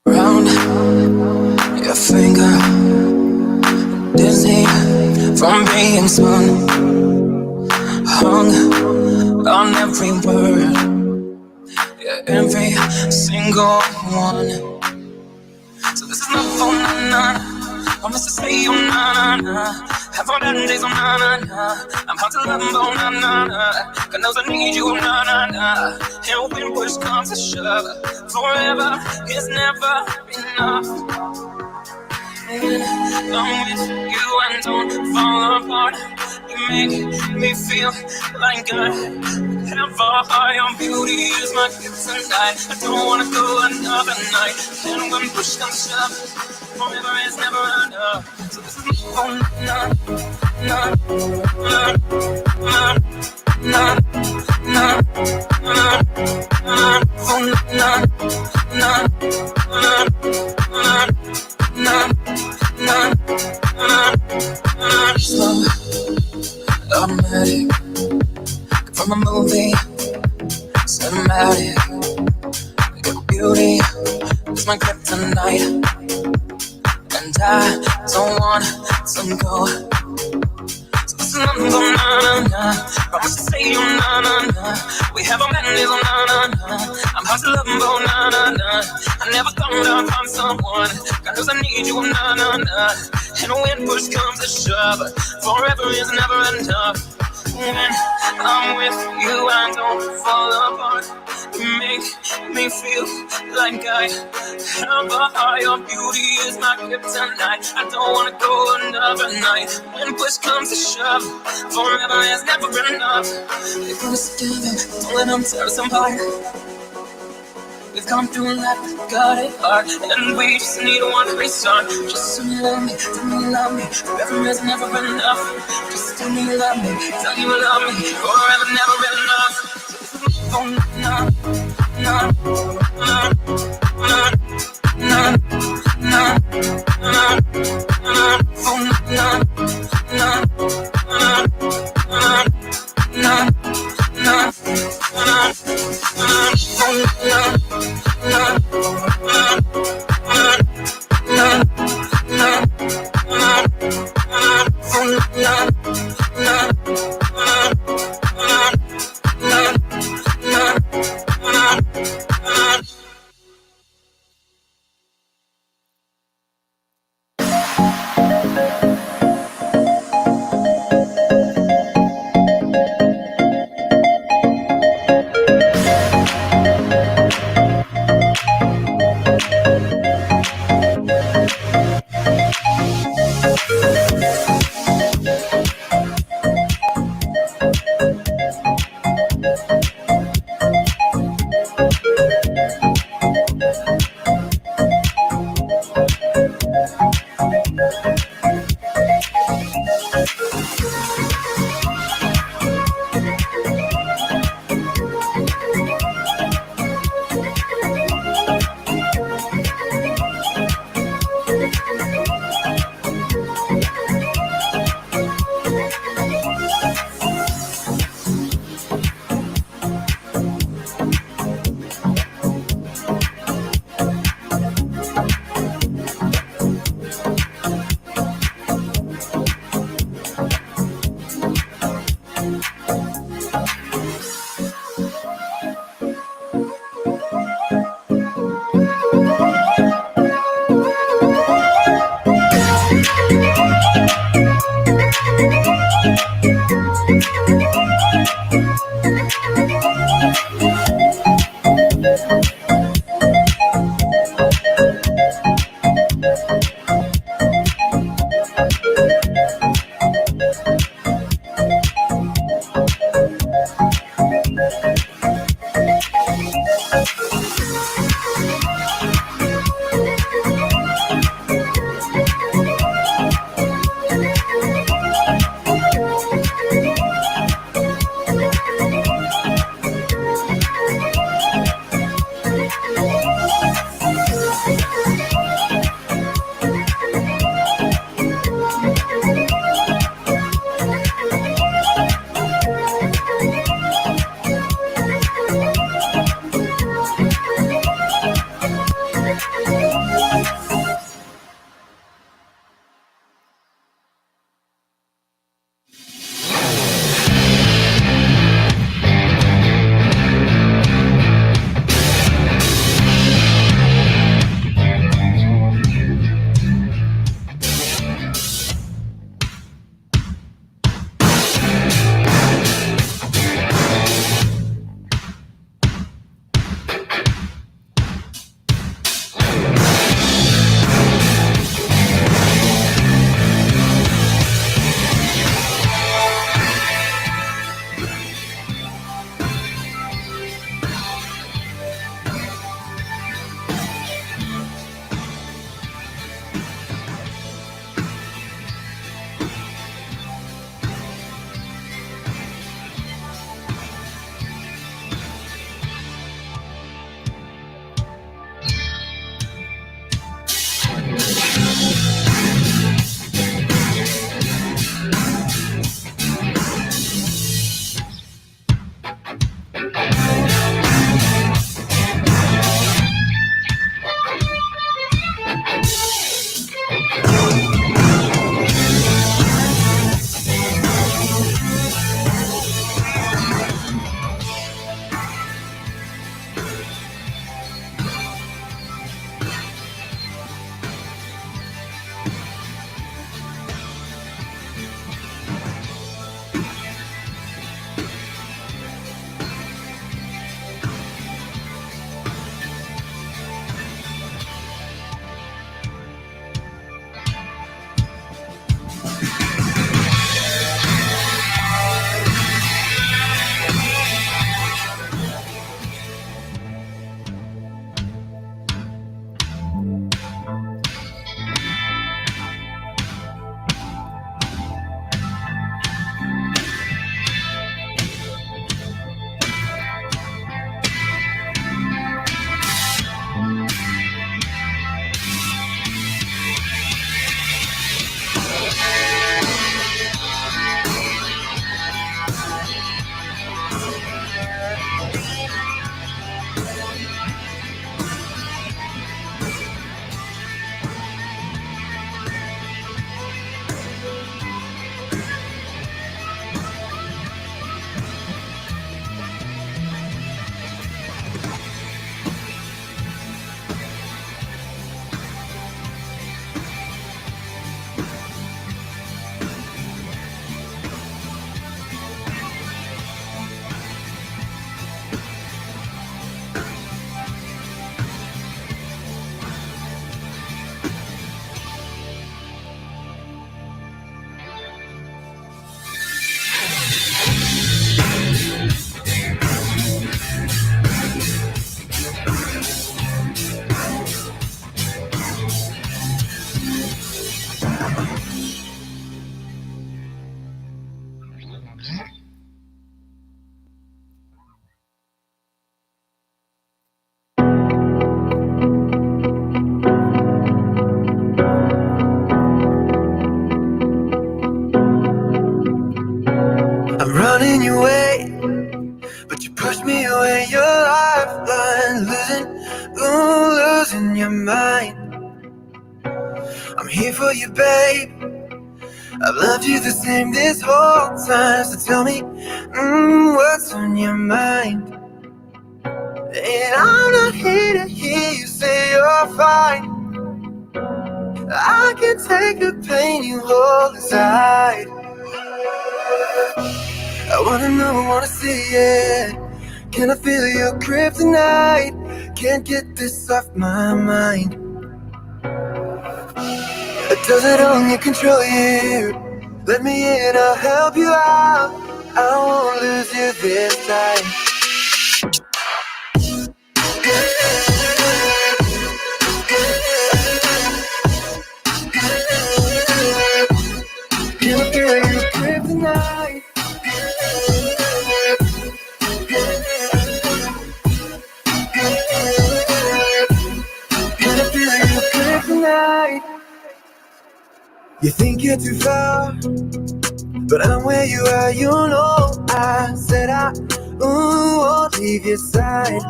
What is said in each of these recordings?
Round your finger, dizzy from being spun, hung on every word, yeah, every single one. So this is not for na-na, promise to say oh na-na-na. Have all that days oh na-na-na. I'm hard to love oh na-na-na. God knows I need you oh na-na-na. And when push comes to shove, forever is never enough. When I'm with you and don't fall apart, you make me feel like I have a high on beauty is my gift tonight. I don't wanna go another night. And when push comes to shove, forever is never enough. So this is oh na na na na na na na oh na na na slow, automatic, from a movie, cinematic. Your beauty is my kryptonite, and I don't want to go. So this is not oh na na na. Promise to say oh na na na. We have a madness oh na na na. I'm hard to love oh na na na. I never thought I'd find someone. God knows I need you oh na na na. And when push comes to shove, forever is never enough. When I'm with you, I don't fall apart. You make me feel like I have a higher beauty is my kryptonite. I don't wanna go another night. When push comes to shove, forever is never enough. We're gonna together, don't let them tear us apart. We've gone through life, got it hard, and we just need one restart. Just tell me you love me, forever is never enough. Just tell me you love me, tell you love me, forever never enough. Oh na na na na na na na na oh na na na na na na I'm running your way, but you pushed me away. Your lifeline, losing your mind. I'm here for you, babe. I've loved you the same this whole time, so tell me, what's on your mind? And I'm not here to hear you say you're fine. I can take the pain you hold inside. I wanna know, wanna see it. Can I feel your kryptonite? Can't get this off my mind. Does it only control you? Let me in, I'll help you out. I won't lose you this time. Can I feel your kryptonite? Can I feel your kryptonite? You think you're too far, but I'm where you are, you know. I said I won't leave your side.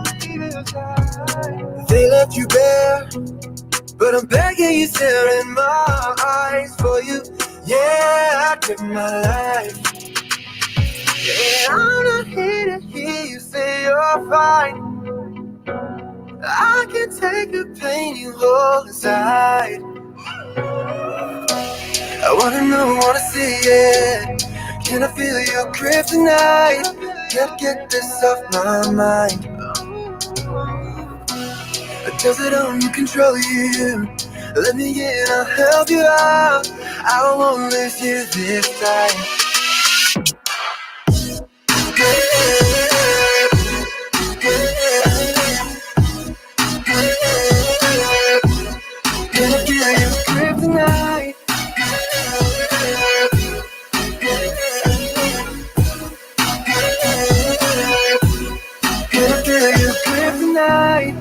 They left you bare, but I'm begging you still in my eyes for you. Yeah, I give my life. Yeah, I'm not here to hear you say you're fine. I can take the pain you hold inside. I wanna know, wanna see it. Can I feel your kryptonite? Can't get this off my mind. Does it only control you? Let me in, I'll help you out. I won't lose you this time. Can I feel your kryptonite? Can I feel your kryptonite?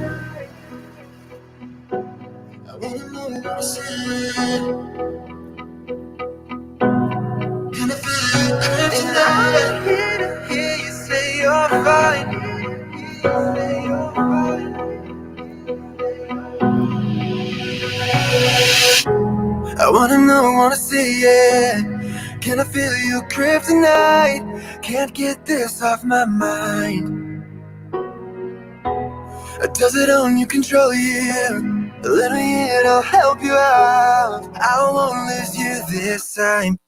I wanna know, wanna see it. Can I feel your kryptonite? I'm here to hear you say you're fine. I wanna know, wanna see it. Can I feel your kryptonite? Can't get this off my mind. Does it only control you? Let me in, I'll help you out. I won't lose you this time.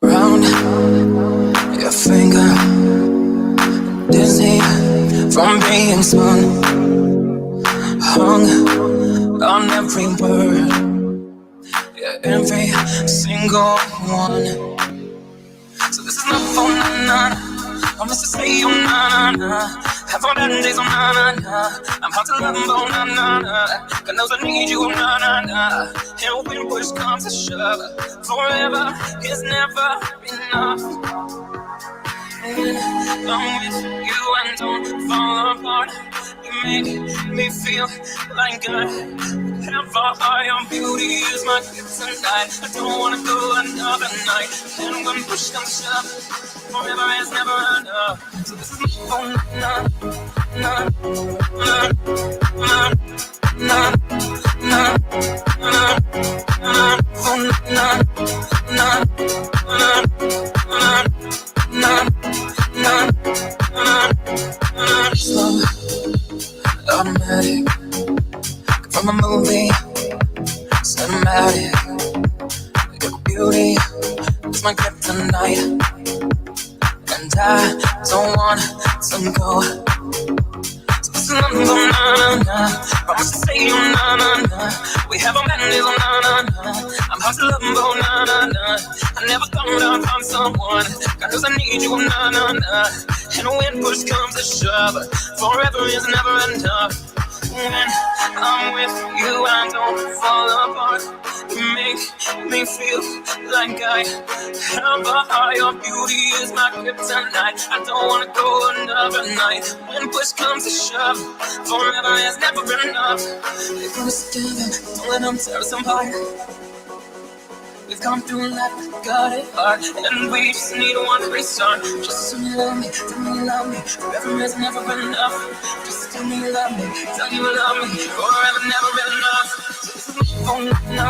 Round your finger, dizzy from being spun, hung on every word, yeah, every single one. So this is not for na-na, I'm just to say oh na-na-na. Have all bad days oh na-na-na. I'm hard to love oh na-na-na. God knows I need you oh na-na-na. And when push comes to shove, forever is never enough. When I'm with you and don't fall apart, you make me feel like I have a higher beauty is my gift tonight. I don't wanna go another night. And when push comes to shove, forever is never enough. So this is my phone, na na na na na na na na phone, na na na na na na. Slow, automatic, from a movie, cinematic. Your beauty is my kryptonite, and I don't want to go. So na-na-na. Promise to stay on na-na-na. We have a man is on na-na-na. I'm hard to love him, oh na-na-na. I never thought I'd find someone. God knows I need you, na-na-na. And when push comes to shove, forever is never enough. When I'm with you, I don't fall apart. You make me feel like I have a heart. Your beauty is my kryptonite. I don't wanna go another night. When push comes to shove, forever is never enough. If we're together, don't let them tear us apart. We've gone through life, got it hard, and we just need one restart. Just tell me you love me, tell me you love me. Forever is never enough. Just tell me you love me, tell me you love me. Forever never enough. Oh no, no,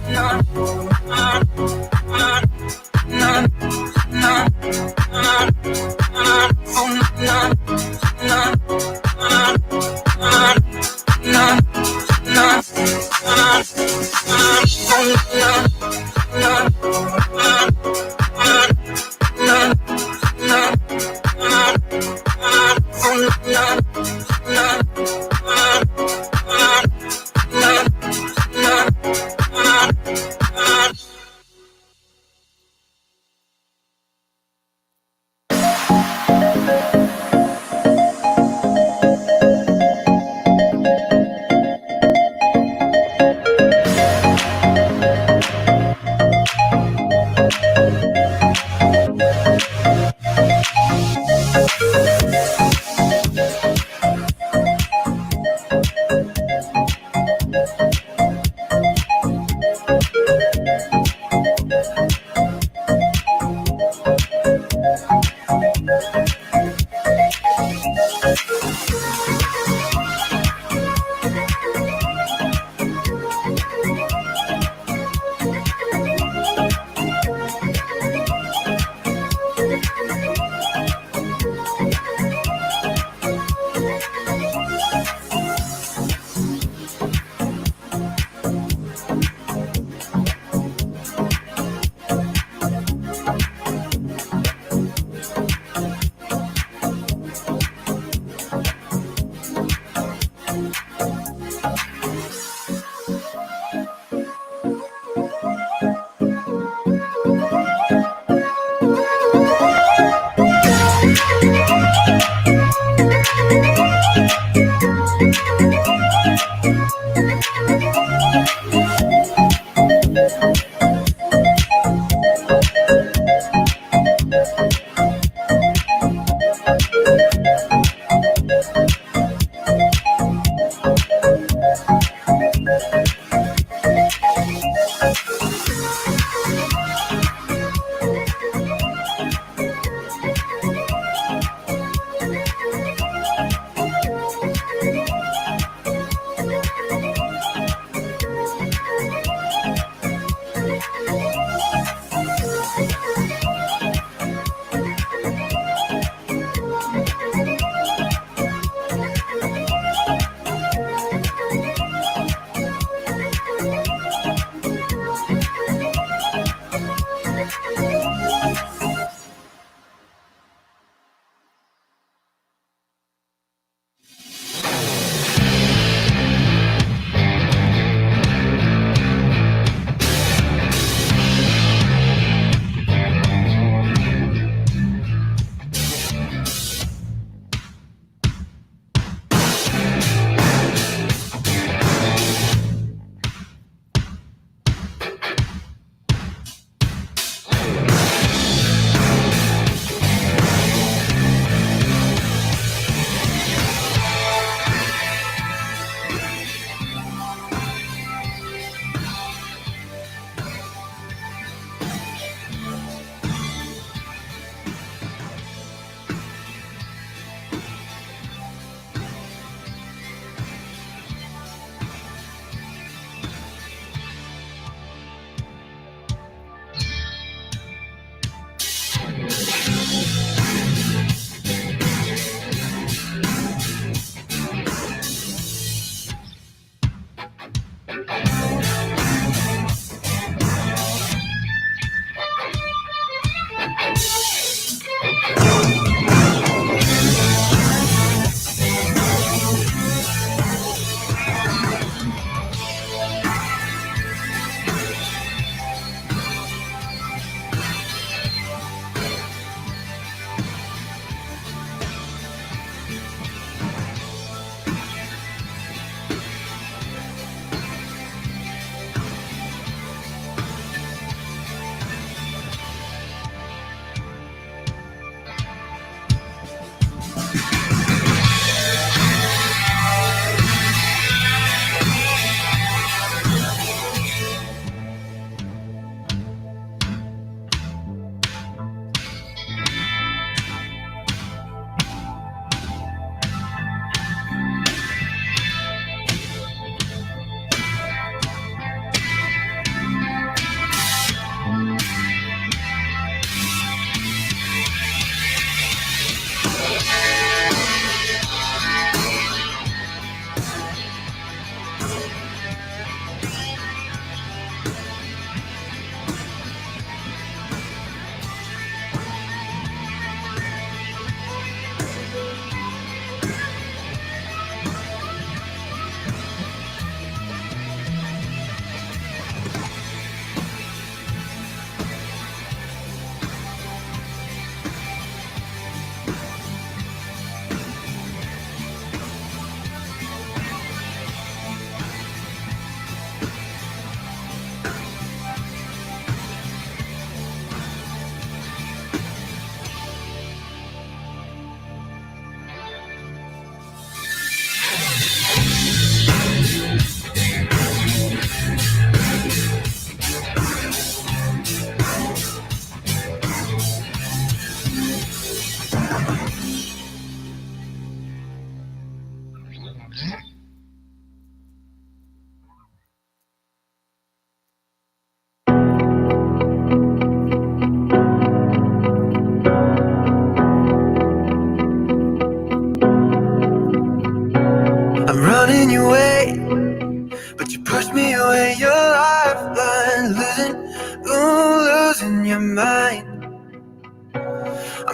no, no, no, no, no. Oh no, no, no, no,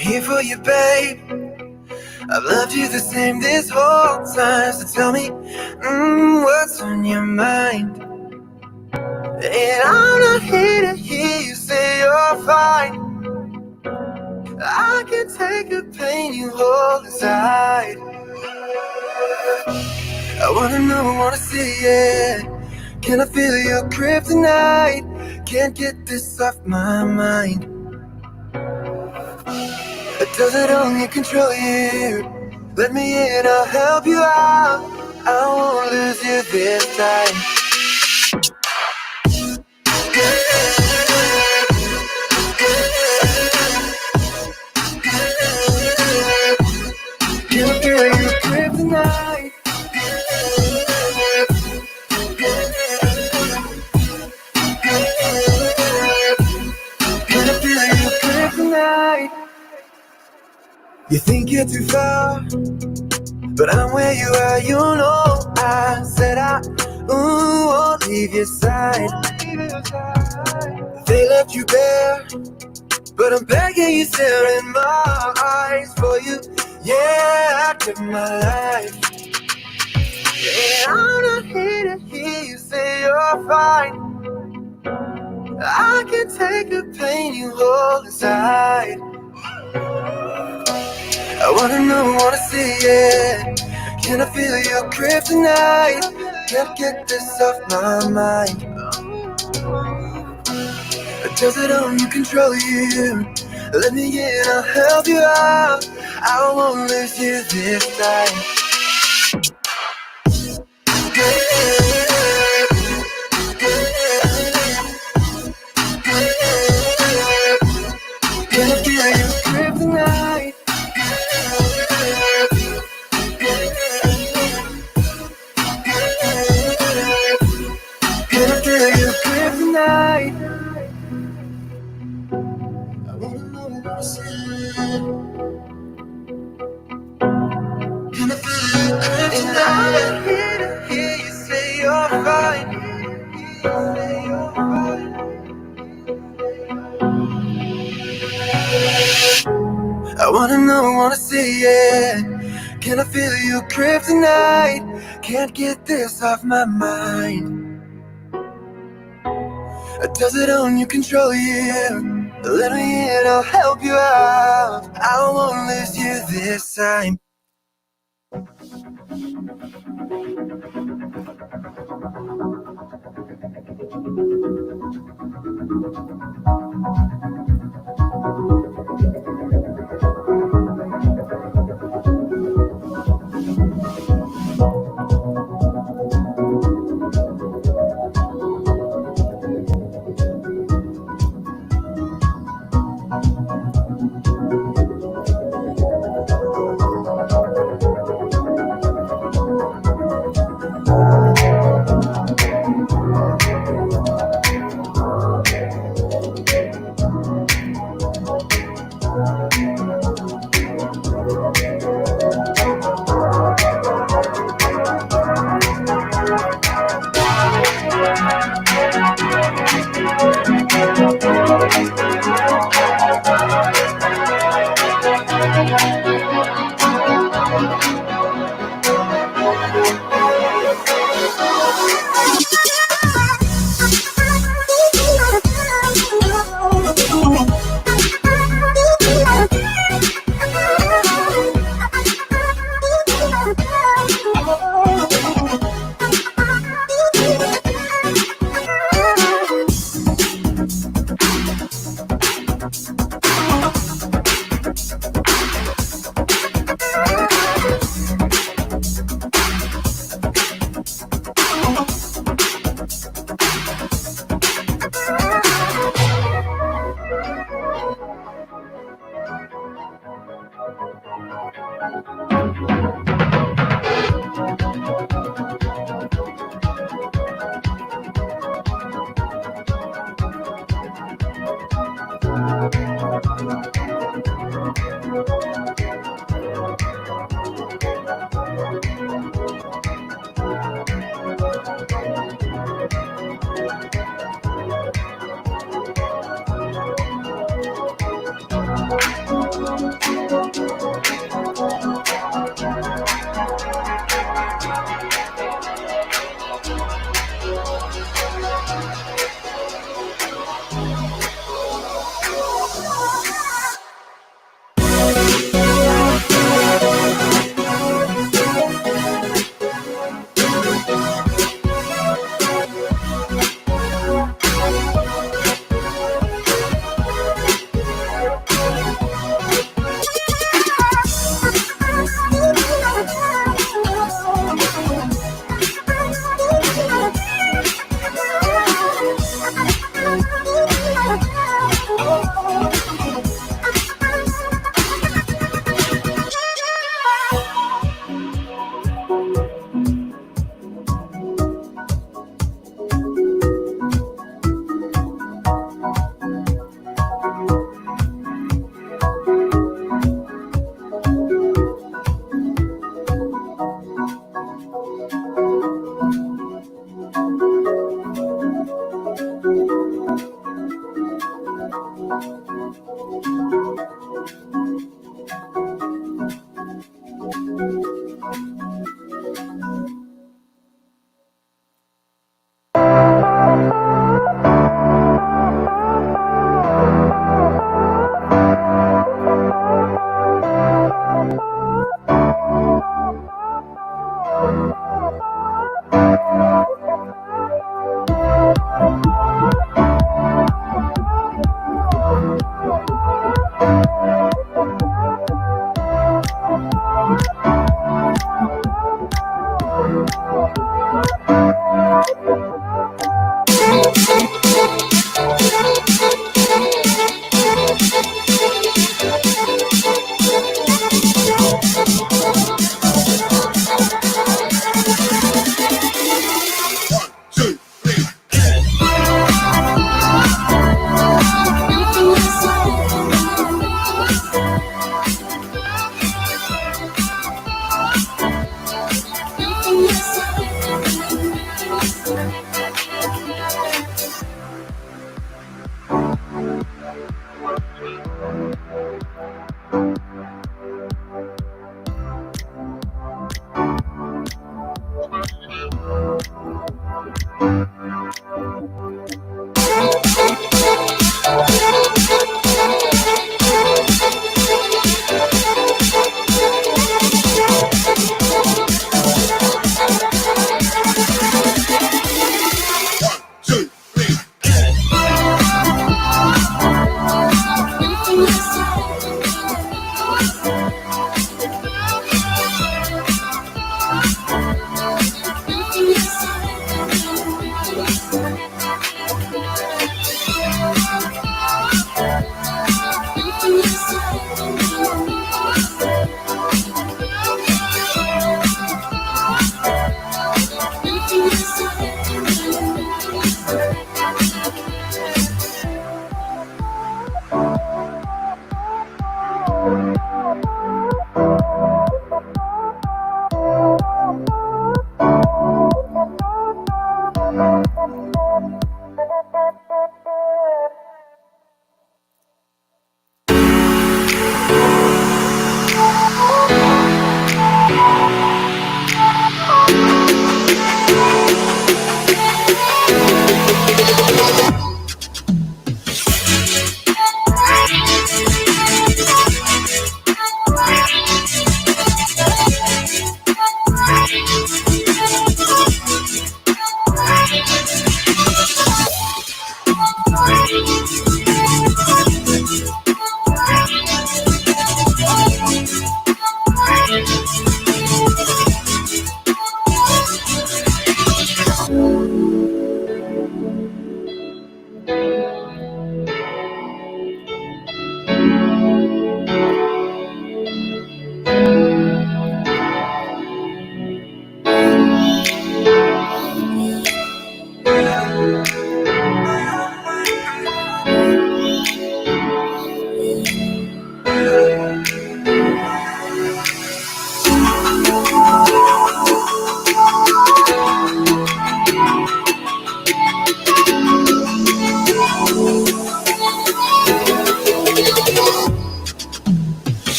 here for you, babe. I've loved you the same this whole time. So tell me, what's on your mind? And I'm not here to hear you say you're fine. I can take the pain you hold inside. I wanna know, wanna see it. Can I feel your kryptonite? Can't get this off my mind. Does it only control you? Let me in, I'll help you out. I won't lose you this time. Can I feel your kryptonite? Can I feel your kryptonite? You think you're too far, but I'm where you are, you know. I said I won't leave your side. They left you bare, but I'm begging you still in my eyes for you. Yeah, I took my life. Yeah, I'm not here to hear you say you're fine. I can take the pain you hold inside. I wanna know, wanna see it. Can I feel your kryptonite? Can't get this off my mind. Does it only control you? Let me in, I'll help you out. I won't lose you this time. Can I feel your kryptonite? Can I feel your kryptonite? I wanna know, wanna see it. Can I feel your kryptonite? I'm here to hear you say you're fine. I wanna know, wanna see it. Can I feel your kryptonite? Can't get this off my mind. Does it only control you? Let me in, I'll help you out. I won't lose you this time.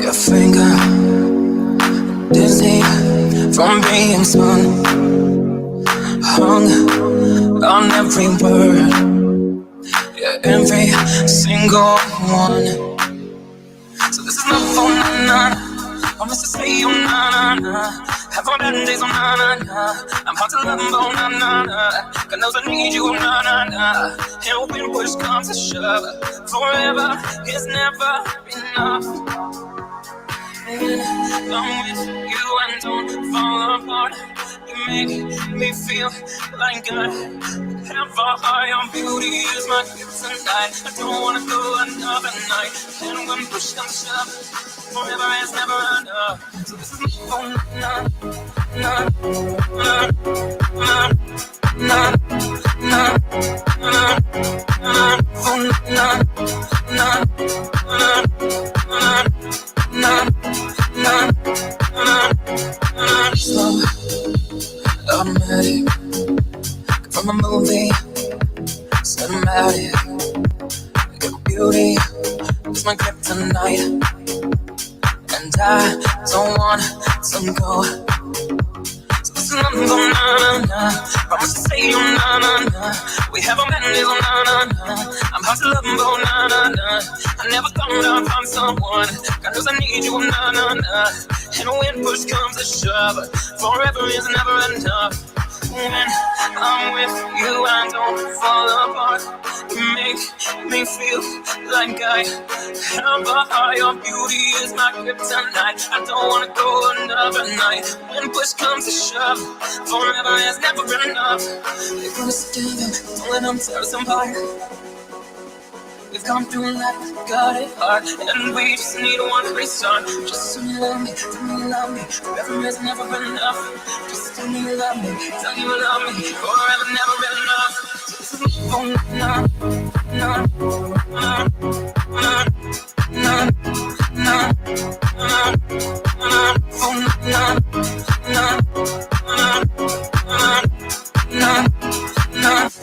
Your finger dizzy from being spun, hung on every word, yeah, every single one. So this is not for na-na, promise to say oh na-na-na. Have all bad days oh na-na-na. I'm hard to love oh na-na-na. God knows I need you oh na-na-na. And when push comes to shove, forever is never enough. And I'm with you and don't fall apart. You make me feel like I have a higher beauty is my gift tonight. I don't wanna go another night. And when push comes to shove, forever is never enough. So this is my phone, na na na na na na na na phone, na na na na na na. Slow, automatic, from a movie, cinematic. Your beauty is my kryptonite, and I don't want to go. So this is not na. Promise to say you na. We have a madness, na. I'm about to love him, oh na. I never thought I'd find someone. God knows I need you, na. And when push comes to shove, forever is never enough. When I'm with you, I don't fall apart. You make me feel like I have a heart. Your beauty is my kryptonite. I don't wanna go another night. When push comes to shove, forever is never enough. We're gonna together, don't let them tear us apart. We've gone through life, got it hard, and we just need one restart. Just tell me you love me, tell me you love me. Forever is never enough. Just tell me you love me, tell me you love me. Forever never enough. Oh na na na na na na na. Oh na na na na na.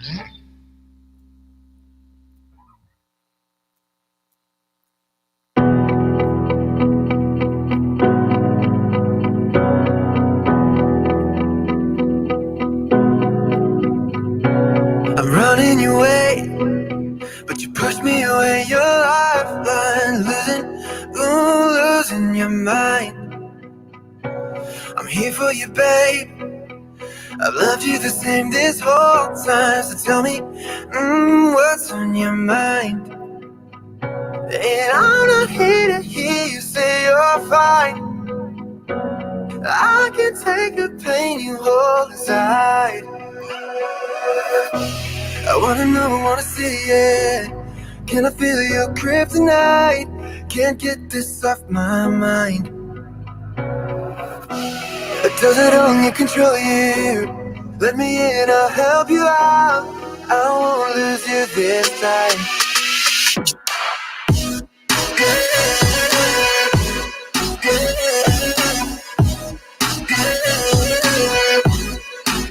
I'm running your way, but you push me away. Your lifeline, losing your mind. I'm here for you, babe. I've loved you the same this whole time. So tell me, what's on your mind? And I'm not here to hear you say you're fine. I can take the pain you hold inside. I wanna know, wanna see it. Can I feel your kryptonite? Can't get this off my mind. Does it only control you? Let me in, I'll help you out. I won't lose you this time.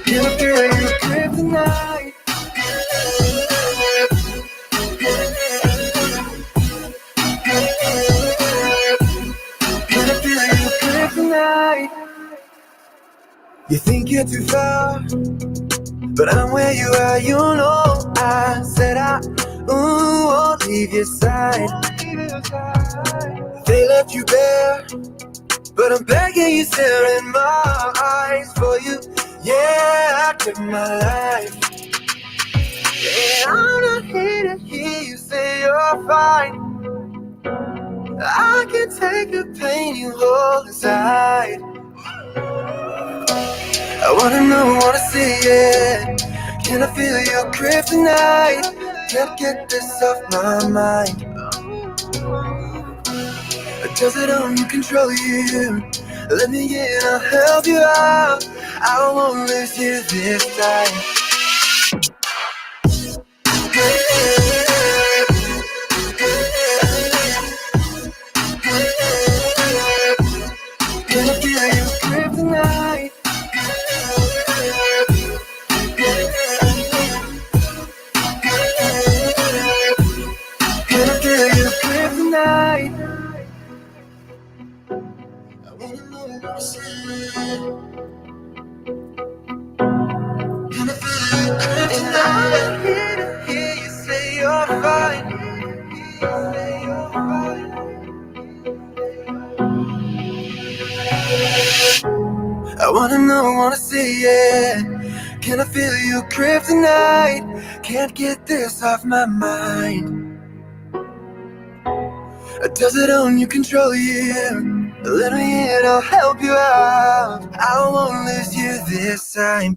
Can I feel your kryptonite? Can I feel your kryptonite? You think you're too far, but I'm where you are, you know. I said I won't leave your side. They left you bare, but I'm begging you, staring my eyes for you. Yeah, I give my life. And I'm not here to hear you say you're fine. I can take the pain you hold inside. I wanna know, wanna see it. Can I feel your kryptonite? Can't get this off my mind. Does it only control you? Let me in, I'll help you out. I won't lose you this time. Can I feel your kryptonite? Can I feel your kryptonite? I wanna know what you say. Can I feel your kryptonite? I'm here to hear you say you're fine. I wanna know, wanna see it. Can I feel your kryptonite? Can't get this off my mind. Does it only control you? Let me in, I'll help you out. I won't lose you this time.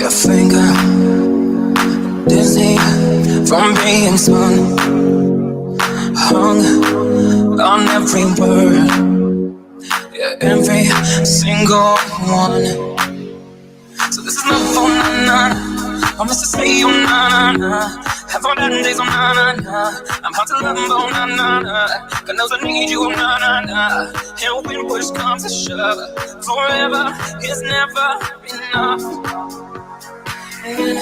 Your finger dizzy from being spun, hung on every word, yeah, every single one. So this is not for na-na, I must say oh na-na-na. Have all that days oh na-na-na. I'm hard to love oh na-na-na. God knows I need you oh na-na-na. And when push comes to shove, forever is never enough. When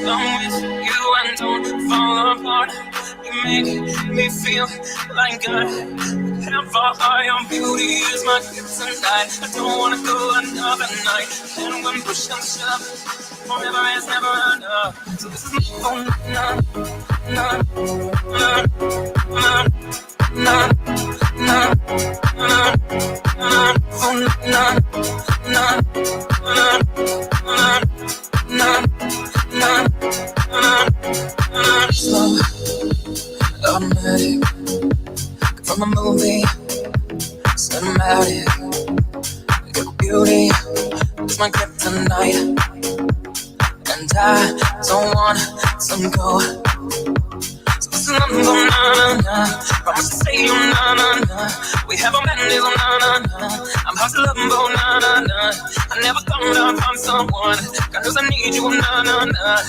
I'm with you and don't fall apart, you make me feel like God. Ever your beauty is my kryptonite. I don't wanna go another night. And when push comes to shove, forever is never enough. So this is my phone, na na na na na na na na phone, na na na na na na. Slow, automatic, from a movie, cinematic. Your beauty is my kryptonite, and I don't want to go. So this is na-na-na. Promise to say you na-na-na. We have a man days on na-na-na. I'm hard to love him, oh na-na-na. I never thought I'd find someone. God knows I need you, nah, nah, nah.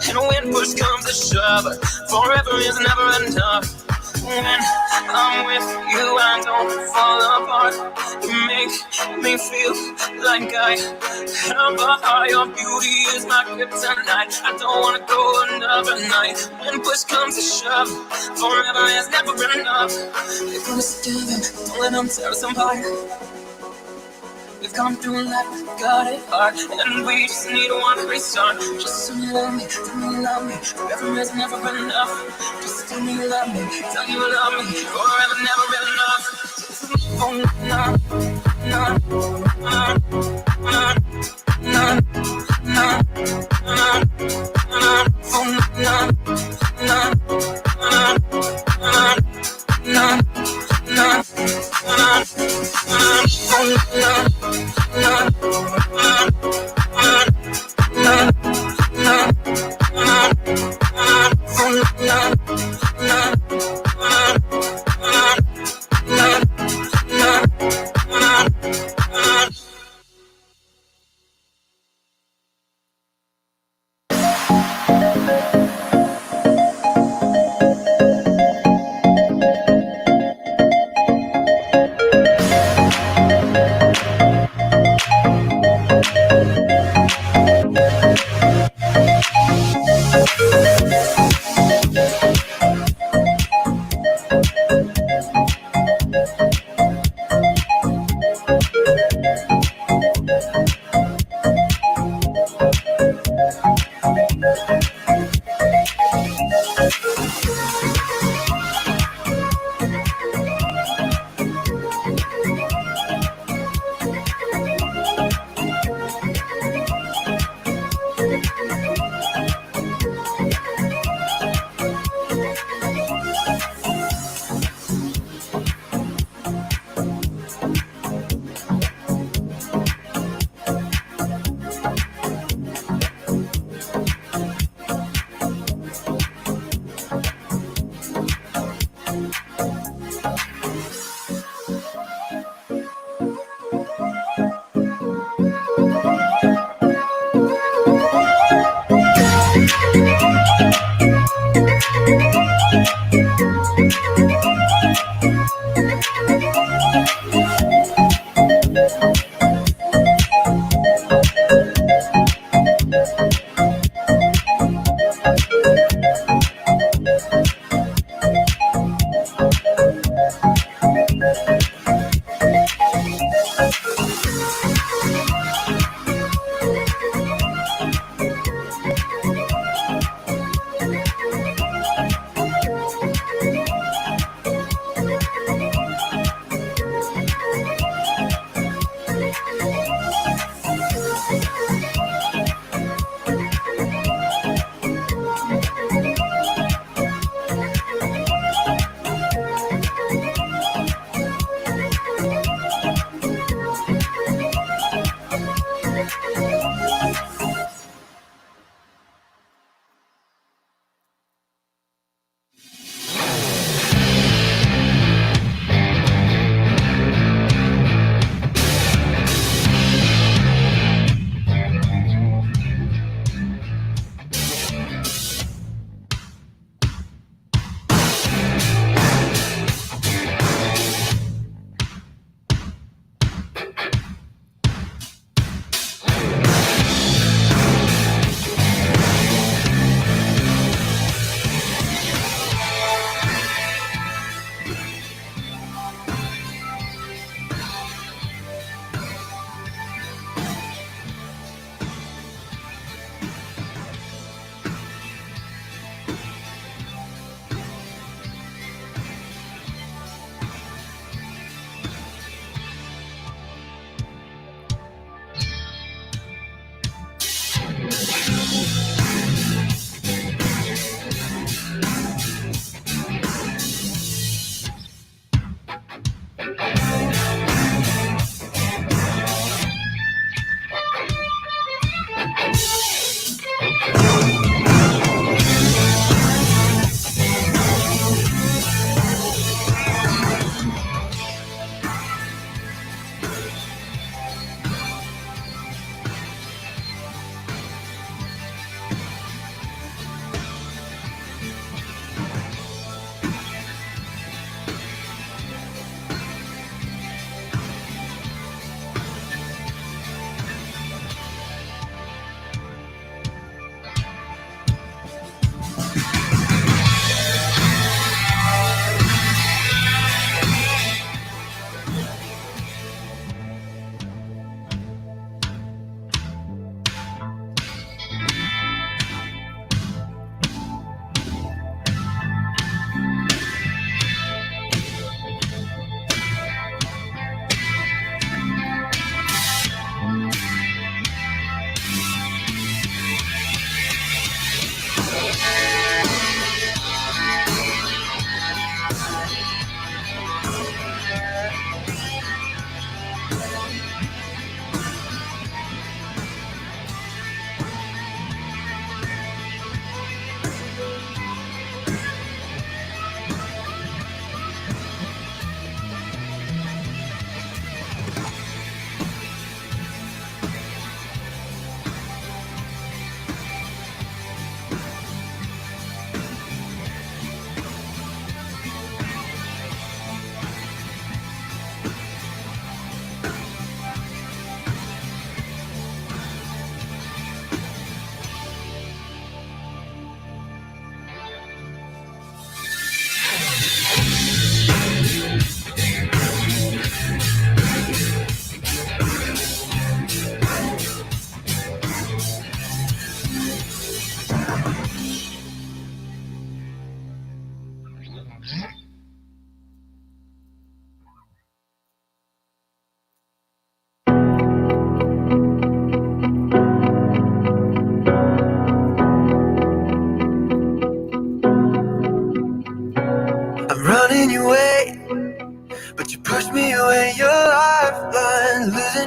And when push comes to shove, forever is never enough. When I'm with you, I don't fall apart. You make me feel like I have a heart. Your beauty is my kryptonite. I don't wanna go another night. When push comes to shove, forever is never enough. We're gonna together, don't let them tear us apart. We've gone through life, we've got it hard, and we just need one restart. Just tell me you love me, forever is never enough. Just tell me you love me, forever never enough. Oh, nah, nah, nah, nah, nah, nah, nah, nah, oh, nah, nah, nah, nah, nah, nah,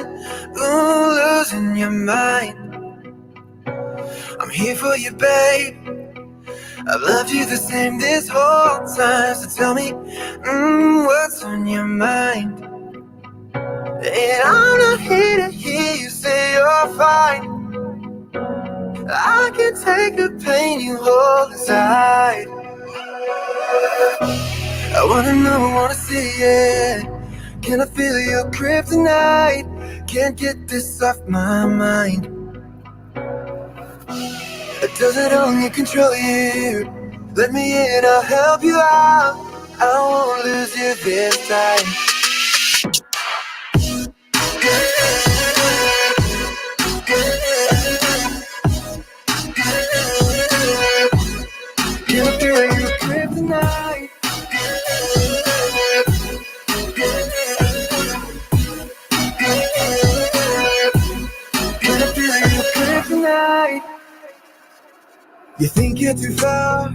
feeling, ooh, losing your mind. I'm here for you, babe. I've loved you the same this whole time. So tell me, what's on your mind? And I'm not here to hear you say you're fine. I can take the pain you hold inside. I wanna know, wanna see it. Can I feel your kryptonite? Can't get this off my mind. Does it only control you? Let me in, I'll help you out. I won't lose you this time. Can I feel your kryptonite? Can I feel your kryptonite? You think you're too far,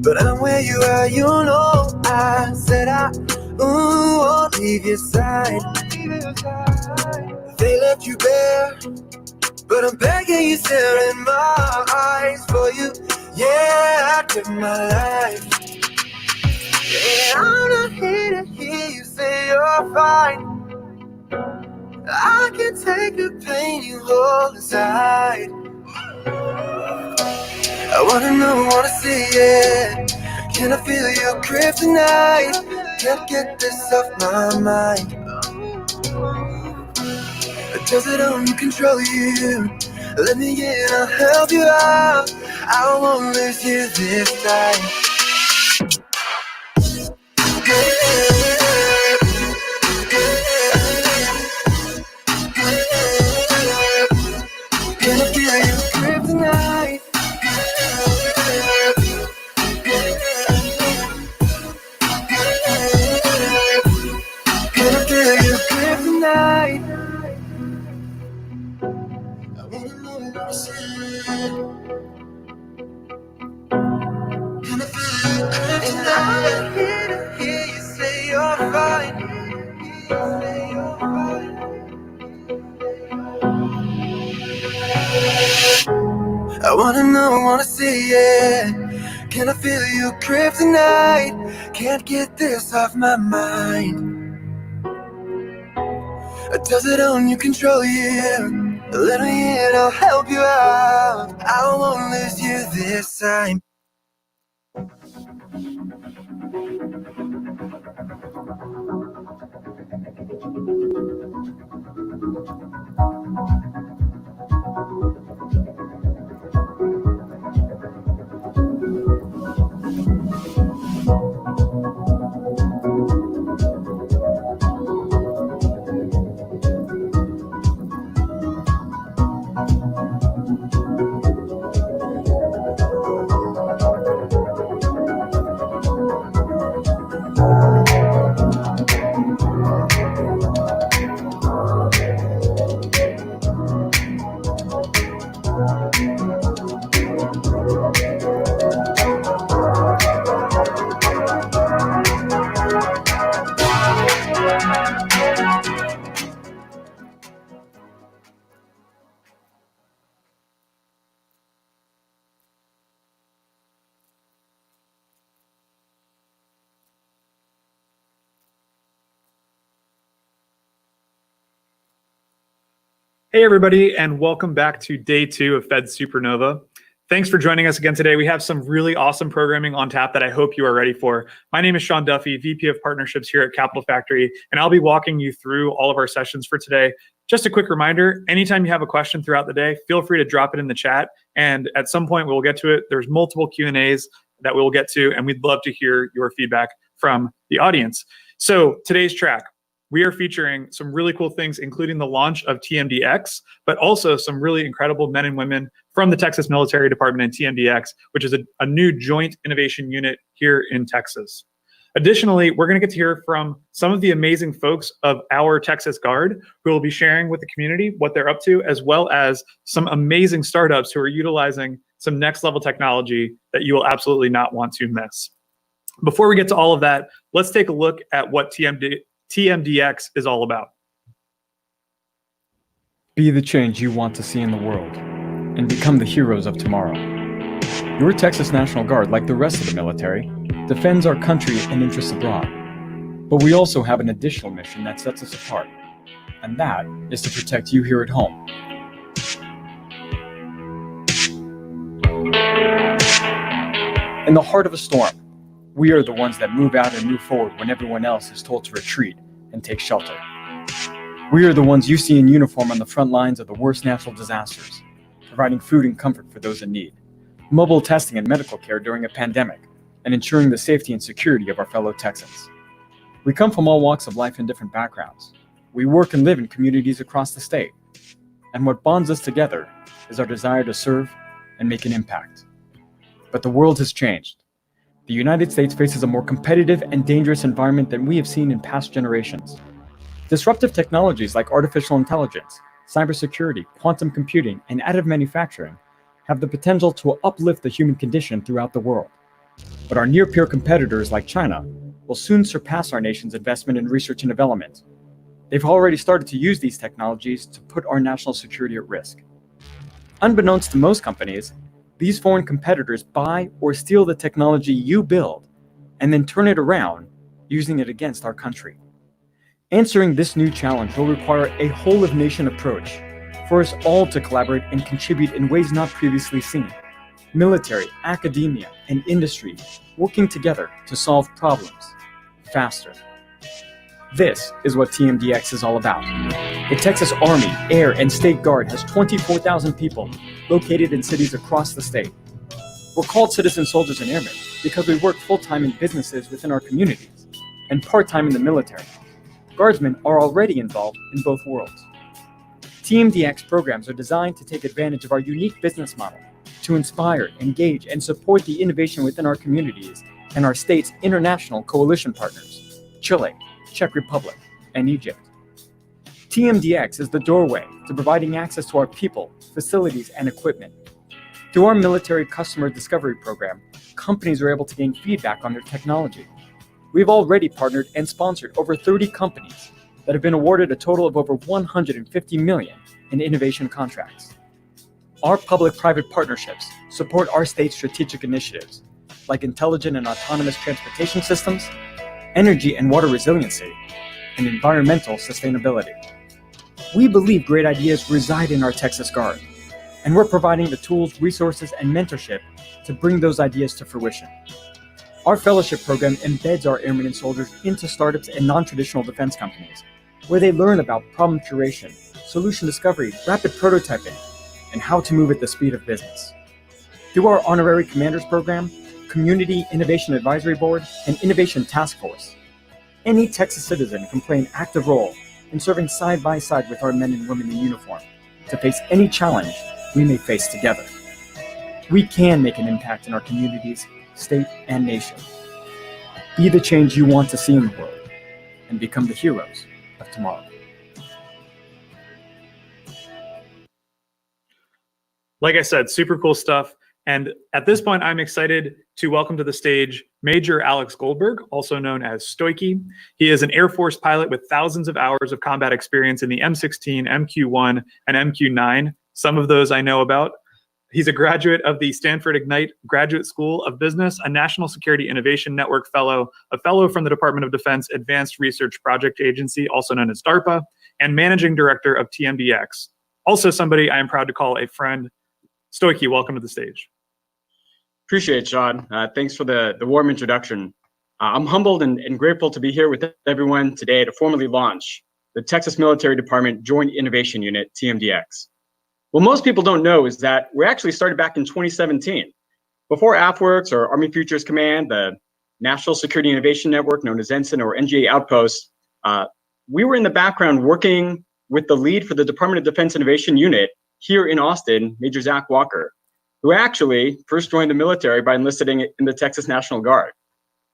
but I'm where you are, you know. I said I won't leave your side. They left you bare, but I'm begging you, stare in my eyes for you. Yeah, I give my life. Yeah, I'm not here to hear you say you're fine. I can take the pain you hold inside. I wanna know, wanna see it. Can I feel your kryptonite? Can't get this off my mind. Does it only control you? Let me in, I'll help you out. I won't lose you this time. Can I feel your kryptonite? Can I feel your kryptonite? I wanna know, wanna see it. Can I feel your kryptonite? I'm here to hear you say you're fine. I wanna know, wanna see it. Can I feel your kryptonite? Can't get this off my mind. Does it only control you? Let me in, I'll help you out. I won't lose you this time. Hey, everybody, and welcome back to day 2 of Fed Supernova. Thanks for joining us again today. We have some really awesome programming on tap that I hope you are ready for. My name is Sean Duffy, VP of Partnerships here at Capital Factory, and I'll be walking you through all of our sessions for today. Just a quick reminder, anytime you have a question throughout the day, feel free to drop it in the chat, and at some point we'll get to it. There's multiple Q&As that we'll get to, and we'd love to hear your feedback from the audience. So today's track, we are featuring some really cool things, including the launch of TMDx, but also some really incredible men and women from the Texas Military Department and TMDx, which is a new joint innovation unit here in Texas. Additionally, we're going to get to hear from some of the amazing folks of our Texas Guard who will be sharing with the community what they're up to, as well as some amazing startups who are utilizing some next level technology that you will absolutely not want to miss. Before we get to all of that, let's take a look at what TMDx is all about. Be the change you want to see in the world, and become the heroes of tomorrow. Your Texas National Guard, like the rest of the military, defends our country and interests abroad. But we also have an additional mission that sets us apart, and that is to protect you here at home. In the heart of a storm, we are the ones that move out and move forward when everyone else is told to retreat and take shelter. We are the ones you see in uniform on the front lines of the worst natural disasters, providing food and comfort for those in need, mobile testing and medical care during a pandemic, and ensuring the safety and security of our fellow Texans. We come from all walks of life and different backgrounds. We work and live in communities across the state. And what bonds us together is our desire to serve and make an impact. But the world has changed. The United States faces a more competitive and dangerous environment than we have seen in past generations. Disruptive technologies like artificial intelligence, cybersecurity, quantum computing, and additive manufacturing have the potential to uplift the human condition throughout the world. But our near-peer competitors like China will soon surpass our nation's investment in research and development. They've already started to use these technologies to put our national security at risk. Unbeknownst to most companies, these foreign competitors buy or steal the technology you build and then turn it around, using it against our country. Answering this new challenge will require a whole-of-nation approach for us all to collaborate and contribute in ways not previously seen. Military, academia, and industry working together to solve problems faster. This is what TMDx is all about. The Texas Army, Air, and State Guard has 24,000 people located in cities across the state. We're called citizen soldiers and airmen because we work full-time in businesses within our communities and part-time in the military. Guardsmen are already involved in both worlds. TMDx programs are designed to take advantage of our unique business model to inspire, engage, and support the innovation within our communities and our state's international coalition partners, Chile, Czech Republic, and Egypt. TMDx is the doorway to providing access to our people, facilities, and equipment. Through our military customer discovery program, companies are able to gain feedback on their technology. We've already partnered and sponsored over 30 companies that have been awarded a total of over $150 million in innovation contracts. Our public-private partnerships support our state's strategic initiatives, like intelligent and autonomous transportation systems, energy and water resiliency, and environmental sustainability. We believe great ideas reside in our Texas Guard, and we're providing the tools, resources, and mentorship to bring those ideas to fruition. Our fellowship program embeds our airmen and soldiers into startups and non-traditional defense companies, where they learn about problem curation, solution discovery, rapid prototyping, and how to move at the speed of business. Through our honorary commanders program, Community Innovation Advisory Board, and Innovation Task Force, any Texas citizen can play an active role in serving side by side with our men and women in uniform to face any challenge we may face together. We can make an impact in our communities, state, and nation. Be the change you want to see in the world, and become the heroes of tomorrow. Like I said, super cool stuff. And at this point, I'm excited to welcome to the stage Major Alex Goldberg, also known as Stoichi. He is an Air Force pilot with thousands of hours of combat experience in the M16, MQ-1, and MQ-9. Some of those I know about. He's a graduate of the Stanford Ignite Graduate School of Business, a National Security Innovation Network Fellow, a Fellow from the Department of Defense Advanced Research Project Agency, also known as DARPA, and Managing Director of TMDx. Also somebody I am proud to call a friend. Stoichi, welcome to the stage. Appreciate it, Sean. Thanks for the warm introduction. I'm humbled and grateful to be here with everyone today to formally launch the Texas Military Department Joint Innovation Unit, TMDx. What most people don't know is that we actually started back in 2017. Before AFWERX or Army Futures Command, the National Security Innovation Network, known as Ensign or NGA Outpost, we were in the background working with the lead for the Department of Defense Innovation Unit here in Austin, Major Zach Walker, who actually first joined the military by enlisting in the Texas National Guard.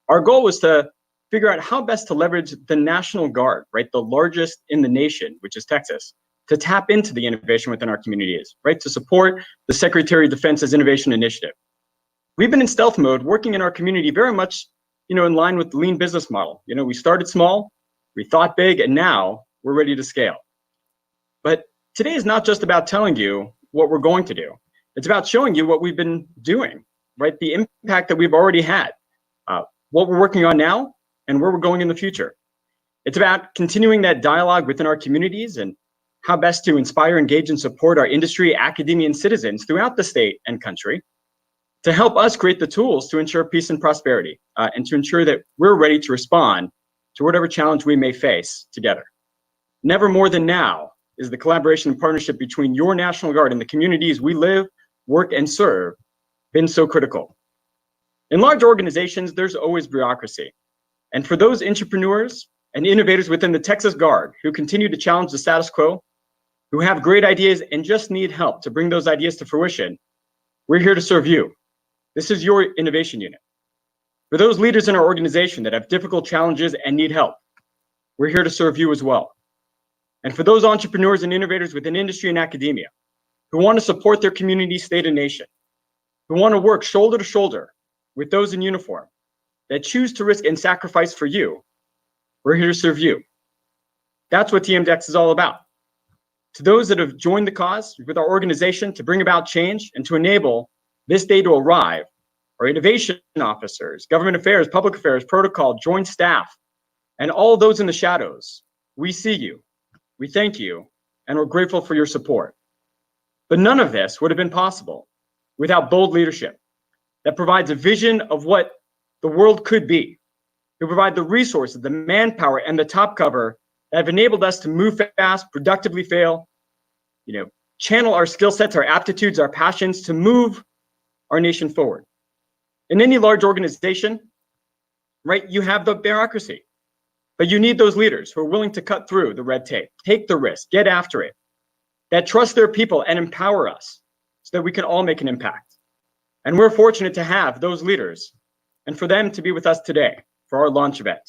Our goal was to figure out how best to leverage the National Guard, right, the largest in the nation, which is Texas, to tap into the innovation within our communities, right, to support the Secretary of Defense's innovation initiative. We've been in stealth mode, working in our community very much, in line with the lean business model. We started small, we thought big, and now we're ready to scale. But today is not just about telling you what we're going to do. It's about showing you what we've been doing, right? The impact that we've already had, what we're working on now, and where we're going in the future. It's about continuing that dialogue within our communities and how best to inspire, engage, and support our industry, academia, and citizens throughout the state and country to help us create the tools to ensure peace and prosperity, and to ensure that we're ready to respond to whatever challenge we may face together. Never more than now is the collaboration and partnership between your National Guard and the communities we live, work, and serve been so critical. In large organizations, there's always bureaucracy. And for those entrepreneurs and innovators within the Texas Guard who continue to challenge the status quo, who have great ideas and just need help to bring those ideas to fruition, we're here to serve you. This is your innovation unit. For those leaders in our organization that have difficult challenges and need help, we're here to serve you as well. And for those entrepreneurs and innovators within industry and academia who want to support their community, state, and nation, who want to work shoulder to shoulder with those in uniform that choose to risk and sacrifice for you, we're here to serve you. That's what TMDx is all about. To those that have joined the cause with our organization to bring about change and to enable this day to arrive, our innovation officers, government affairs, public affairs, protocol, joint staff, and all those in the shadows, we see you, we thank you, and we're grateful for your support. But none of this would have been possible without bold leadership that provides a vision of what the world could be, who provide the resources, the manpower, and the top cover that have enabled us to move fast, productively fail, channel our skill sets, our aptitudes, our passions to move our nation forward. In any large organization, right, you have the bureaucracy, but you need those leaders who are willing to cut through the red tape, take the risk, get after it, that trust their people and empower us so that we can all make an impact. And we're fortunate to have those leaders and for them to be with us today for our launch event.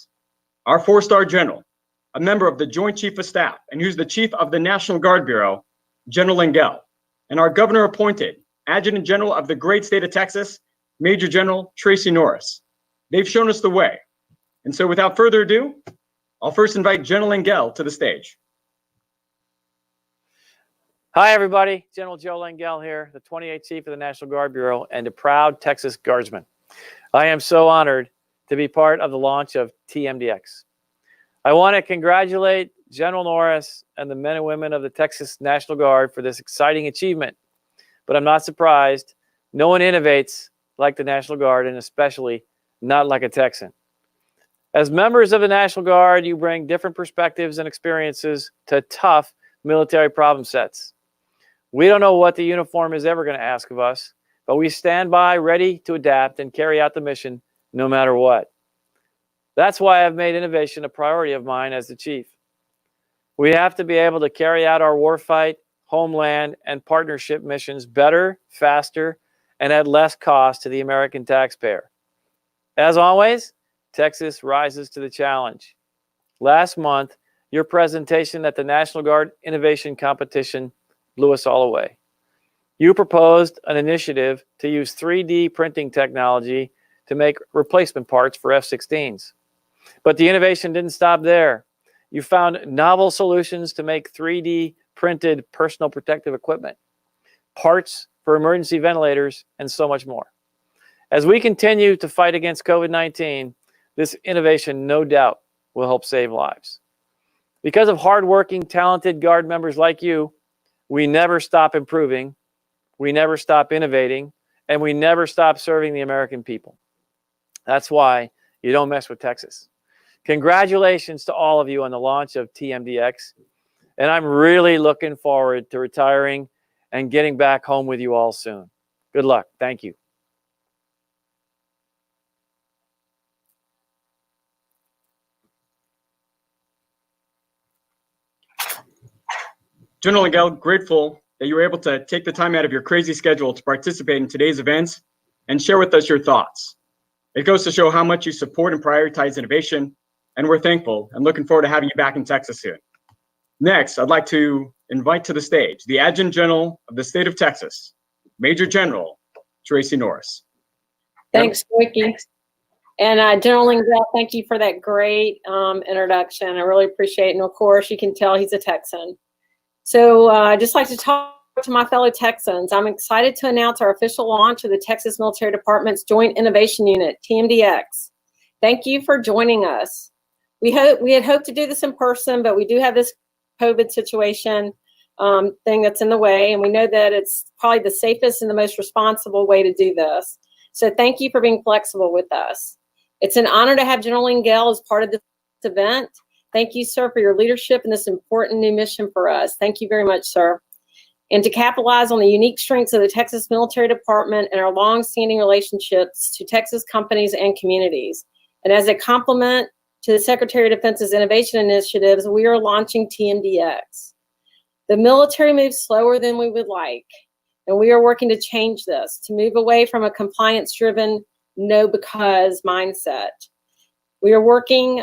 Our 4-star general, a member of the Joint Chief of Staff, and who's the Chief of the National Guard Bureau, General Engel, and our governor-appointed Adjutant General of the great state of Texas, Major General Tracy Norris. They've shown us the way. And so without further ado, I'll first invite General Engel to the stage. Hi, everybody. General Joe Langell here, the 28th Chief of the National Guard Bureau and a proud Texas Guardsman. I am so honored to be part of the launch of TMDx. I want to congratulate General Norris and the men and women of the Texas National Guard for this exciting achievement. But I'm not surprised. No one innovates like the National Guard, and especially not like a Texan. As members of the National Guard, you bring different perspectives and experiences to tough military problem sets. We don't know what the uniform is ever going to ask of us, but we stand by ready to adapt and carry out the mission no matter what. That's why I've made innovation a priority of mine as the chief. We have to be able to carry out our warfight, homeland, and partnership missions better, faster, and at less cost to the American taxpayer. As always, Texas rises to the challenge. Last month, your presentation at the National Guard Innovation Competition blew us all away. You proposed an initiative to use 3D printing technology to make replacement parts for F-16s. But the innovation didn't stop there. You found novel solutions to make 3D printed personal protective equipment, parts for emergency ventilators, and so much more. As we continue to fight against COVID-19, this innovation no doubt will help save lives. Because of hardworking, talented Guard members like you, we never stop improving, we never stop innovating, and we never stop serving the American people. That's why you don't mess with Texas. Congratulations to all of you on the launch of TMDx, and I'm really looking forward to retiring and getting back home with you all soon. Good luck. Thank you. General Engel, grateful that you were able to take the time out of your crazy schedule to participate in today's events and share with us your thoughts. It goes to show how much you support and prioritize innovation, and we're thankful and looking forward to having you back in Texas soon. Next, I'd like to invite to the stage the Adjutant General of the state of Texas, Major General Tracy Norris. Thanks, Ricky. And General Engel, thank you for that great introduction. I really appreciate it. And of course, you can tell he's a Texan. So I'd just like to talk to my fellow Texans. I'm excited to announce our official launch of the Texas Military Department's Joint Innovation Unit, TMDx. Thank you for joining us. We had hoped to do this in person, but we do have this COVID situation thing that's in the way, and we know that it's probably the safest and the most responsible way to do this. So thank you for being flexible with us. It's an honor to have General Engel as part of this event. Thank you, sir, for your leadership in this important new mission for us. Thank you very much, sir. And to capitalize on the unique strengths of the Texas Military Department and our long-standing relationships to Texas companies and communities. And as a complement to the Secretary of Defense's innovation initiatives, we are launching TMDx. The military moves slower than we would like, and we are working to change this, to move away from a compliance-driven, no because mindset. We are working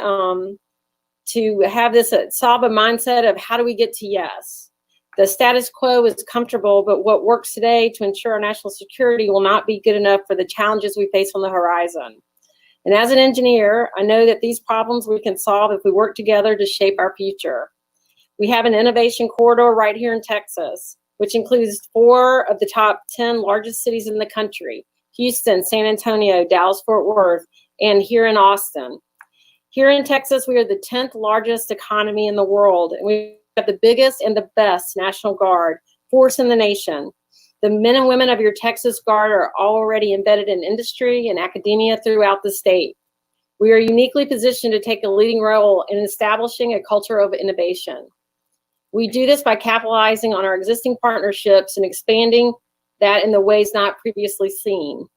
to have this solve a mindset of how do we get to yes. The status quo is comfortable, but what works today to ensure our national security will not be good enough for the challenges we face on the horizon. And as an engineer, I know that these problems we can solve if we work together to shape our future. We have an innovation corridor right here in Texas, which includes 4 of the top 10 largest cities in the country: Houston, San Antonio, Dallas-Fort Worth, and here in Austin. Here in Texas, we are the 10th largest economy in the world, and we have the biggest and the best National Guard force in the nation. The men and women of your Texas Guard are already embedded in industry and academia throughout the state. We are uniquely positioned to take a leading role in establishing a culture of innovation. We do this by capitalizing on our existing partnerships and expanding that in the ways not previously seen,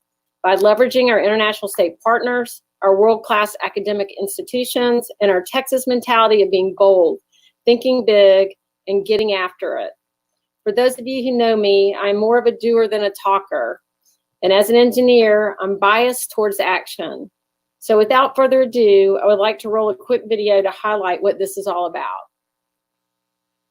by leveraging our international state partners, our world-class academic institutions, and our Texas mentality of being bold, thinking big, and getting after it. For those of you who know me, I'm more of a doer than a talker. And as an engineer, I'm biased towards action. So without further ado, I would like to roll a quick video to highlight what this is all about.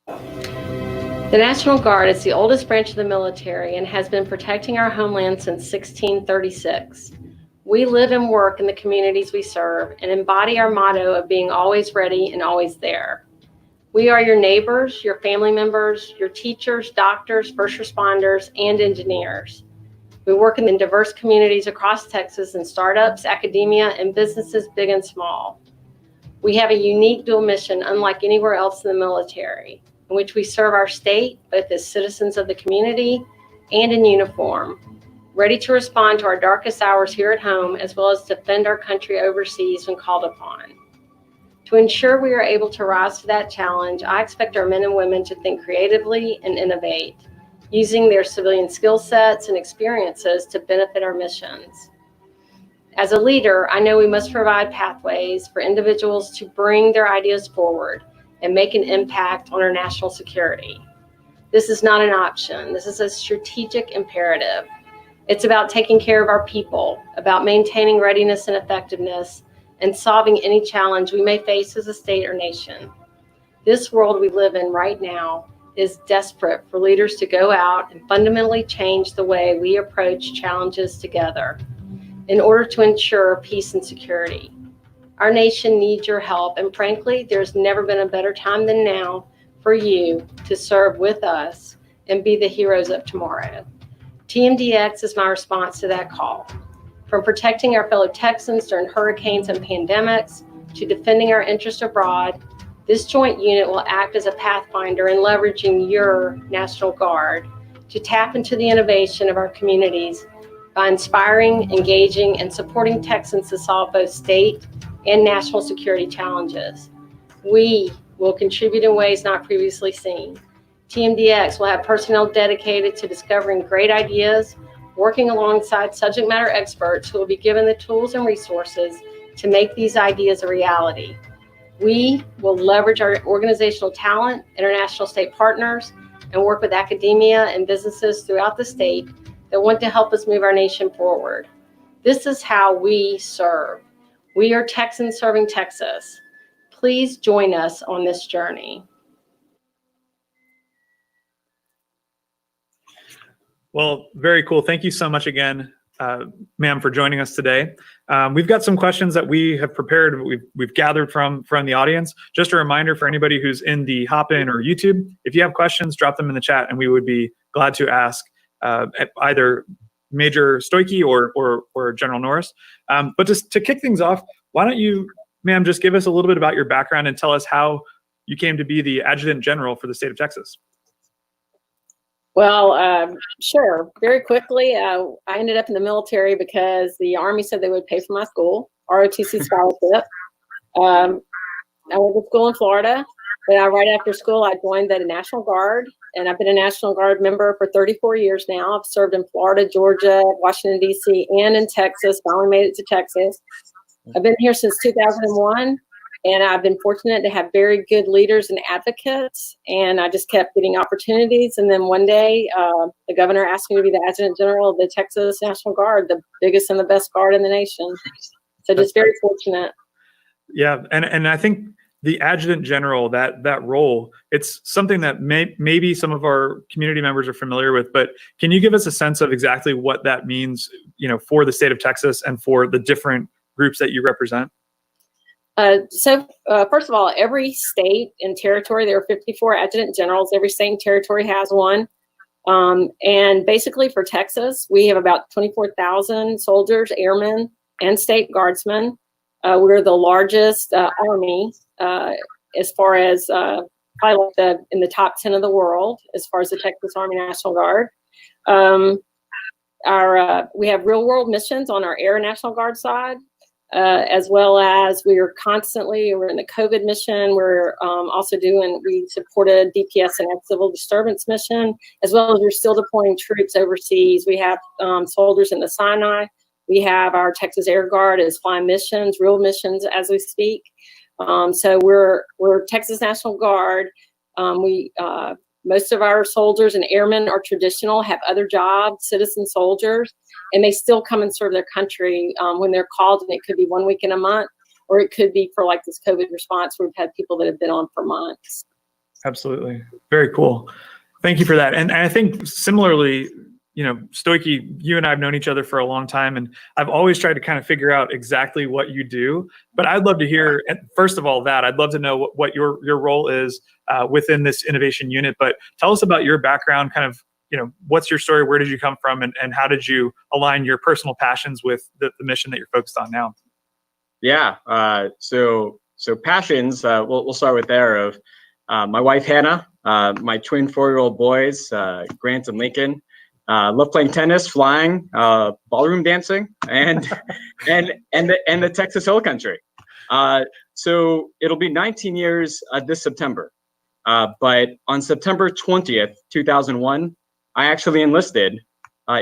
The National Guard is the oldest branch of the military and has been protecting our homeland since 1636. We live and work in the communities we serve and embody our motto of being always ready and always there. We are your neighbors, your family members, your teachers, doctors, first responders, and engineers. We work in diverse communities across Texas in startups, academia, and businesses big and small. We have a unique dual mission unlike anywhere else in the military, in which we serve our state both as citizens of the community and in uniform, ready to respond to our darkest hours here at home, as well as defend our country overseas when called upon. To ensure we are able to rise to that challenge, I expect our men and women to think creatively and innovate, using their civilian skill sets and experiences to benefit our missions. As a leader, I know we must provide pathways for individuals to bring their ideas forward and make an impact on our national security. This is not an option. This is a strategic imperative. It's about taking care of our people, about maintaining readiness and effectiveness, and solving any challenge we may face as a state or nation. This world we live in right now is desperate for leaders to go out and fundamentally change the way we approach challenges together in order to ensure peace and security. Our nation needs your help, and frankly, there's never been a better time than now for you to serve with us and be the heroes of tomorrow. TMDx is my response to that call. From protecting our fellow Texans during hurricanes and pandemics to defending our interests abroad, this joint unit will act as a pathfinder in leveraging your National Guard to tap into the innovation of our communities by inspiring, engaging, and supporting Texans to solve both state and national security challenges. We will contribute in ways not previously seen. TMDx will have personnel dedicated to discovering great ideas, working alongside subject matter experts who will be given the tools and resources to make these ideas a reality. We will leverage our organizational talent, international state partners, and work with academia and businesses throughout the state that want to help us move our nation forward. This is how we serve. We are Texans serving Texas. Please join us on this journey. Well, very cool. Thank you so much again, ma'am, for joining us today. We've got some questions that we have prepared, we've gathered from the audience. Just a reminder for anybody who's in the Hopin or YouTube, if you have questions, drop them in the chat and we would be glad to ask either Major Stoike or General Norris. But just to kick things off, why don't you, ma'am, just give us a little bit about your background and tell us how you came to be the Adjutant General for the state of Texas. Well, sure. Very quickly, I ended up in the military because the Army said they would pay for my school, ROTC scholarship. I went to school in Florida, but right after school, I joined the National Guard, and I've been a National Guard member for 34 years now. I've served in Florida, Georgia, Washington, D.C., and in Texas. Finally made it to Texas. I've been here since 2001. And I've been fortunate to have very good leaders and advocates, and I just kept getting opportunities. And then one day, the governor asked me to be the Adjutant General of the Texas National Guard, the biggest and the best guard in the nation. So just very fortunate. Yeah, and I think the Adjutant General, that role, it's something that maybe some of our community members are familiar with, but can you give us a sense of exactly what that means, for the state of Texas and for the different groups that you represent? So first of all, every state and territory, there are 54 adjutant generals. Every state and territory has one. And basically for Texas, we have about 24,000 soldiers, airmen, and state guardsmen. We're the largest Army as far as probably in the top 10 of the world as far as the Texas Army National Guard. We have real world missions on our Air National Guard side. As well as we're in the COVID mission. We're also we supported DPS and civil disturbance mission, as well as we're still deploying troops overseas. We have soldiers in the Sinai. We have our Texas Air Guard as flying missions, real missions as we speak. So we're Texas National Guard. Most of our soldiers and airmen are traditional, have other jobs, citizen soldiers, and they still come and serve their country when they're called, and it could be 1 week in a month, or it could be for like this COVID response where we've had people that have been on for months. Absolutely. Very cool. Thank you for that. And I think similarly, Stoike, you and I have known each other for a long time, and I've always tried to kind of figure out exactly what you do. But I'd love to hear, first of all, I'd love to know what your role is within this innovation unit. But tell us about your background, kind of, what's your story? Where did you come from? And how did you align your personal passions with the mission that you're focused on now? Yeah. So passions, we'll start with there of my wife, Hannah, my twin 4-year-old boys, Grant and Lincoln. Love playing tennis, flying, ballroom dancing, and the Texas Hill Country. So it'll be 19 years this September. But on September 20th, 2001, I actually enlisted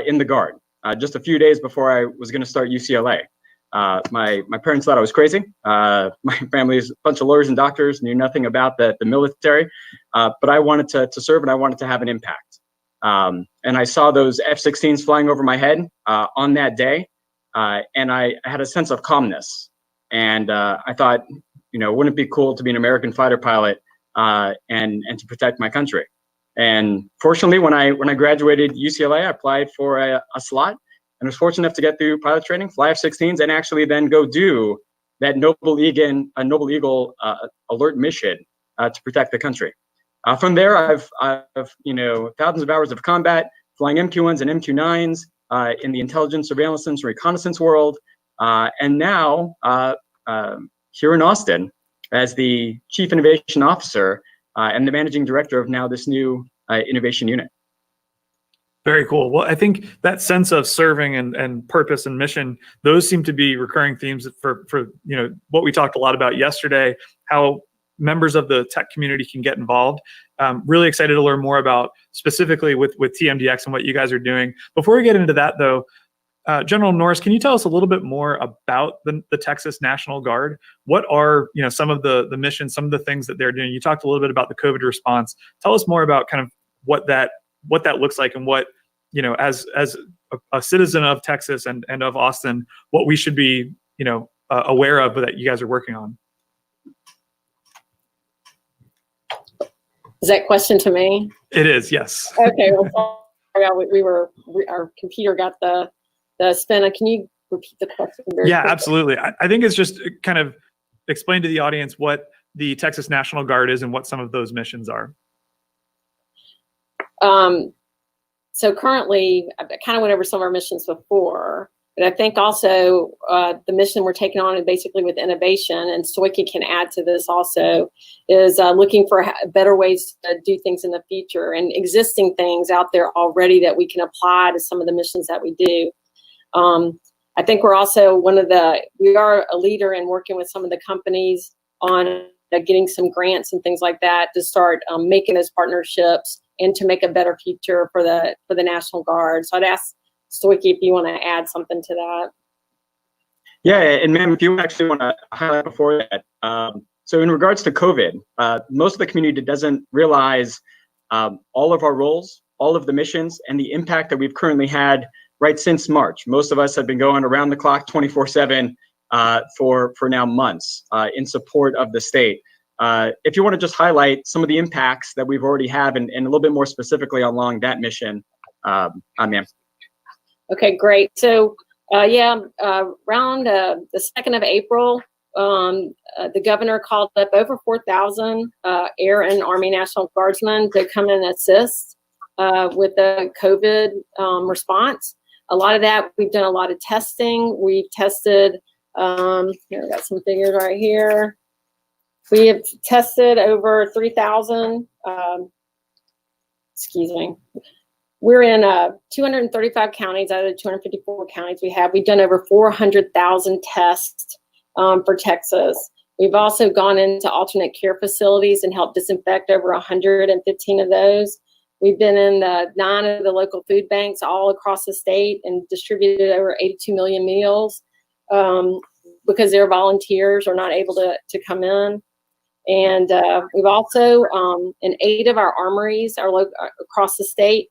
in the Guard just a few days before I was going to start UCLA. My parents thought I was crazy. My family is a bunch of lawyers and doctors, knew nothing about the military, but I wanted to serve and I wanted to have an impact. And I saw those F-16s flying over my head on that day, and I had a sense of calmness. And I thought, wouldn't it be cool to be an American fighter pilot and to protect my country? And fortunately, when I graduated UCLA, I applied for a slot and was fortunate enough to get through pilot training, fly F-16s, and actually then go do that Noble Eagle alert mission to protect the country. From there, I've thousands of hours of combat, flying MQ-1s and MQ-9s in the intelligence, surveillance, and reconnaissance world, and now here in Austin as the Chief Innovation Officer and the Managing Director of now this new innovation unit. Very cool. Well, I think that sense of serving and purpose and mission, those seem to be recurring themes for what we talked a lot about yesterday, how members of the tech community can get involved. Really excited to learn more about specifically with TMDx and what you guys are doing. Before we get into that though, General Norris, can you tell us a little bit more about the Texas National Guard? What are some of the missions, some of the things that they're doing? You talked a little bit about the COVID response. Tell us more about kind of what that looks like and what, as a citizen of Texas and of Austin, what we should be, aware of that you guys are working on. Is that question to me? It is, yes. Okay. Well, our computer got the Sven, can you repeat the question? Yeah, quickly? absolutely. I think it's just kind of explain to the audience what the Texas National Guard is and what some of those missions are. So currently, I kind of went over some of our missions before, but I think also the mission we're taking on is basically with innovation, and Stoica can add to this also, is looking for better ways to do things in the future and existing things out there already that we can apply to some of the missions that we do. I think we're also we are a leader in working with some of the companies on getting some grants and things like that to start making those partnerships and to make a better future for the National Guard. So I'd ask Stoica if you want to add something to that. Yeah, and ma'am, if you actually want to highlight before that, so in regards to COVID, most of the community doesn't realize all of our roles, all of the missions, and the impact that we've currently had right since March. Most of us have been going around the clock 24/7 for now months in support of the state. If you want to just highlight some of the impacts that we've already had and a little bit more specifically along that mission, ma'am. Okay, great. So around the 2nd of April, the governor called up over 4,000 Air and Army National Guardsmen to come and assist with the COVID response. A lot of that, we've done a lot of testing. We've tested, here, I got some figures right here. We have tested over 3,000, we're in 235 counties out of the 254 counties we have. We've done over 400,000 tests for Texas. We've also gone into alternate care facilities and helped disinfect over 115 of those. We've been in 9 of the local food banks all across the state and distributed over 82 million meals because their volunteers are not able to come in. And we've also, in 8 of our armories across the state,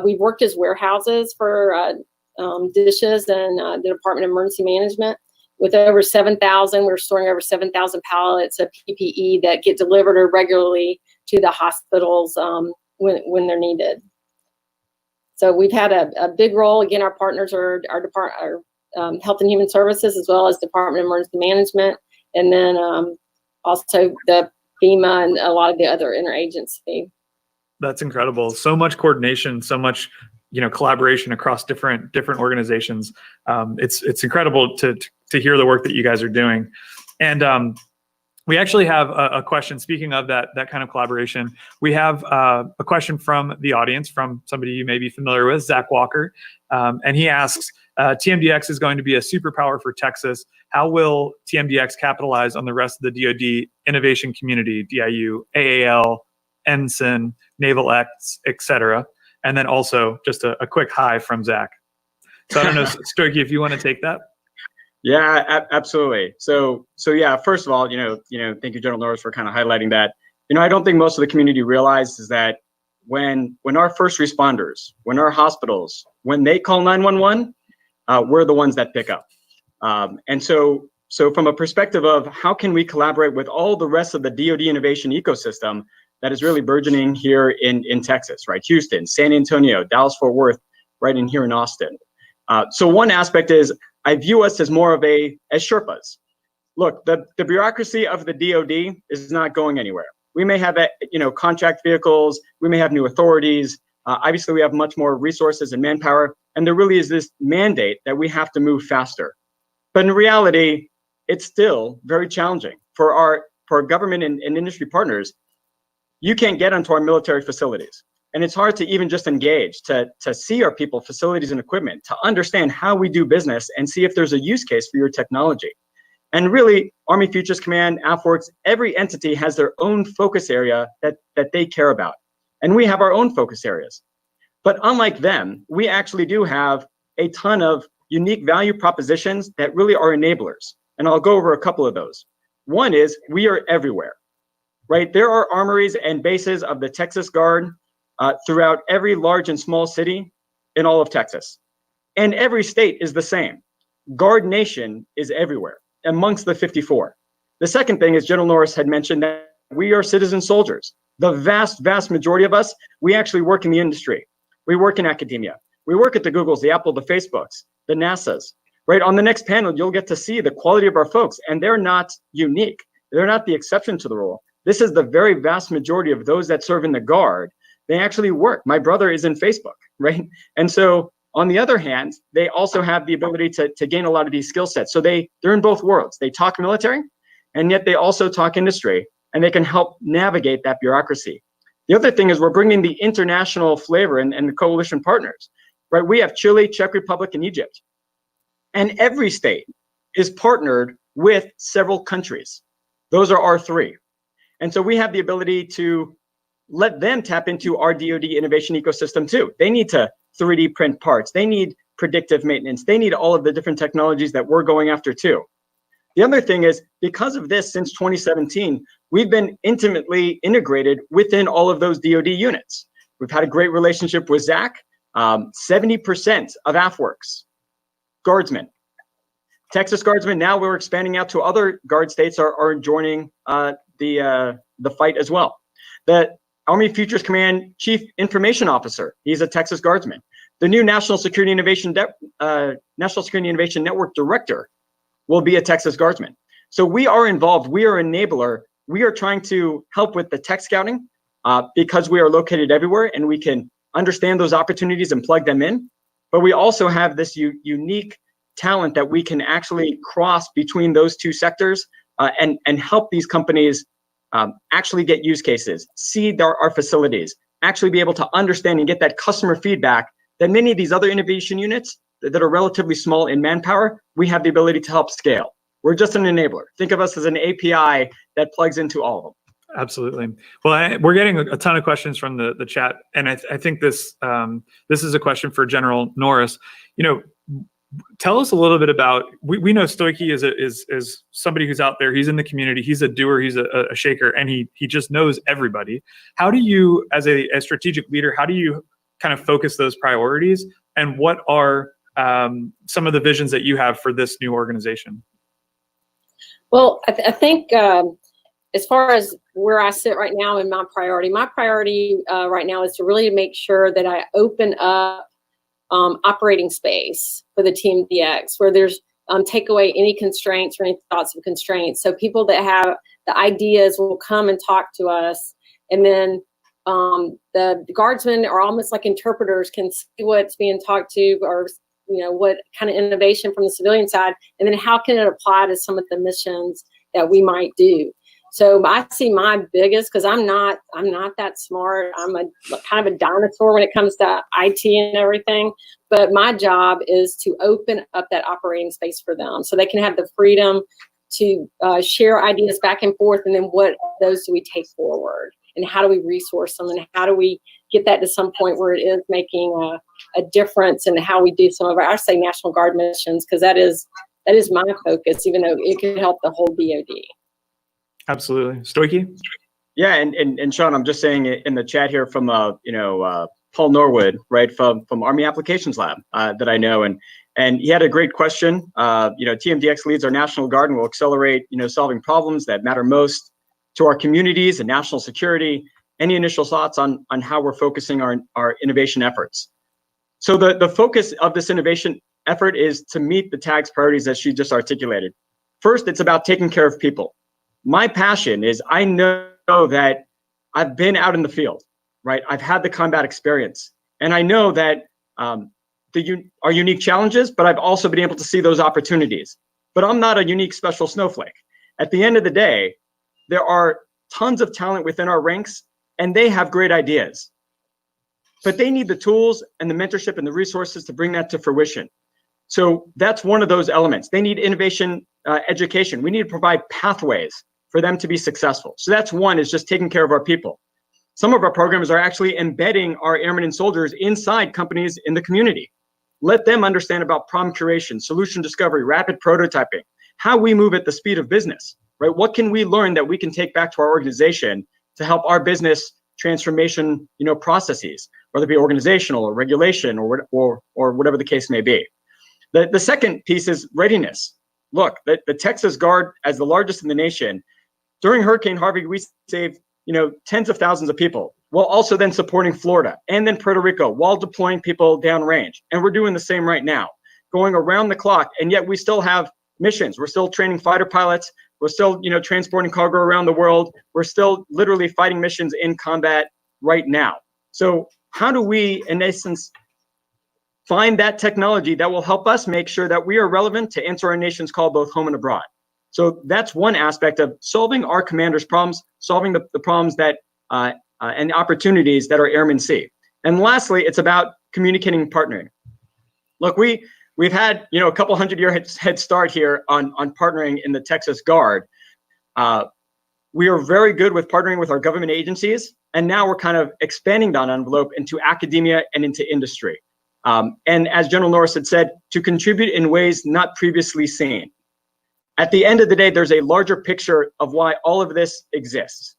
we've worked as warehouses for dishes and the Department of Emergency Management. With over 7,000, we're storing over 7,000 pallets of PPE that get delivered regularly to the hospitals when they're needed. So we've had a big role. Again, our partners are our Health and Human Services, as well as Department of Emergency Management, and then also the FEMA and a lot of the other interagency. That's incredible. So much coordination, so much, collaboration across different organizations. It's incredible to hear the work that you guys are doing. And we actually have a question. Speaking of that kind of collaboration, we have a question from the audience, from somebody you may be familiar with, Zach Walker, and he asks, TMDx is going to be a superpower for Texas. How will TMDx capitalize on the rest of the DoD innovation community, DIU, AAL, Ensign, Naval X, etc.? And then also just a quick hi from Zach. So I don't know, Stoica, if you want to take that. Yeah, absolutely. So yeah, first of all, thank you, General Norris, for kind of highlighting that. I don't think most of the community realizes that when our first responders, when our hospitals, when they call 911, we're the ones that pick up. And so from a perspective of how can we collaborate with all the rest of the DoD innovation ecosystem that is really burgeoning here in Texas, right? Houston, San Antonio, Dallas-Fort Worth, right in here in Austin. So one aspect is I view us as more of as Sherpas. Look, the bureaucracy of the DoD is not going anywhere. We may have contract vehicles, we may have new authorities. Obviously, we have much more resources and manpower, and there really is this mandate that we have to move faster. But in reality, it's still very challenging for our government and industry partners. You can't get onto our military facilities. And it's hard to even just engage, to see our people, facilities, and equipment, to understand how we do business and see if there's a use case for your technology. And really, Army Futures Command, AFWERX, every entity has their own focus area that they care about. And we have our own focus areas. But unlike them, we actually do have a ton of unique value propositions that really are enablers. And I'll go over a couple of those. One is we are everywhere, right? There are armories and bases of the Texas Guard throughout every large and small city in all of Texas. And every state is the same. Guard Nation is everywhere amongst the 54. The second thing is General Norris had mentioned that we are citizen soldiers. The vast, vast majority of us, we actually work in the industry. We work in academia. We work at the Googles, the Apple, the Facebooks. the NASAs, right? On the next panel, you'll get to see the quality of our folks, and they're not unique. They're not the exception to the rule. This is the very vast majority of those that serve in the Guard. They actually work. My brother is in Facebook, right? And so on the other hand, they also have the ability to gain a lot of these skill sets. So they're in both worlds. They talk military, and yet they also talk industry, and they can help navigate that bureaucracy. The other thing is we're bringing the international flavor and the coalition partners, right? We have Chile, Czech Republic, and Egypt. And every state is partnered with several countries. Those are our three. And so we have the ability to let them tap into our DoD innovation ecosystem too. They need to 3D print parts. They need predictive maintenance. They need all of the different technologies that we're going after too. The other thing is, because of this, since 2017, we've been intimately integrated within all of those DoD units. We've had a great relationship with Zach. 70% of AFWERX, Guardsmen. Texas Guardsmen, now we're expanding out to other Guard states are joining the fight as well. The Army Futures Command Chief Information Officer, he's a Texas Guardsman. The new National Security Innovation Network Director will be a Texas Guardsman. So we are involved, we are an enabler. We are trying to help with the tech scouting because we are located everywhere and we can understand those opportunities and plug them in. But we also have this unique talent that we can actually cross between those two sectors and help these companies actually get use cases, see our facilities, actually be able to understand and get that customer feedback that many of these other innovation units that are relatively small in manpower, we have the ability to help scale. We're just an enabler. Think of us as an API that plugs into all of them. Absolutely. Well, we're getting a ton of questions from the chat, and I think this is a question for General Norris. You know, tell us a little bit about. We know Stoichi is somebody who's out there. He's in the community. He's a doer. He's a shaker, and he just knows everybody. How do you, as a strategic leader, how do you kind of focus those priorities, and what are some of the visions that you have for this new organization? Well, I think as far as where I sit right now in my priority right now is to really make sure that I open up operating space for the TMDx, where there's take away any constraints or any thoughts of constraints. So people that have the ideas will come and talk to us, and then the guardsmen are almost like interpreters, can see what's being talked to, or what kind of innovation from the civilian side, and then how can it apply to some of the missions that we might do. So I see my biggest, because I'm not that smart. I'm a kind of a dinosaur when it comes to IT and everything. But my job is to open up that operating space for them, so they can have the freedom to share ideas back and forth, and then what those do we take forward, and how do we resource them, and how do we get that to some point where it is making a difference in how we do some of our, I say, National Guard missions, because that is my focus, even though it can help the whole DoD. Absolutely. Stoichi? Yeah, and Sean, I'm just saying in the chat here from Paul Norwood, right, from Army Applications Lab that I know, and he had a great question. TMDx leads our National Guard and will accelerate solving problems that matter most to our communities and national security. Any initial thoughts on how we're focusing our innovation efforts? So the focus of this innovation effort is to meet the TAG's priorities that she just articulated. First, it's about taking care of people. My passion is, I know that I've been out in the field, right? I've had the combat experience, and I know that our unique challenges, but I've also been able to see those opportunities. But I'm not a unique special snowflake. At the end of the day, there are tons of talent within our ranks, and they have great ideas. But they need the tools and the mentorship and the resources to bring that to fruition. So that's one of those elements. They need innovation education. We need to provide pathways for them to be successful. So that's one, is just taking care of our people. Some of our programs are actually embedding our airmen and soldiers inside companies in the community. Let them understand about problem curation, solution discovery, rapid prototyping, how we move at the speed of business, right? What can we learn that we can take back to our organization to help our business transformation, processes, whether it be organizational or regulation or whatever the case may be. The second piece is readiness. Look, the Texas Guard, as the largest in the nation, during Hurricane Harvey, we saved tens of thousands of people, while also then supporting Florida and then Puerto Rico while deploying people downrange. And we're doing the same right now. going around the clock, and yet we still have missions. We're still training fighter pilots. We're still, transporting cargo around the world. We're still literally fighting missions in combat right now. So how do we, in essence, find that technology that will help us make sure that we are relevant to answer our nation's call both home and abroad? So that's one aspect of solving our commanders' problems, solving the problems that and opportunities that our airmen see. And lastly, it's about communicating and partnering. Look, we've had a couple 100-year head start here on partnering in the Texas Guard. We are very good with partnering with our government agencies, and now we're kind of expanding that envelope into academia and into industry. And as General Norris had said, to contribute in ways not previously seen. At the end of the day, there's a larger picture of why all of this exists.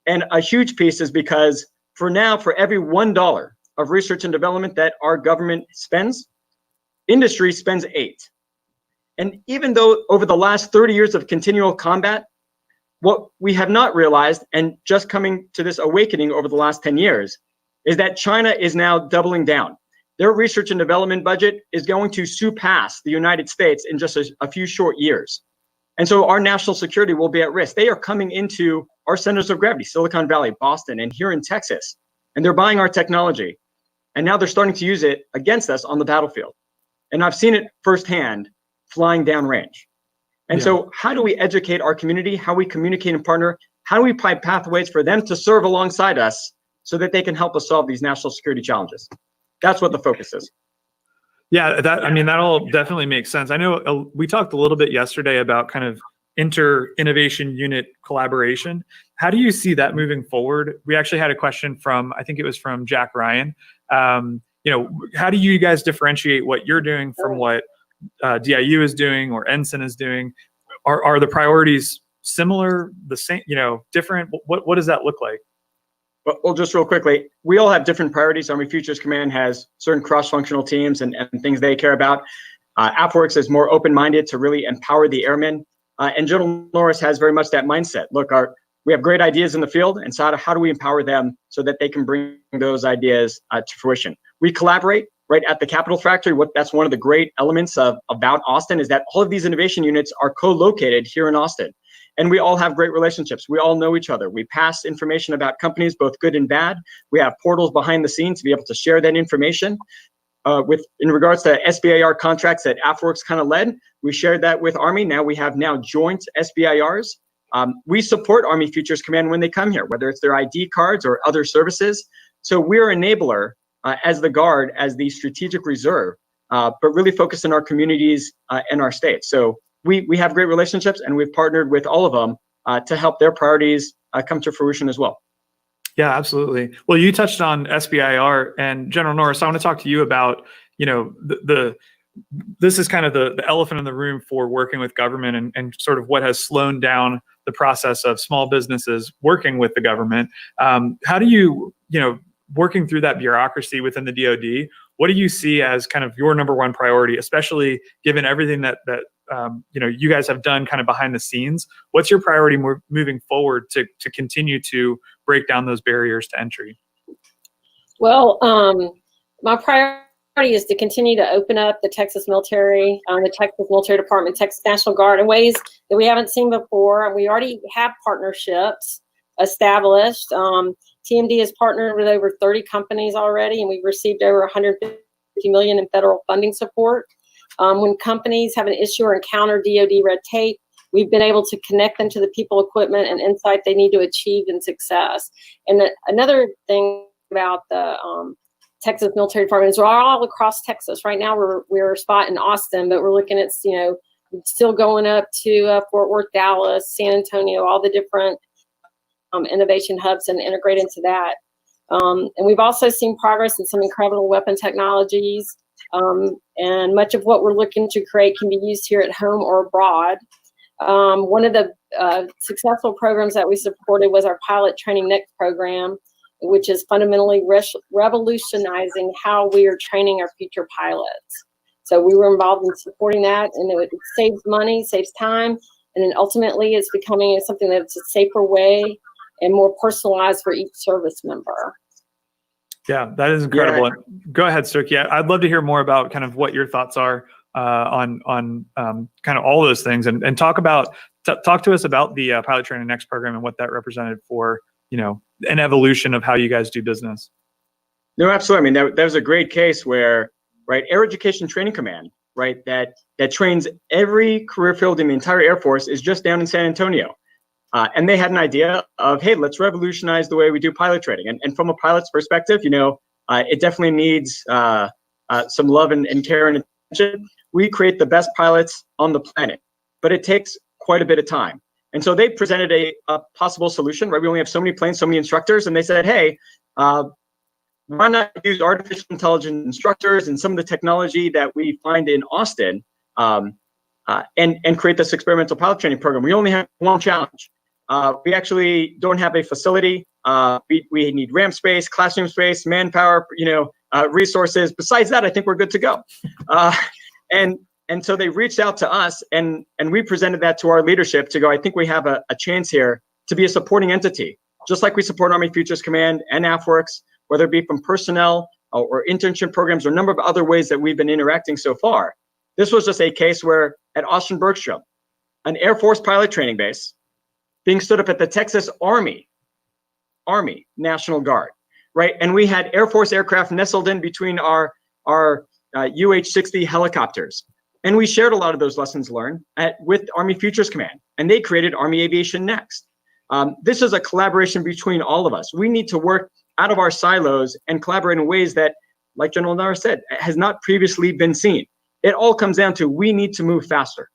And a huge piece is because for now, for every $1 of research and development that our government spends, industry spends 8. And even though over the last 30 years of continual combat, what we have not realized, and just coming to this awakening over the last 10 years, is that China is now doubling down. Their research and development budget is going to surpass the United States in just a few short years. And so our national security will be at risk. They are coming into our centers of gravity, Silicon Valley, Boston, and here in Texas, and they're buying our technology. And now they're starting to use it against us on the battlefield. And I've seen it firsthand flying downrange. And so how do we educate our community? How we communicate and partner? How do we provide pathways for them to serve alongside us so that they can help us solve these national security challenges? That's what the focus is. Yeah, that all definitely makes sense. I know we talked a little bit yesterday about kind of inter-innovation unit collaboration. How do you see that moving forward? We actually had a question from, I think it was from Jack Ryan. How do you guys differentiate what you're doing from what DIU is doing or Ensign is doing? Are the priorities similar, the same, different? What does that look like? Well, just real quickly, we all have different priorities. Army Futures Command has certain cross-functional teams and things they care about. AFWERX is more open-minded to really empower the airmen. And General Norris has very much that mindset. Look, we have great ideas in the field, and so how do we empower them so that they can bring those ideas to fruition? We collaborate right at the Capital Factory. That's one of the great elements about Austin is that all of these innovation units are co-located here in Austin. And we all have great relationships. We all know each other. We pass information about companies, both good and bad. We have portals behind the scenes to be able to share that information. In regards to SBIR contracts that AFWERX kind of led, we shared that with Army. Now we have joint SBIRs. We support Army Futures Command when they come here, whether it's their ID cards or other services. So we're an enabler as the Guard, as the strategic reserve, but really focused on our communities and our states. So we have great relationships, and we've partnered with all of them to help their priorities come to fruition as well. Yeah, absolutely. Well, you touched on SBIR, and General Norris, I want to talk to you about, this is kind of the elephant in the room for working with government and sort of what has slowed down the process of small businesses working with the government. How do you, working through that bureaucracy within the DoD, what do you see as kind of your number one priority, especially given everything that you guys have done kind of behind the scenes? What's your priority moving forward to continue to break down those barriers to entry? Well, my priority is to continue to open up the Texas military, the Texas Military Department, Texas National Guard in ways that we haven't seen before. We already have partnerships established. TMD has partnered with over 30 companies already, and we've received over $150 million in federal funding support. When companies have an issue or encounter DoD red tape, we've been able to connect them to the people, equipment, and insight they need to achieve in success. And another thing about the Texas Military Department is we're all across Texas. Right now we're a spot in Austin, but we're looking at, still going up to Fort Worth, Dallas, San Antonio, all the different innovation hubs, and integrate into that. And we've also seen progress in some incredible weapon technologies. And much of what we're looking to create can be used here at home or abroad. One of the successful programs that we supported was our Pilot Training Next program, which is fundamentally revolutionizing how we are training our future pilots. So we were involved in supporting that, and it saves money, saves time, and then ultimately it's becoming something that's a safer way and more personalized for each service member. Yeah, that is incredible. Yeah. Go ahead, Stoke. Yeah, I'd love to hear more about kind of what your thoughts are on kind of all those things, and talk to us about the Pilot Training Next program and what that represented for, an evolution of how you guys do business. No, absolutely. I mean, that was a great case where, right, Air Education Training Command, right, that trains every career field in the entire Air Force is just down in San Antonio. And they had an idea of, hey, let's revolutionize the way we do pilot training. And from a pilot's perspective, it definitely needs some love and care and attention. We create the best pilots on the planet, but it takes quite a bit of time. And so they presented a possible solution, right? We only have so many planes, so many instructors, and they said, hey, why not use artificial intelligence instructors and some of the technology that we find in Austin and create this experimental pilot training program? We only have one challenge. We actually don't have a facility. We need ramp space, classroom space, manpower, resources. Besides that, I think we're good to go. And so they reached out to us, and we presented that to our leadership to go, I think we have a chance here to be a supporting entity, just like we support Army Futures Command and AFWERX, whether it be from personnel or internship programs or a number of other ways that we've been interacting so far. This was just a case where at Austin Bergstrom, an Air Force pilot training base being stood up at the Texas Army National Guard, right? And we had Air Force aircraft nestled in between our UH-60 helicopters. And we shared a lot of those lessons learned with Army Futures Command, and they created Army Aviation Next. This is a collaboration between all of us. We need to work out of our silos and collaborate in ways that, like General Nara said, has not previously been seen. It all comes down to we need to move faster,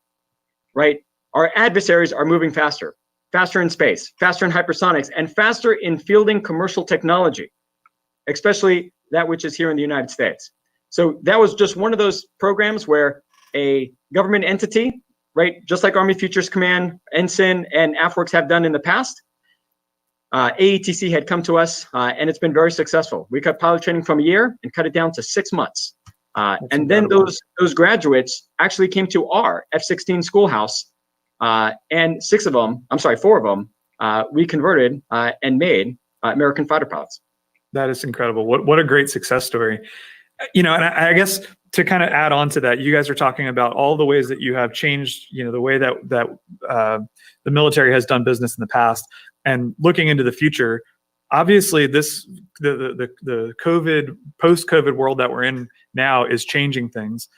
right? Our adversaries are moving faster in space, faster in hypersonics, and faster in fielding commercial technology, especially that which is here in the United States. So that was just one of those programs where a government entity, right, just like Army Futures Command, Ensign, and AFWERX have done in the past, AETC had come to us, and it's been very successful. We cut pilot training from a year and cut it down to 6 months. And then those graduates actually came to our F-16 schoolhouse, and 4 of them, we converted and made American fighter pilots. That is incredible. What a great success story. And I guess to kind of add on to that, you guys are talking about all the ways that you have changed, the way that the military has done business in the past, and looking into the future. Obviously, the COVID, post-COVID world that we're in now is changing things.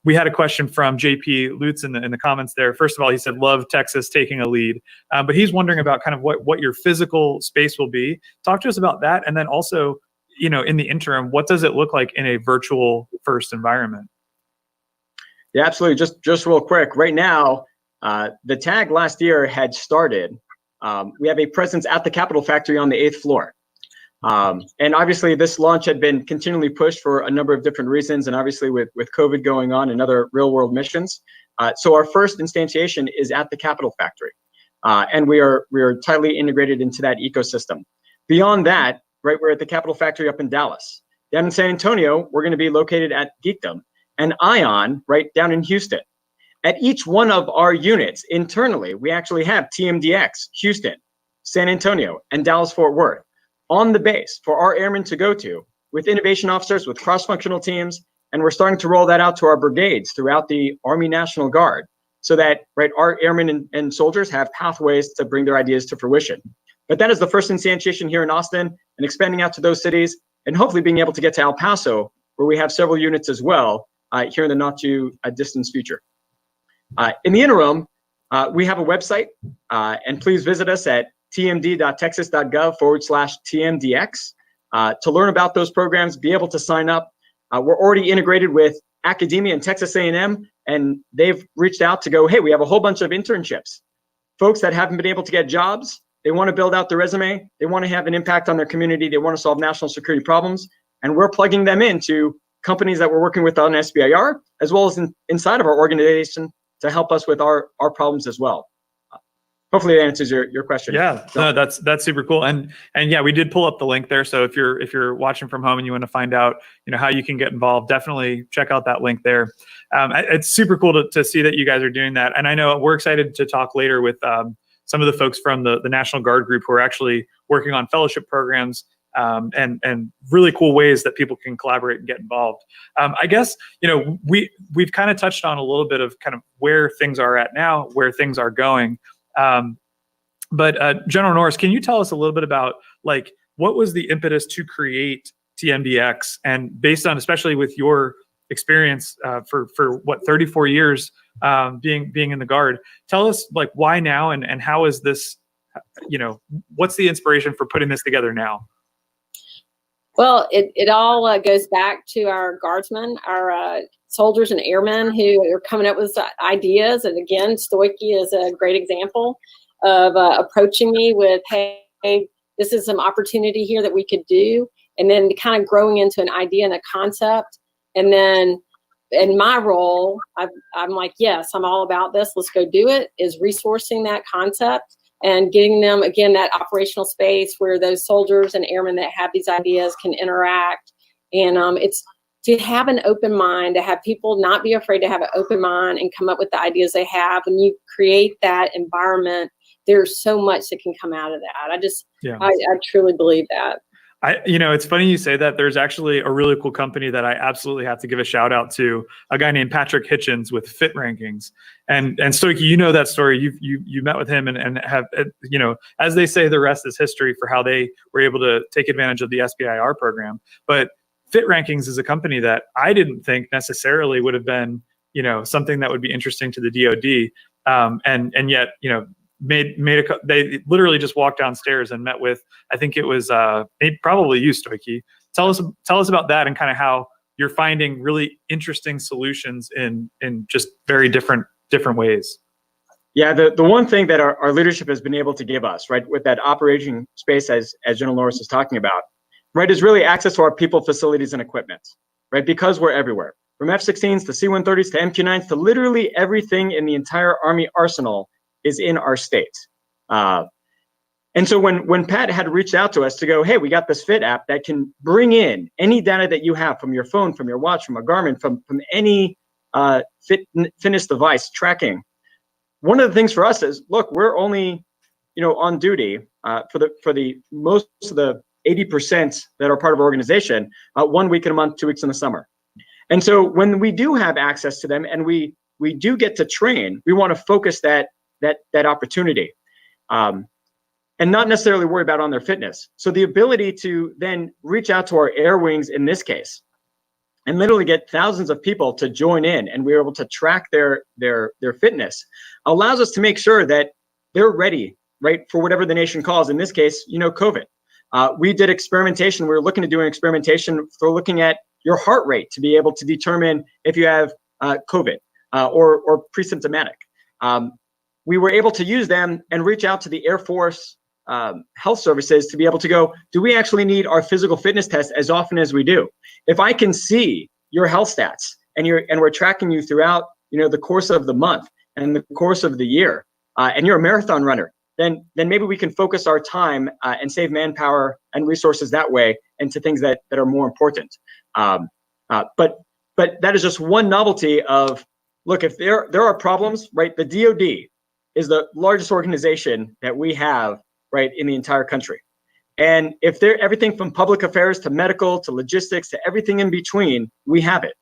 We had a question from JP Lutz in the comments there. First of all, he said, love Texas taking a lead. But he's wondering about kind of what your physical space will be. Talk to us about that. And then also, in the interim, what does it look like in a virtual first environment? Yeah, absolutely. Just real quick. Right now, the tag last year had started. We have a presence at the Capitol Factory on the 8th floor. And obviously this launch had been continually pushed for a number of different reasons, and obviously with COVID going on and other real world missions. So our first instantiation is at the Capitol Factory. And we are tightly integrated into that ecosystem. Beyond that, right, we're at the Capitol Factory up in Dallas. Down in San Antonio, we're going to be located at Geekdom, and Ion, right, down in Houston. At each one of our units internally, we actually have TMDx, Houston, San Antonio, and Dallas-Fort Worth on the base for our airmen to go to with innovation officers, with cross-functional teams, and we're starting to roll that out to our brigades throughout the Army National Guard so that, right, our airmen and soldiers have pathways to bring their ideas to fruition. But that is the first instantiation here in Austin, and expanding out to those cities, and hopefully being able to get to El Paso, where we have several units as well here in the not too distant future. In the interim, we have a website, and please visit us at tmd.texas.gov/TMDx to learn about those programs, be able to sign up. We're already integrated with academia and Texas A&M, and they've reached out to go, hey, we have a whole bunch of internships. Folks that haven't been able to get jobs, they want to build out their resume, they want to have an impact on their community, they want to solve national security problems, and we're plugging them into companies that we're working with on SBIR, as well as inside of our organization to help us with our problems as well. Hopefully that answers your question. Yeah, no, that's super cool. And yeah, we did pull up the link there. So if you're watching from home and you want to find out, how you can get involved, definitely check out that link there. It's super cool to see that you guys are doing that. And I know we're excited to talk later with some of the folks from the National Guard group who are actually working on fellowship programs and really cool ways that people can collaborate and get involved. I guess, we've kind of touched on a little bit of kind of where things are at now, where things are going. But General Norris, can you tell us a little bit about like what was the impetus to create TMDx, and based on, especially with your experience for what 34 years being in the Guard, tell us like why now, and how is this, what's the inspiration for putting this together now? Well, it all goes back to our guardsmen, our soldiers and airmen who are coming up with ideas. And again, Stoichi is a great example of approaching me with, hey, this is some opportunity here that we could do. And then kind of growing into an idea and a concept. And then in my role, I'm like, yes, I'm all about this. Let's go do it, is resourcing that concept and getting them, again, that operational space where those soldiers and airmen that have these ideas can interact. And it's to have an open mind, to have people not be afraid to have an open mind and come up with the ideas they have. When you create that environment, there's so much that can come out of that. I truly believe that. It's funny you say that. There's actually a really cool company that I absolutely have to give a shout out to, a guy named Patrick Hitchens with Fit Rankings. And Stoichi, you know that story. You met with him and have, as they say, the rest is history for how they were able to take advantage of the SBIR program. But Fit Rankings is a company that I didn't think necessarily would have been, something that would be interesting to the DoD. And yet, they literally just walked downstairs and met with, I think it was probably you, Stoichi. Tell us about that and kind of how you're finding really interesting solutions in just very different ways. Yeah, the one thing that our leadership has been able to give us, right, with that operating space, as General Norris is talking about, right, is really access to our people, facilities, and equipment, right? Because we're everywhere, from F-16s to C-130s to MQ-9s to literally everything in the entire Army arsenal is in our state. And so when Pat had reached out to us to go, hey, we got this Fit app that can bring in any data that you have from your phone, from your watch, from a Garmin, from any fitness device tracking. One of the things for us is, look, we're only, on duty for the most of the 80% that are part of our organization, 1 week in a month, 2 weeks in the summer. And so when we do have access to them and we do get to train, we want to focus that opportunity and not necessarily worry about on their fitness. So the ability to then reach out to our air wings in this case and literally get thousands of people to join in, and we're able to track their fitness, allows us to make sure that they're ready, right, for whatever the nation calls, in this case, COVID. We did experimentation. We were looking to do an experimentation for looking at your heart rate to be able to determine if you have COVID or pre-symptomatic. We were able to use them and reach out to the Air Force health services to be able to go, do we actually need our physical fitness test as often as we do? If I can see your health stats and we're tracking you throughout, the course of the month and the course of the year, and you're a marathon runner, then maybe we can focus our time and save manpower and resources that way into things that are more important. But that is just one novelty of, look, if there are problems, right? The DoD is the largest organization that we have, right, in the entire country. And if everything from public affairs to medical to logistics to everything in between, we have it.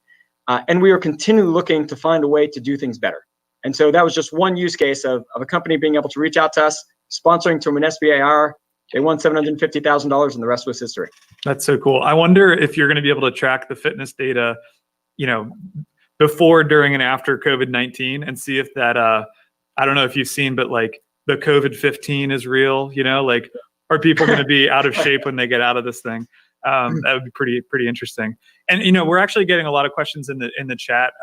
And we are continually looking to find a way to do things better. And so that was just one use case of a company being able to reach out to us, sponsoring through an SBIR. They won $750,000 and the rest was history. That's so cool. I wonder if you're going to be able to track the fitness data, before, during, and after COVID-19 and see if that, I don't know if you've seen, but like the COVID-15 is real, are people going to be out of shape when they get out of this thing? That would be pretty interesting. And, we're actually getting a lot of questions in the chat.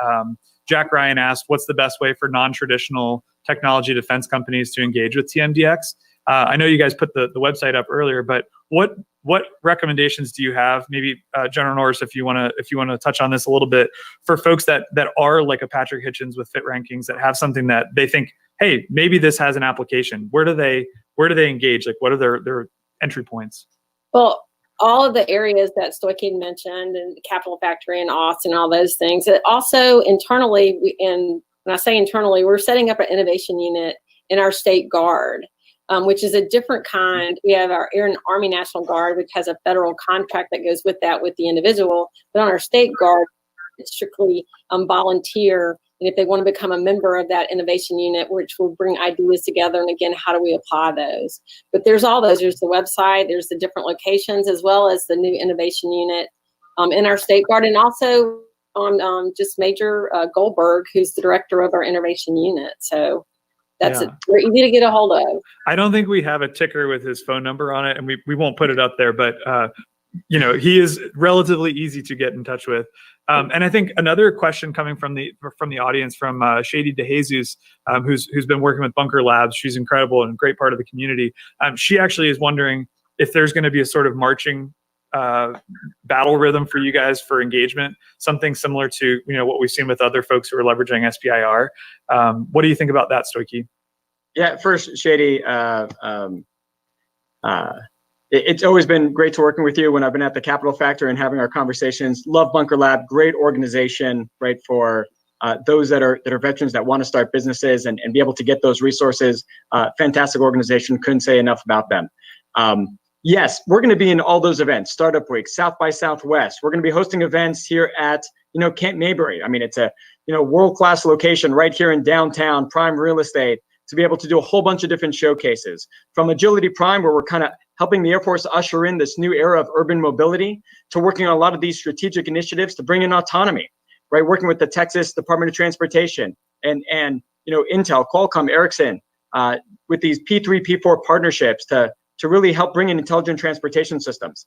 Jack Ryan asked, what's the best way for non-traditional technology defense companies to engage with TMDx? I know you guys put the website up earlier, but what recommendations do you have? Maybe General Norris, if you want to touch on this a little bit, for folks that are like a Patrick Hitchens with Fit Rankings, that have something that they think, hey, maybe this has an application. Where do they engage? Like, what are their entry points? Well, all of the areas that Stoichi mentioned, and Capital Factory and Austin, all those things. It also internally, and when I say internally, we're setting up an innovation unit in our state guard. which is a different kind. We have our Air and Army National Guard, which has a federal contract that goes with that with the individual. But on our state guard, it's strictly volunteer. And if they want to become a member of that innovation unit, which will bring ideas together, and again, how do we apply those? But there's all those. There's the website, there's the different locations, as well as the new innovation unit in our state guard, and also on just Major Goldberg, who's the director of our innovation unit. So that's we're easy to get a hold of. I don't think we have a ticker with his phone number on it, and we won't put it up there, but you know, he is relatively easy to get in touch with. And I think another question coming from the audience from Shady DeJesus, who's been working with Bunker Labs. She's incredible and a great part of the community. She actually is wondering if there's going to be a sort of marching battle rhythm for you guys for engagement, something similar to, you know, what we've seen with other folks who are leveraging SBIR. What do you think about that, Stoichi? Yeah, first, Shady, it's always been great to working with you when I've been at the Capital Factor and having our conversations. Love Bunker Lab, great organization, right, for those that are veterans that want to start businesses and be able to get those resources. Fantastic organization, couldn't say enough about them. Yes, we're going to be in all those events, Startup Week, South by Southwest. We're going to be hosting events here at, you know, Camp Mayberry. I mean, it's a, you know, world-class location right here in downtown, prime real estate, to be able to do a whole bunch of different showcases. From Agility Prime, where we're kind of helping the Air Force usher in this new era of urban mobility, to working on a lot of these strategic initiatives to bring in autonomy, right? Working with the Texas Department of Transportation and you know, Intel, Qualcomm, Ericsson, with these P3, P4 partnerships to really help bring in intelligent transportation systems.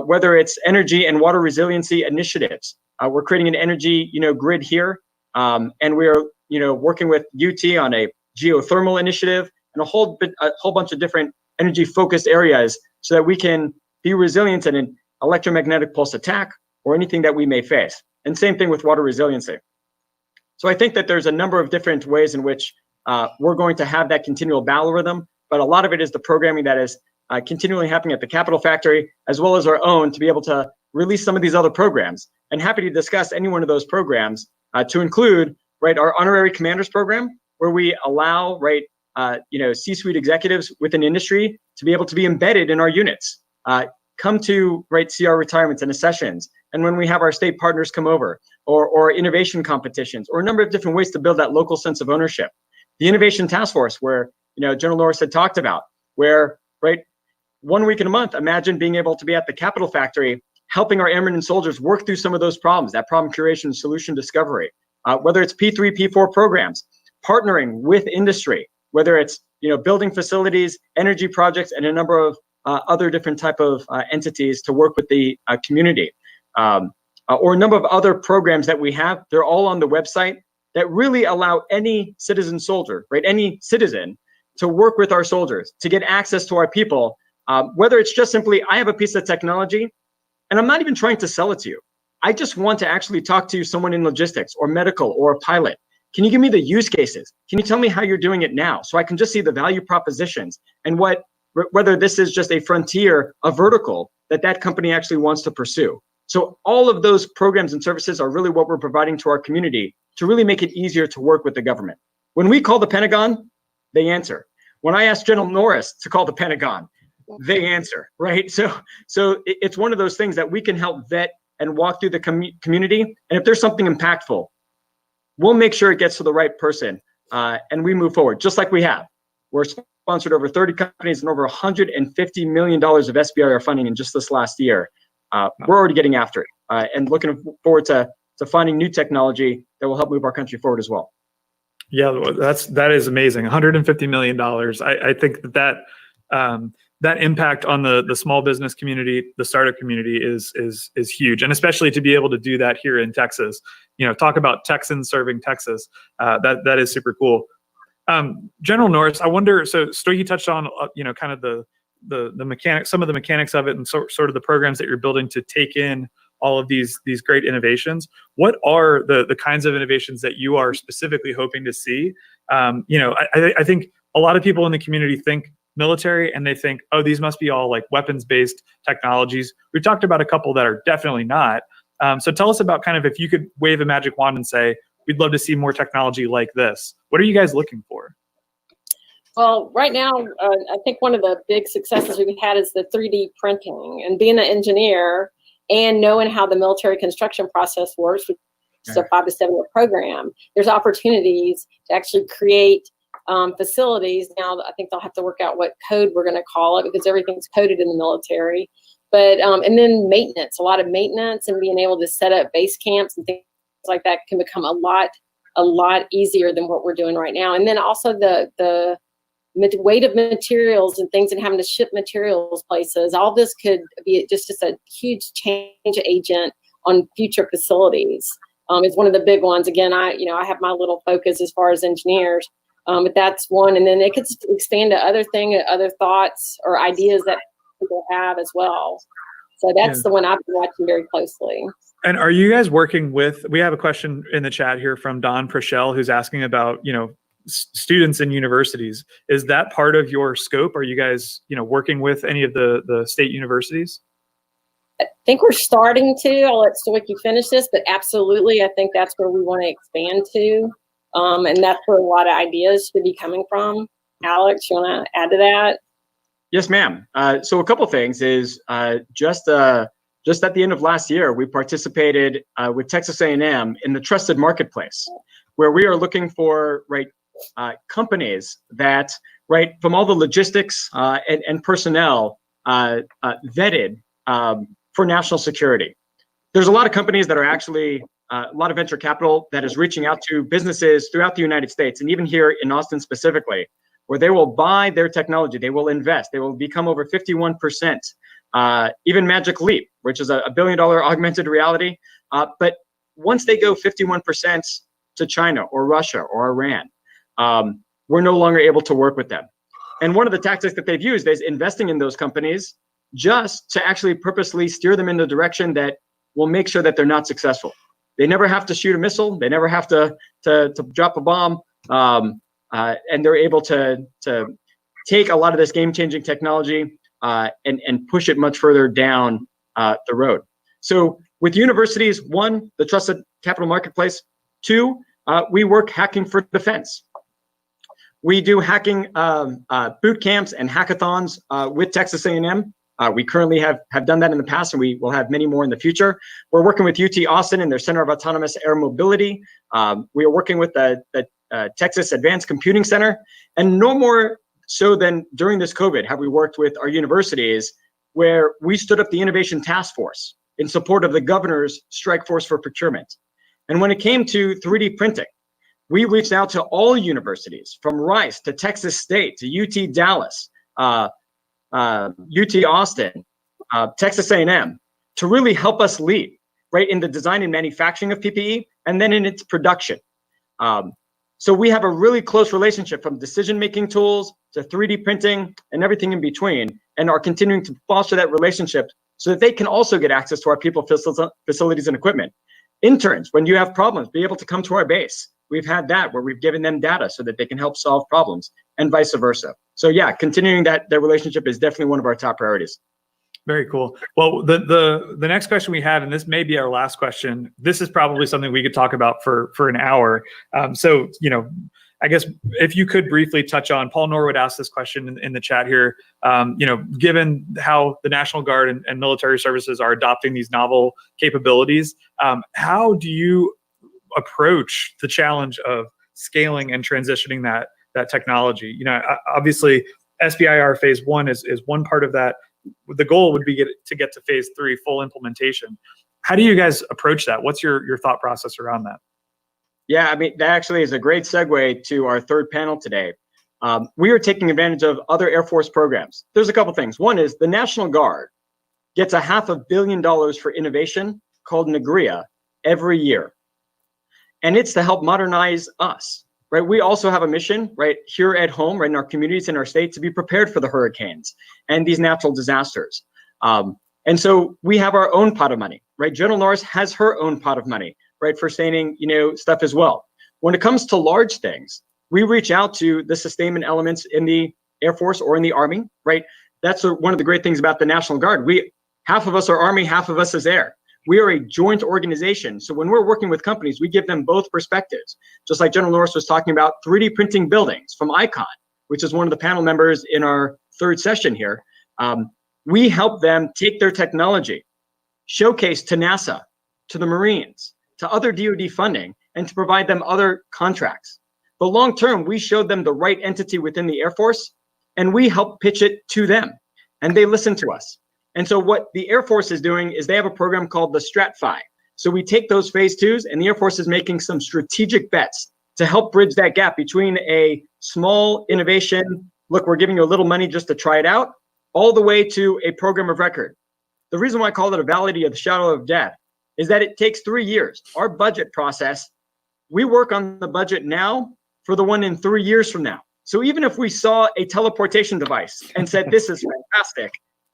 Whether it's energy and water resiliency initiatives, we're creating an energy, you know, grid here, and we are, you know, working with UT on a geothermal initiative and a whole bunch of different energy-focused areas so that we can be resilient in an electromagnetic pulse attack or anything that we may face. And same thing with water resiliency. So I think that there's a number of different ways in which we're going to have that continual battle rhythm, but a lot of it is the programming that is continually happening at the Capital Factory, as well as our own, to be able to release some of these other programs. And happy to discuss any one of those programs, to include, right, our Honorary Commanders program, where we allow, right, you know, C-suite executives within industry to be able to be embedded in our units, come to, right, CR retirements and sessions, and when we have our state partners come over, or innovation competitions, or a number of different ways to build that local sense of ownership. The Innovation Task Force, where, you know, General Norris had talked about, where, right, 1 week in a month, imagine being able to be at the Capital Factory, helping our airmen and soldiers work through some of those problems, that problem curation, solution discovery, whether it's P3, P4 programs, partnering with industry, whether it's, you know, building facilities, energy projects, and a number of other different type of entities to work with the community, or a number of other programs that we have. They're all on the website that really allow any citizen soldier, right, any citizen, to work with our soldiers, to get access to our people, whether it's just simply, I have a piece of technology, and I'm not even trying to sell it to you. I just want to actually talk to someone in logistics or medical or a pilot. Can you give me the use cases? Can you tell me how you're doing it now, so I can just see the value propositions and whether this is just a frontier, a vertical that company actually wants to pursue. So all of those programs and services are really what we're providing to our community to really make it easier to work with the government. When we call the Pentagon, they answer. When I ask General Norris to call the Pentagon, they answer, right? So it's one of those things that we can help vet and walk through the community. And if there's something impactful, we'll make sure it gets to the right person, and we move forward, just like we have. We're sponsored over 30 companies and over $150 million of SBIR funding in just this last year. We're already getting after it, and looking forward to finding new technology that will help move our country forward as well. Yeah, that is amazing. $150 million. I think that impact on the small business community, the startup community is huge, and especially to be able to do that here in Texas. You know, talk about Texans serving Texas. That is super cool. General Norris, I wonder. So Stoichi touched on you know, kind of the mechanics, some of the mechanics of it, and sort of the programs that you're building to take in all of these great innovations. What are the kinds of innovations that you are specifically hoping to see? You know, I think a lot of people in the community think military, and they think, oh, these must be all like weapons-based technologies. We've talked about a couple that are definitely not. So tell us about kind of, if you could wave a magic wand and say, we'd love to see more technology like this. What are you guys looking for? Well, right now, I think one of the big successes we've had is the 3D printing, and being an engineer and knowing how the military construction process works, which is a 5 to 7 year program. There's opportunities to actually create facilities. Now, I think they'll have to work out what code we're going to call it, because everything's coded in the military. But and then maintenance, a lot of maintenance, and being able to set up base camps and things like that can become a lot easier than what we're doing right now. And then also the weight of materials and things, and having to ship materials places. All this could be just a huge change agent on future facilities. It's one of the big ones. Again, I have my little focus as far as engineers, but that's one. And then it could expand to other thoughts or ideas that people have as well. So that's the one I've been watching very closely. And are you guys working with, we have a question in the chat here from Don Prichelle, who's asking about, students in universities. Is that part of your scope? Are you guys, working with any of the state universities? I think we're starting to. I'll let Stoic finish this, but absolutely, I think that's where we want to expand to. And that's where a lot of ideas should be coming from. Alex, you want to add to that? Yes, ma'am. So a couple things is just at the end of last year, we participated with Texas A&M in the Trusted Marketplace, where we are looking for companies that from all the logistics and personnel vetted for national security. There's a lot of companies that are actually a lot of venture capital that is reaching out to businesses throughout the United States, and even here in Austin specifically, where they will buy their technology, they will invest, they will become over 51%. Even Magic Leap, which is a $1 billion augmented reality, but once they go 51% to China or Russia or Iran, we're no longer able to work with them. And one of the tactics that they've used is investing in those companies just to actually purposely steer them in the direction that will make sure that they're not successful. They never have to shoot a missile. They never have to drop a bomb. And they're able to take a lot of this game-changing technology and push it much further down the road. So with universities, 1, the Trusted Capital Marketplace. 2, we work hacking for defense. We do hacking boot camps and hackathons with Texas A&M. We currently have done that in the past, and we will have many more in the future. We're working with UT Austin and their Center of Autonomous Air Mobility. We are working with the Texas Advanced Computing Center. And no more so than during this COVID have we worked with our universities, where we stood up the Innovation Task Force in support of the governor's strike force for procurement. And when it came to 3D printing, we reached out to all universities, from Rice to Texas State to UT Dallas, UT Austin, Texas A&M, to really help us lead in the design and manufacturing of PPE, and then in its production. So we have a really close relationship, from decision-making tools to 3D printing and everything in between, and are continuing to foster that relationship so that they can also get access to our people, facilities, and equipment. Interns, when you have problems, be able to come to our base. We've had that where we've given them data so that they can help solve problems, and vice versa. So yeah, continuing that relationship is definitely one of our top priorities. Very cool. Well, the next question we have, and this may be our last question, this is probably something we could talk about for an hour. So, I guess if you could briefly touch on, Paul Norwood asked this question in the chat here, given how the National Guard and military services are adopting these novel capabilities, how do you approach the challenge of scaling and transitioning that technology? Obviously SBIR phase 1 is one part of that. The goal would be to get to phase 3, full implementation. How do you guys approach that? What's your thought process around that? Yeah, I mean, that actually is a great segue to our third panel today. We are taking advantage of other Air Force programs. There's a couple things. One is the National Guard gets a $500 million for innovation called NAGRIA every year. And it's to help modernize us, right? We also have a mission right here at home, right in our communities, in our state, to be prepared for the hurricanes and these natural disasters. And so we have our own pot of money, right? General Norris has her own pot of money, right, for sustaining, stuff as well. When it comes to large things, we reach out to the sustainment elements in the Air Force or in the Army, right? That's one of the great things about the National Guard. Half of us are Army, half of us is Air. We are a joint organization. So when we're working with companies, we give them both perspectives. Just like General Norris was talking about 3D printing buildings from Icon. which is one of the panel members in our third session here, we help them take their technology, showcase to NASA, to the Marines, to other DoD funding, and to provide them other contracts. But long term, we showed them the right entity within the Air Force, and we help pitch it to them, and they listen to us. And so what the Air Force is doing is they have a program called the StratFi. So we take those phase twos, and the Air Force is making some strategic bets to help bridge that gap between a small innovation, look, we're giving you a little money just to try it out, all the way to a program of record. The reason why I call it a valley of the shadow of death is that it takes 3 years. Our budget process, we work on the budget now for the one in 3 years from now. So even if we saw a teleportation device and said, this is fantastic,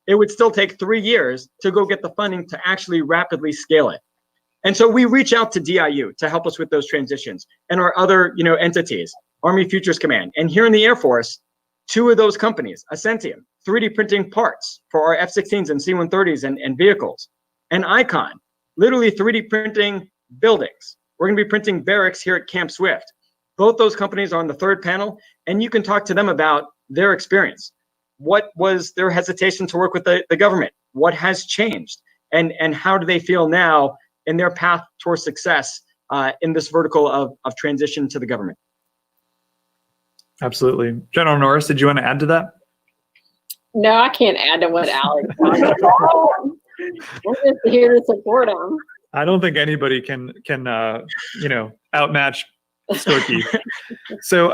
it would still take 3 years to go get the funding to actually rapidly scale it. And so we reach out to DIU to help us with those transitions and our other entities, Army Futures Command. And here in the Air Force, 2 of those companies, Ascentium, 3D printing parts for our F-16s and C-130s and vehicles, and Icon, literally 3D printing buildings. We're going to be printing barracks here at Camp Swift. Both those companies are on the third panel, and you can talk to them about their experience. What was their hesitation to work with the government? What has changed? And how do they feel now in their path towards success in this vertical of transition to the government? Absolutely. General Norris, did you want to add to that? No, I can't add to what Alex talked about. We're just here to support him. I don't think anybody can outmatch Stoichi. So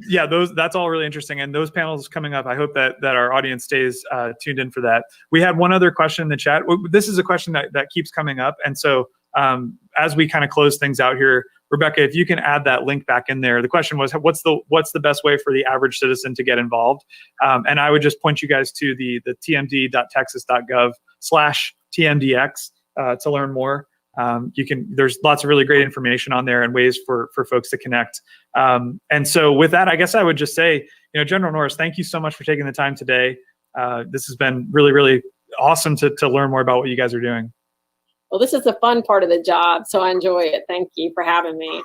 yeah, that's all really interesting. And those panels coming up, I hope that our audience stays tuned in for that. We had one other question in the chat. This is a question that keeps coming up. And so as we kind of close things out here, Rebecca, if you can add that link back in there. The question was, what's the best way for the average citizen to get involved? And I would just point you guys to the tmd.texas.gov/TMDx to learn more. There's lots of really great information on there and ways for folks to connect. And so with that, I guess I would just say, General Norris, thank you so much for taking the time today. This has been really, really awesome to learn more about what you guys are doing. Well, this is the fun part of the job, so I enjoy it. Thank you for having me.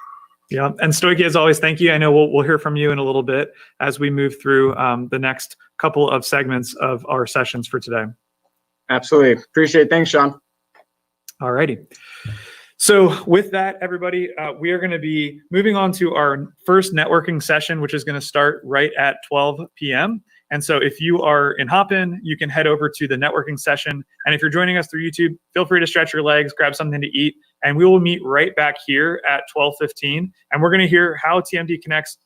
Yeah, and Stoichi, as always, thank you. I know we'll hear from you in a little bit as we move through the next couple of segments of our sessions for today. Absolutely. Appreciate it. Thanks, Sean. All righty. So with that, everybody, we are going to be moving on to our first networking session, which is going to start right at 12 p.m. And so if you are in Hopin, you can head over to the networking session. And if you're joining us through YouTube, feel free to stretch your legs, grab something to eat, and we will meet right back here at 12:15. And we're going to hear how TMD connects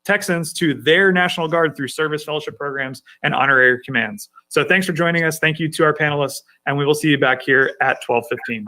Texans to their National Guard through service fellowship programs and honorary commands. So thanks for joining us. Thank you to our panelists, and we will see you back here at 12:15.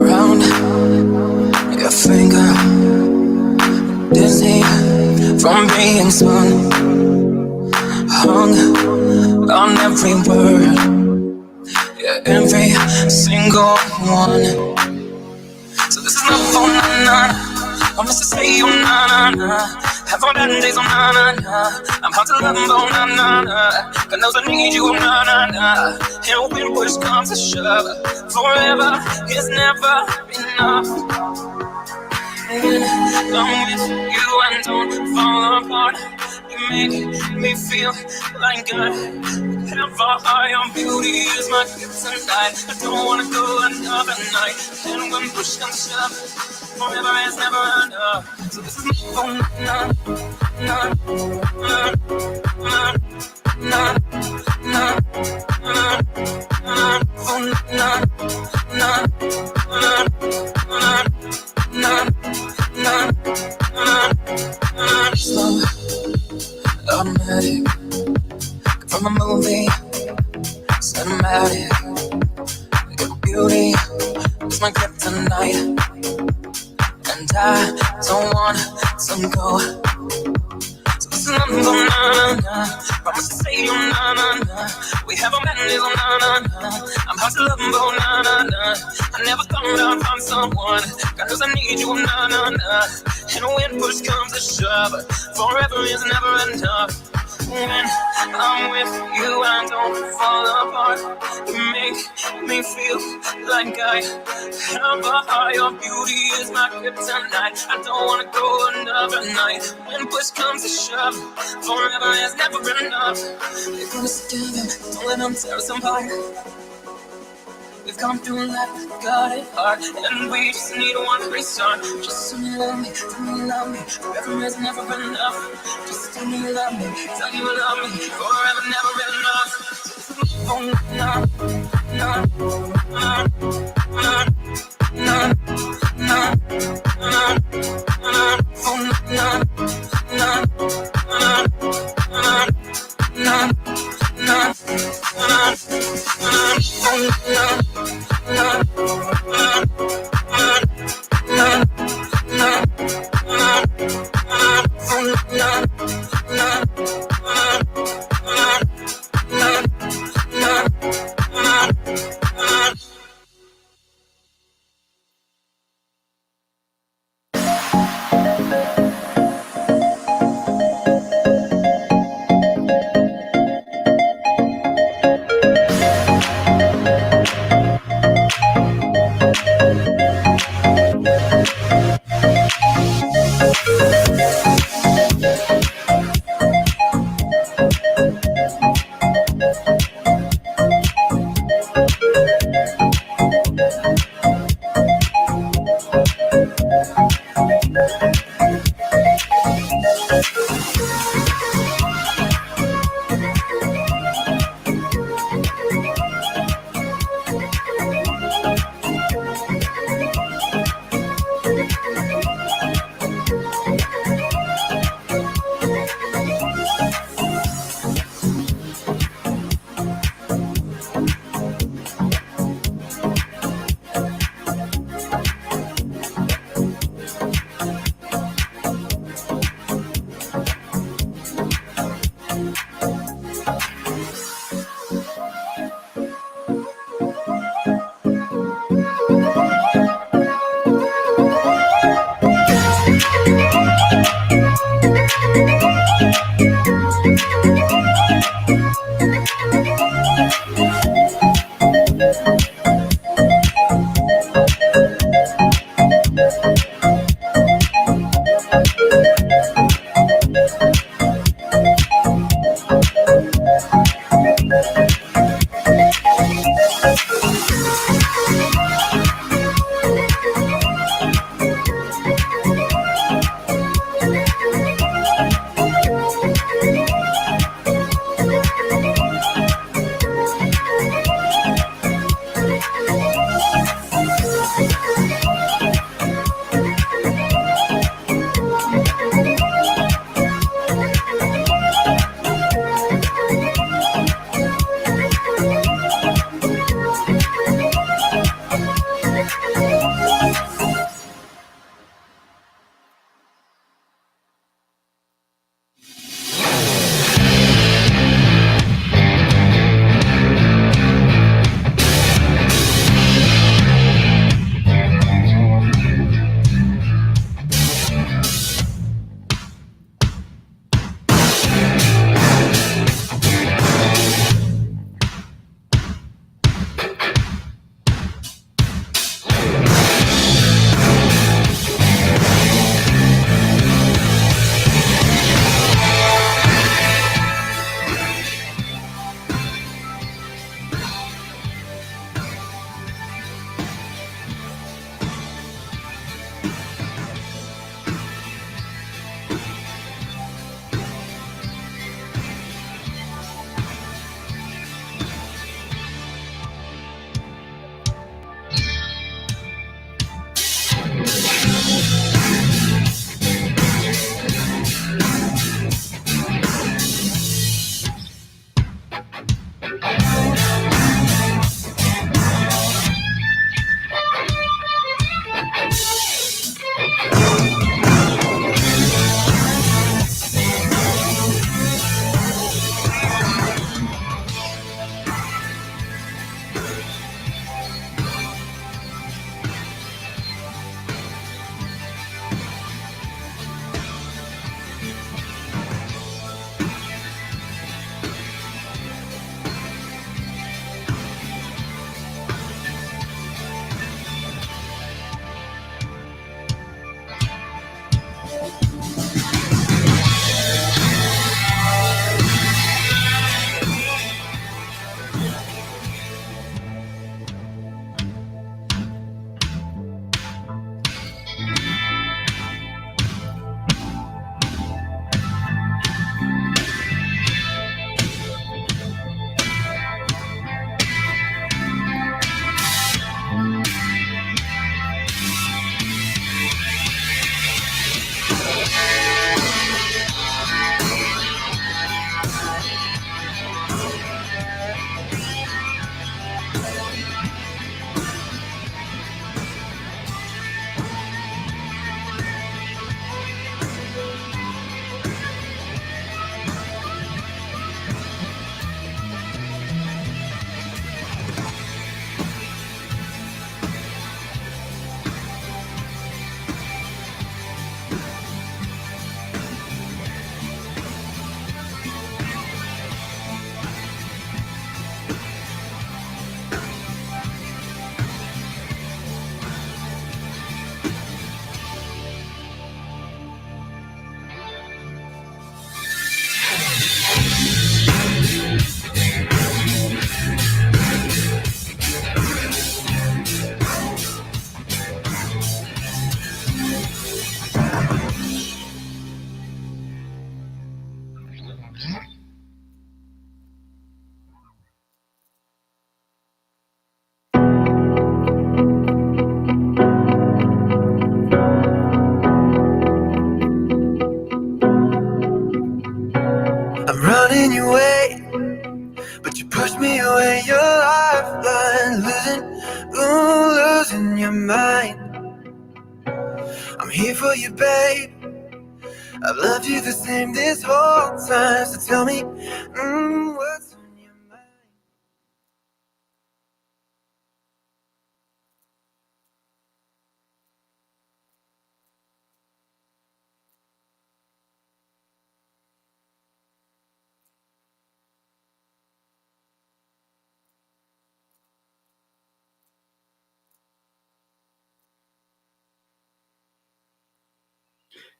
Round your finger, dizzy from being spun, hung on every word, yeah, every single one. So this is not for na-na, I'm just to say you na-na-na. Have all bad days, oh na-na-na. I'm hard to love, oh na-na-na. God knows I need you, oh na-na-na. And when push comes to shove, forever is never enough. When I'm with you and don't fall apart, you make me feel like God. Ever higher beauty is my gift tonight. I don't wanna go another night. And when push comes to shove, forever is never enough. So this is my phone, na na na na na na na phone, na na na na na. Slow, automatic, from a movie, cinematic. Your beauty is my kryptonite, and I don't want to go. So this is na-na-na. Promise to say you na-na-na. We have a madness, oh na-na-na. I'm hard to love, oh na-na-na. I never thought I'd find someone. God knows I need you, oh na-na-na. And when push comes to shove, forever is never enough. when I'm with you, I don't fall apart. You make me feel like I have a heart. Your beauty is my kryptonite. I don't wanna go another night. When push comes to shove, forever is never enough. We're gonna still them, don't let them tear us apart. We've come through life, got it hard, and we just need one restart. Just tell me you love me, forever is never enough. Just tell me you love me, tell you love me, forever never enough. Oh, no, no, no, no, no, no, no, oh, no, no, no, no, I'm running your way, but you push me away. Your lifeline, losing your mind. I'm here for you, babe. I've loved you the same this whole time. So tell me, what's on your mind?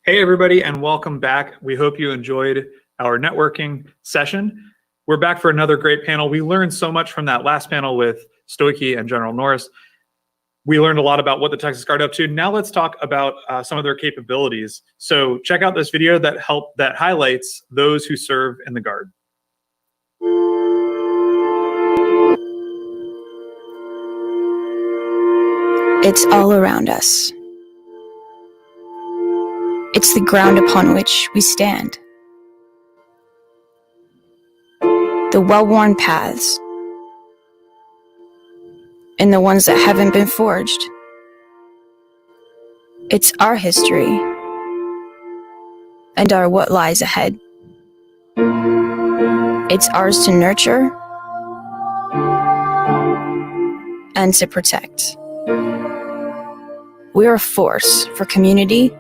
Hey, everybody, and welcome back. We hope you enjoyed our networking session. We're back for another great panel. We learned so much from that last panel with Stoichi and General Norris. We learned a lot about what the Texas Guard up to. Now let's talk about some of their capabilities. So check out this video that highlights those who serve in the Guard. It's all around us. It's the ground upon which we stand. The well-worn paths, and the ones that haven't been forged. It's our history, and our what lies ahead. It's ours to nurture and to protect. We're a force for community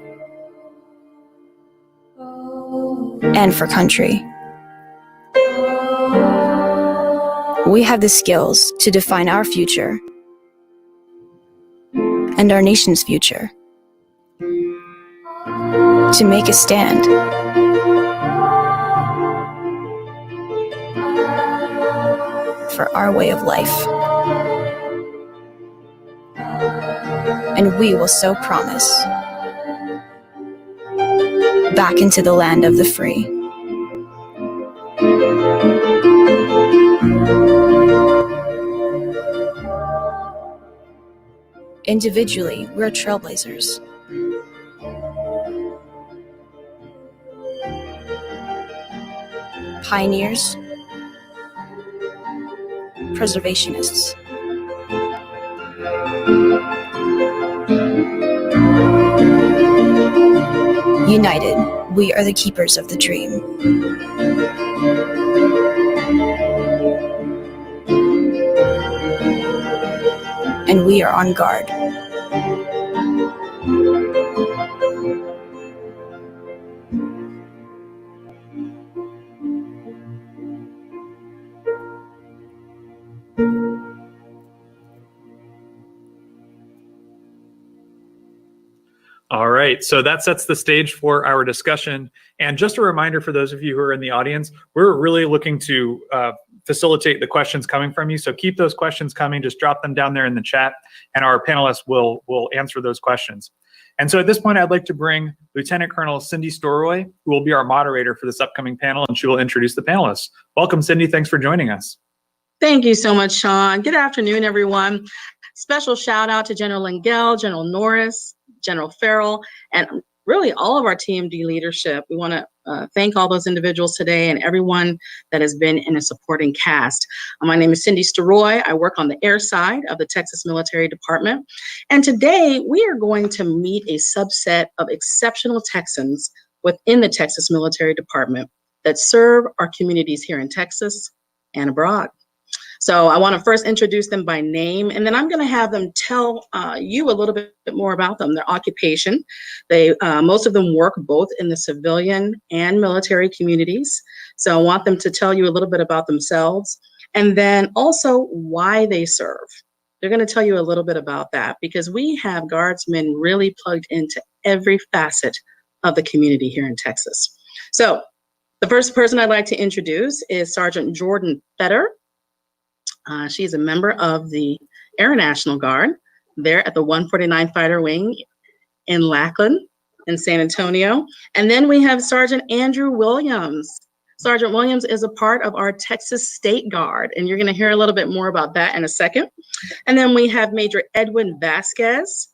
and for country. We have the skills to define our future and our nation's future. To make a stand. For our way of life. And we will so promise. Back into the land of the free. Individually, we're trailblazers. Pioneers, preservationists. United, we are the keepers of the dream. And we are on guard. All right. Great. So that sets the stage for our discussion. And just a reminder for those of you who are in the audience, we're really looking to facilitate the questions coming from you. So keep those questions coming. Just drop them down there in the chat, and our panelists will answer those questions. And so at this point, I'd like to bring Lieutenant Colonel Cindy Storroy, who will be our moderator for this upcoming panel, and she will introduce the panelists. Welcome, Cindy. Thanks for joining us. Thank you so much, Sean. Good afternoon, everyone. Special shout out to General Lengel, General Norris, General Farrell, and really all of our TMD leadership. We want to thank all those individuals today and everyone that has been in a supporting cast. My name is Cindy Storroy. I work on the air side of the Texas Military Department. And today we are going to meet a subset of exceptional Texans within the Texas Military Department that serve our communities here in Texas and abroad. So I want to first introduce them by name, and then I'm going to have them tell you a little bit more about them, their occupation. They most of them work both in the civilian and military communities. So I want them to tell you a little bit about themselves, and then also why they serve. They're going to tell you a little bit about that, because we have guardsmen really plugged into every facet of the community here in Texas. So the first person I'd like to introduce is Sergeant Jordan Fetter. She's a member of the Air National Guard there at the 149 Fighter Wing in Lackland in San Antonio. And then we have Sergeant Andrew Williams. Sergeant Williams is a part of our Texas State Guard, and you're going to hear a little bit more about that in a second. And then we have Major Edwin Vasquez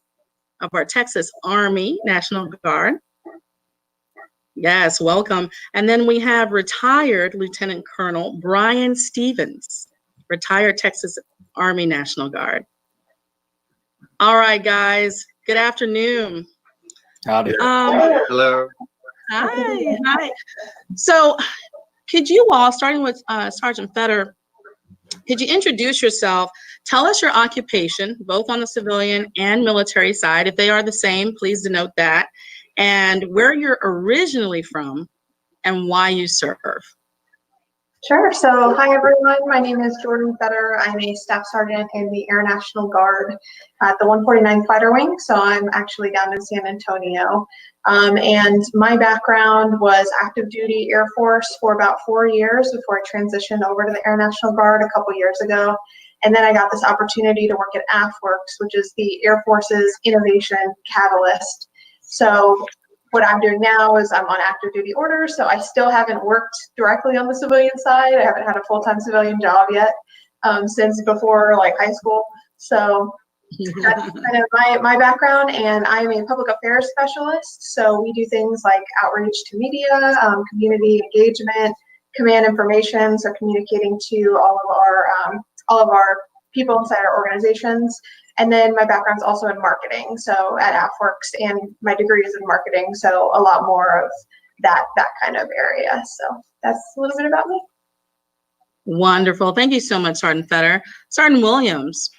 of our Texas Army National Guard. Yes, welcome. And then we have retired Lieutenant Colonel Brian Stevens, retired Texas Army National Guard. All right, guys. Good afternoon. Howdy. Hello. Hi. So could you all, starting with Sergeant Fetter, could you introduce yourself? Tell us your occupation, both on the civilian and military side. If they are the same, please denote that. And where you're originally from and why you serve. Sure. So, hi everyone. My name is Jordan Fetter. I'm a staff sergeant in the Air National Guard at the 149th Fighter Wing. So I'm actually down in San Antonio. And my background was active duty Air Force for about 4 years before I transitioned over to the Air National Guard a couple years ago. And then I got this opportunity to work at AFWERX, which is the Air Force's innovation catalyst. So what I'm doing now is I'm on active duty orders, so I still haven't worked directly on the civilian side. I haven't had a full-time civilian job yet since before like high school. So that's kind of my background, and I'm a public affairs specialist. So we do things like outreach to media, community engagement, command information, so communicating to all of our people inside our organizations. And then my background's also in marketing, so at AFWERX, and my degree is in marketing, so a lot more of that kind of area. So that's a little bit about me. Wonderful. Thank you so much, Sergeant Fetter. Sergeant Williams.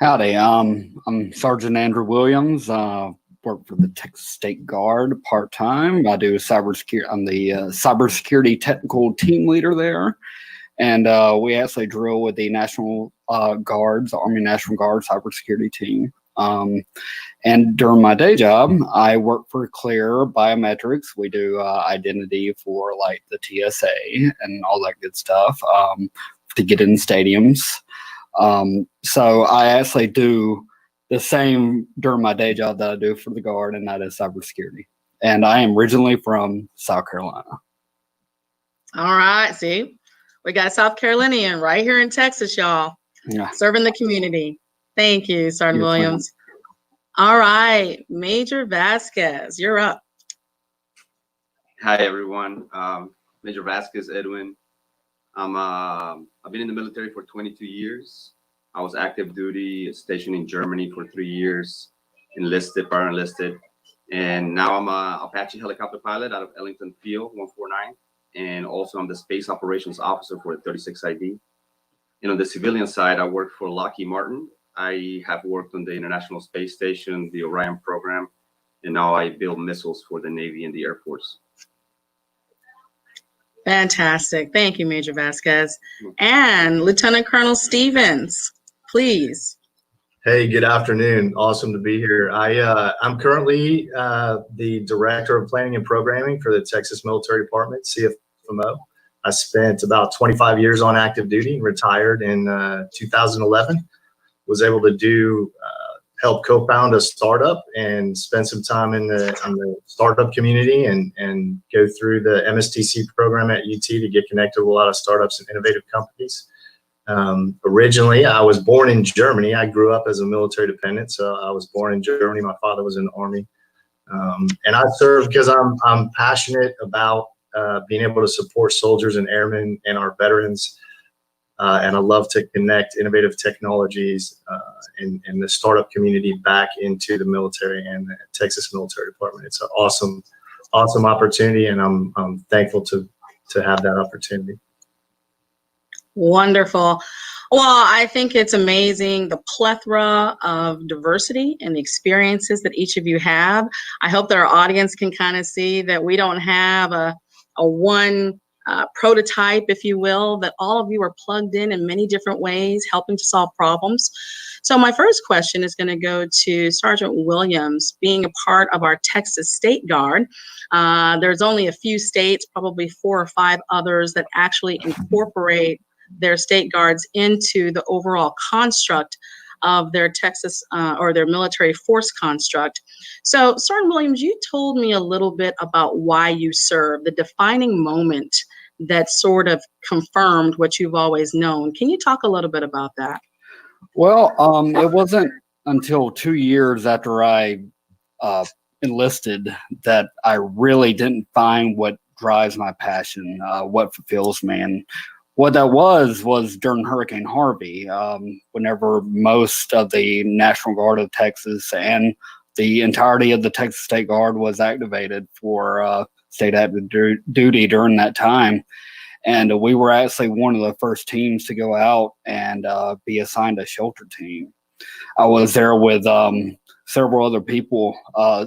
Howdy. I'm Sergeant Andrew Williams. Work for the Texas State Guard part-time. I do cybersecurity. I'm the cybersecurity technical team leader there. And we actually drill with the National Guards, Army National Guard cybersecurity team. And during my day job, I work for Clear Biometrics. We do identity for like the TSA and all that good stuff to get in stadiums. So I actually do the same during my day job that I do for the Guard, and that is cybersecurity. And I am originally from South Carolina. All right, see, we got South Carolinian right here in Texas, y'all. Yeah. Serving the community. Thank you, Sergeant Williams. All right, Major Vasquez, you're up. Hi, everyone. Major Vasquez, Edwin. I've been in the military for 22 years. I was active duty, stationed in Germany for 3 years, enlisted, para-enlisted. And now I'm an Apache helicopter pilot out of Ellington Field, 149. And also I'm the space operations officer for the 36 ID. And on the civilian side, I work for Lockheed Martin. I have worked on the International Space Station, the Orion program, and now I build missiles for the Navy and the Air Force. Fantastic. Thank you, Major Vasquez. And Lieutenant Colonel Stevens, please. Hey, good afternoon. Awesome to be here. I'm currently the Director of Planning and Programming for the Texas Military Department, CFMO. I spent about 25 years on active duty and retired in 2011. Was able to help co-found a startup and spend some time in the startup community and go through the MSTC program at UT to get connected with a lot of startups and innovative companies. Originally, I was born in Germany. I grew up as a military dependent, so I was born in Germany. My father was in the Army, and I serve because I'm passionate about being able to support soldiers and airmen and our veterans, and I love to connect innovative technologies and the startup community back into the military and the Texas Military Department. It's an awesome opportunity, and I'm thankful to have that opportunity. Wonderful. Well, I think it's amazing the plethora of diversity and the experiences that each of you have. I hope that our audience can kind of see that we don't have a one prototype, if you will, that all of you are plugged in many different ways, helping to solve problems. So my first question is going to go to Sergeant Williams, being a part of our Texas State Guard. There's only a few states, probably 4 or 5 others, that actually incorporate their state guards into the overall construct of their Texas or their military force construct. So Sergeant Williams, you told me a little bit about why you serve, the defining moment that sort of confirmed what you've always known. Can you talk a little bit about that? Well, it wasn't until 2 years after I enlisted that I really didn't find what drives my passion, what fulfills me. And what that was during Hurricane Harvey, whenever most of the National Guard of Texas and the entirety of the Texas State Guard was activated for state active duty during that time. And we were actually one of the first teams to go out and be assigned a shelter team. I was there with several other people,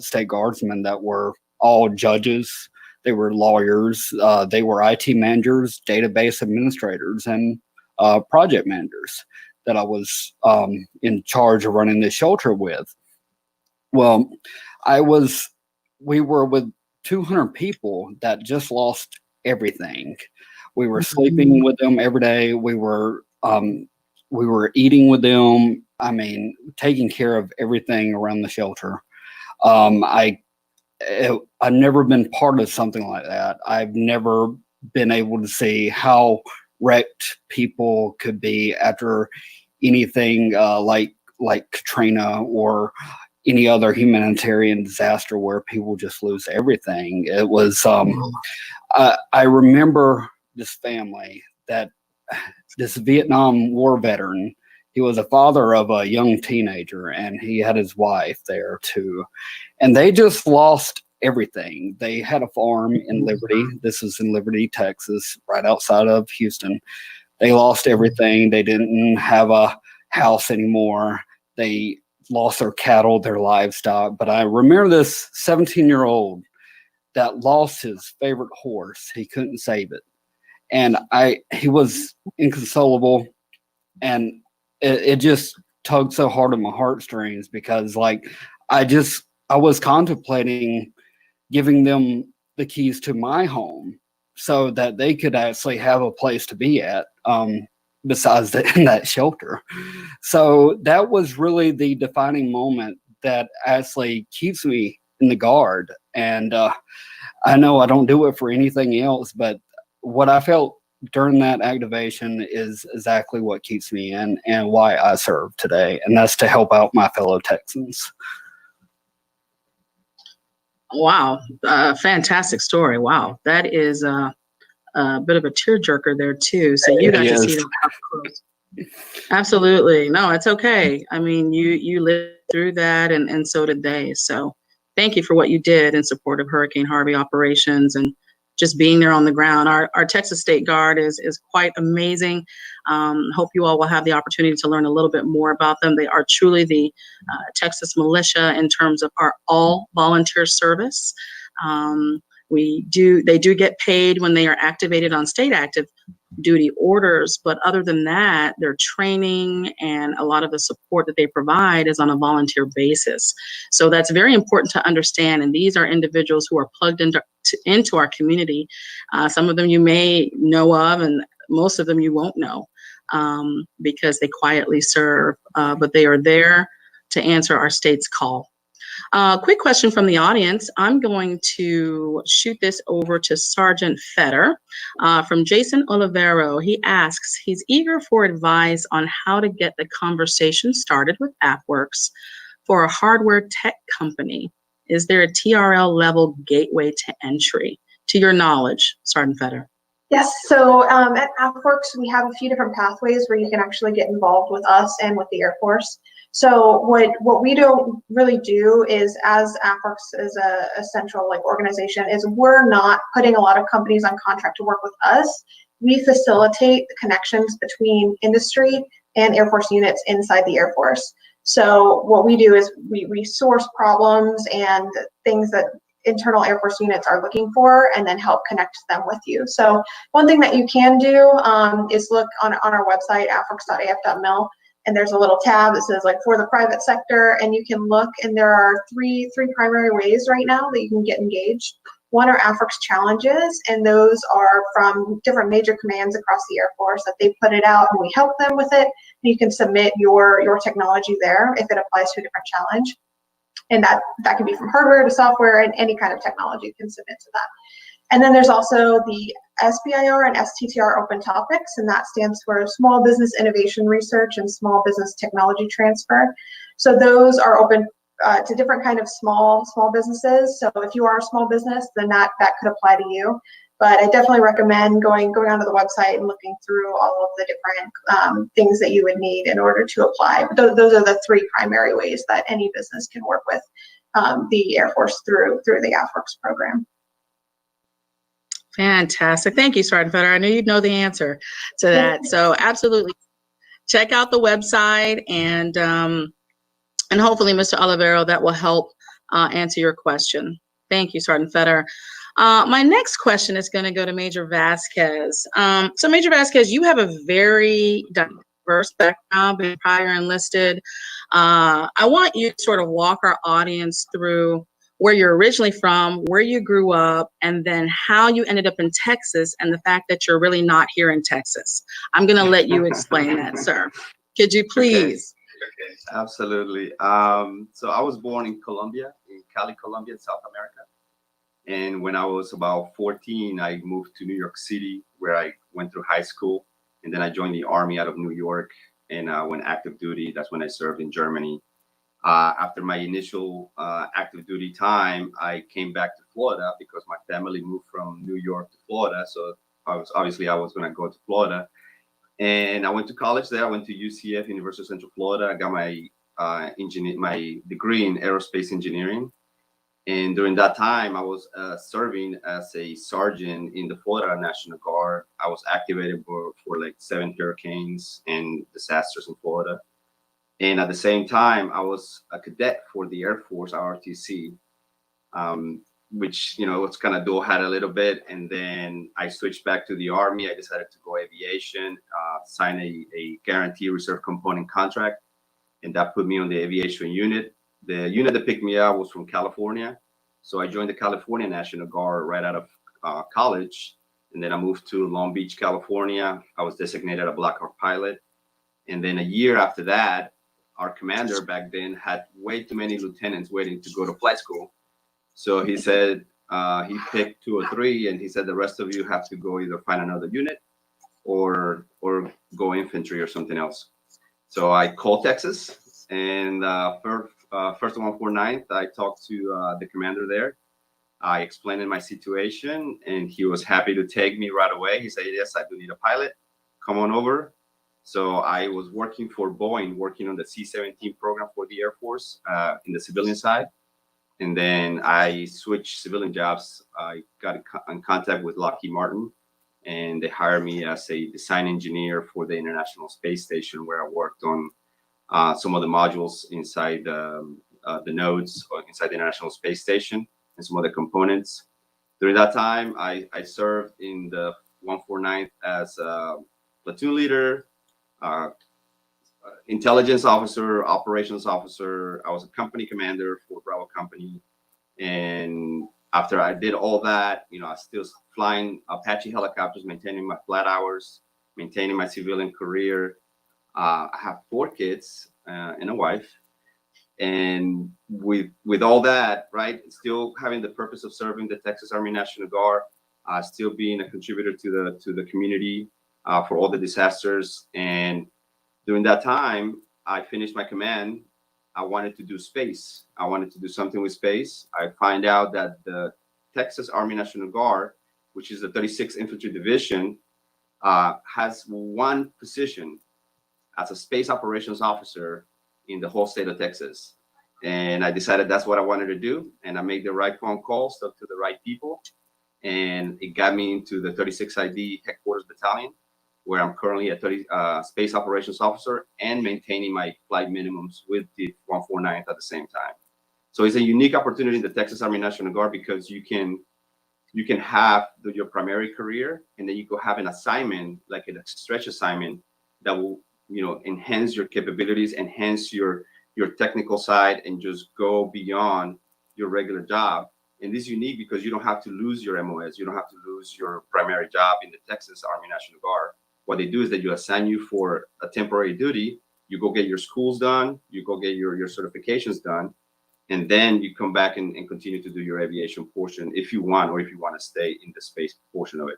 state guardsmen that were all judges. They were lawyers, they were IT managers, database administrators, and project managers that I was in charge of running the shelter with. Well, we were with 200 people that just lost everything. We were sleeping with them every day. We were eating with them. I mean, taking care of everything around the shelter. I've never been part of something like that. I've never been able to see how wrecked people could be after anything like Katrina or any other humanitarian disaster where people just lose everything. It was, I remember this family this Vietnam War veteran. He was a father of a young teenager, and he had his wife there too. And they just lost everything. They had a farm in Liberty. This is in Liberty, Texas, right outside of Houston. They lost everything. They didn't have a house anymore. They lost their cattle, their livestock. But I remember this 17-year-old that lost his favorite horse. He couldn't save it. And he was inconsolable. And it just tugged so hard on my heartstrings because I was contemplating giving them the keys to my home so that they could actually have a place to be at besides that shelter. So that was really the defining moment that actually keeps me in the Guard. And I know I don't do it for anything else, but what I felt during that activation is exactly what keeps me in and why I serve today. And that's to help out my fellow Texans. Wow. Fantastic story. Wow. That is a bit of a tearjerker there too. So you got to see them up close. Absolutely. No, it's okay. I mean, you lived through that and so did they. So thank you for what you did in support of Hurricane Harvey operations and just being there on the ground. Our Texas State Guard is quite amazing. Hope you all will have the opportunity to learn a little bit more about them. They are truly the Texas militia in terms of our all volunteer service. They do get paid when they are activated on state active duty orders, but other than that, their training and a lot of the support that they provide is on a volunteer basis. So that's very important to understand. And these are individuals who are plugged into our community. Some of them you may know of, and most of them you won't know because they quietly serve, but they are there to answer our state's call. Quick question from the audience. I'm going to shoot this over to Sergeant Fetter from Jason Olivero. He asks, he's eager for advice on how to get the conversation started with AFWERX for a hardware tech company. Is there a TRL level gateway to entry? To your knowledge, Sergeant Fetter. Yes, so at AFWERX, we have a few different pathways where you can actually get involved with us and with the Air Force. So what we don't really do is, as AFWERX is a central organization, is we're not putting a lot of companies on contract to work with us. We facilitate the connections between industry and Air Force units inside the Air Force. So what we do is we source problems and things that internal Air Force units are looking for, and then help connect them with you. So one thing that you can do is look on our website, afwerx.af.mil, and there's a little tab that says for the private sector, and you can look, and there are three primary ways right now that you can get engaged. One are AFWERX challenges, and those are from different major commands across the Air Force that they put it out and we help them with it. And you can submit your technology there if it applies to a different challenge. And that can be from hardware to software, and any kind of technology can submit to that. And then there's also the SBIR and STTR open topics, and that stands for Small Business Innovation Research and Small Business Technology Transfer. So those are open to different kind of small businesses. So if you are a small business, then that could apply to you. But I definitely recommend going onto the website and looking through all of the different things that you would need in order to apply. But those are the three primary ways that any business can work with the Air Force through the AFWERX program. Fantastic. Thank you, Sergeant Fetter. I knew you'd know the answer to that. So absolutely check out the website, and hopefully, Mr. Olivero, that will help answer your question. Thank you, Sergeant Fetter. My next question is going to go to Major Vasquez. So Major Vasquez, you have a very diverse background, being prior enlisted. I want you to sort of walk our audience through where you're originally from, where you grew up, and then how you ended up in Texas, and the fact that you're really not here in Texas. I'm going to let you explain that, sir. Could you please? Okay. Absolutely. So I was born in Colombia, in Cali, Colombia, South America. And when I was about 14, I moved to New York City, where I went through high school. And then I joined the Army out of New York, and went active duty. That's when I served in Germany. After my initial active duty time, I came back to Florida because my family moved from New York to Florida. So I was going to go to Florida. And I went to college there. I went to UCF, University of Central Florida. I got my degree in aerospace engineering. And during that time, I was serving as a sergeant in the Florida National Guard. I was activated for like 7 hurricanes and disasters in Florida. And at the same time, I was a cadet for the Air Force, ROTC, which, was kind of dual-hat a little bit. And then I switched back to the Army. I decided to go aviation, sign a guaranteed reserve component contract. And that put me on the aviation unit. The unit that picked me up was from California. So I joined the California National Guard right out of college. And then I moved to Long Beach, California. I was designated a Black Hawk pilot. And then a year after that, our commander back then had way too many lieutenants waiting to go to flight school. So he said, he picked 2 or 3, and he said, the rest of you have to go either find another unit or go infantry or something else. So I called Texas, and first of all, 49th, I talked to the commander there. I explained my situation, and he was happy to take me right away. He said, yes, I do need a pilot. Come on over. So I was working for Boeing, working on the C-17 program for the Air Force in the civilian side. And then I switched civilian jobs. I got in contact with Lockheed Martin, and they hired me as a design engineer for the International Space Station, where I worked on some of the modules inside the nodes inside the International Space Station and some other components. During that time, I served in the 149th as a platoon leader, intelligence officer, operations officer. I was a company commander for Bravo Company. And after I did all that, I was still flying Apache helicopters, maintaining my flight hours, maintaining my civilian career. I have 4 kids and a wife. And with all that, right, still having the purpose of serving the Texas Army National Guard, still being a contributor to the community for all the disasters. And during that time, I finished my command. I wanted to do space. I wanted to do something with space. I find out that the Texas Army National Guard, which is the 36th Infantry Division, has one position as a space operations officer in the whole state of Texas. And I decided that's what I wanted to do. And I made the right phone calls, talked to the right people. And it got me into the 36 ID Headquarters Battalion, where I'm currently a space operations officer and maintaining my flight minimums with the 149th at the same time. So it's a unique opportunity in the Texas Army National Guard because you can have your primary career, and then you go have an assignment, like a stretch assignment, that will enhance your capabilities, enhance your technical side, and just go beyond your regular job. And this is unique because you don't have to lose your MOS. You don't have to lose your primary job in the Texas Army National Guard. What they do is that you assign you for a temporary duty. You go get your schools done. You go get your certifications done. And then you come back and continue to do your aviation portion if you want, or if you want to stay in the space portion of it.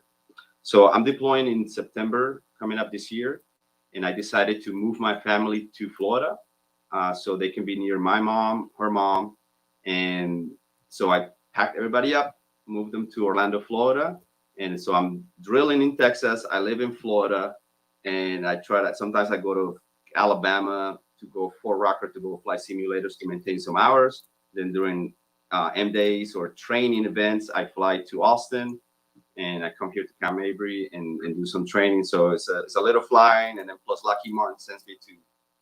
So I'm deploying in September coming up this year. And I decided to move my family to Florida so they can be near my mom, her mom. And so I packed everybody up, moved them to Orlando, Florida. And so I'm drilling in Texas. I live in Florida, and I try that. Sometimes I go to Alabama to go Fort Rocker to go fly simulators to maintain some hours. Then during M days or training events, I fly to Austin, and I come here to Camp Mabry and do some training. So it's a little flying, and then plus Lockheed Martin sends me to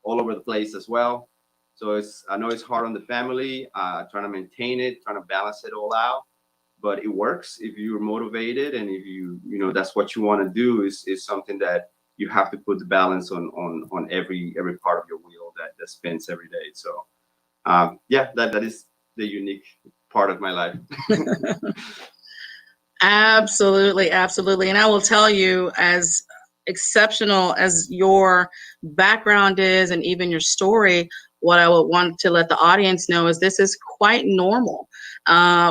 all over the place as well. So I know it's hard on the family, trying to maintain it, trying to balance it all out. But it works if you're motivated, and if that's what you want to do. Is something that you have to put the balance on every part of your wheel that spins every day. So that is the unique part of my life. Absolutely, absolutely. And I will tell you, as exceptional as your background is, and even your story, what I would want to let the audience know is this is quite normal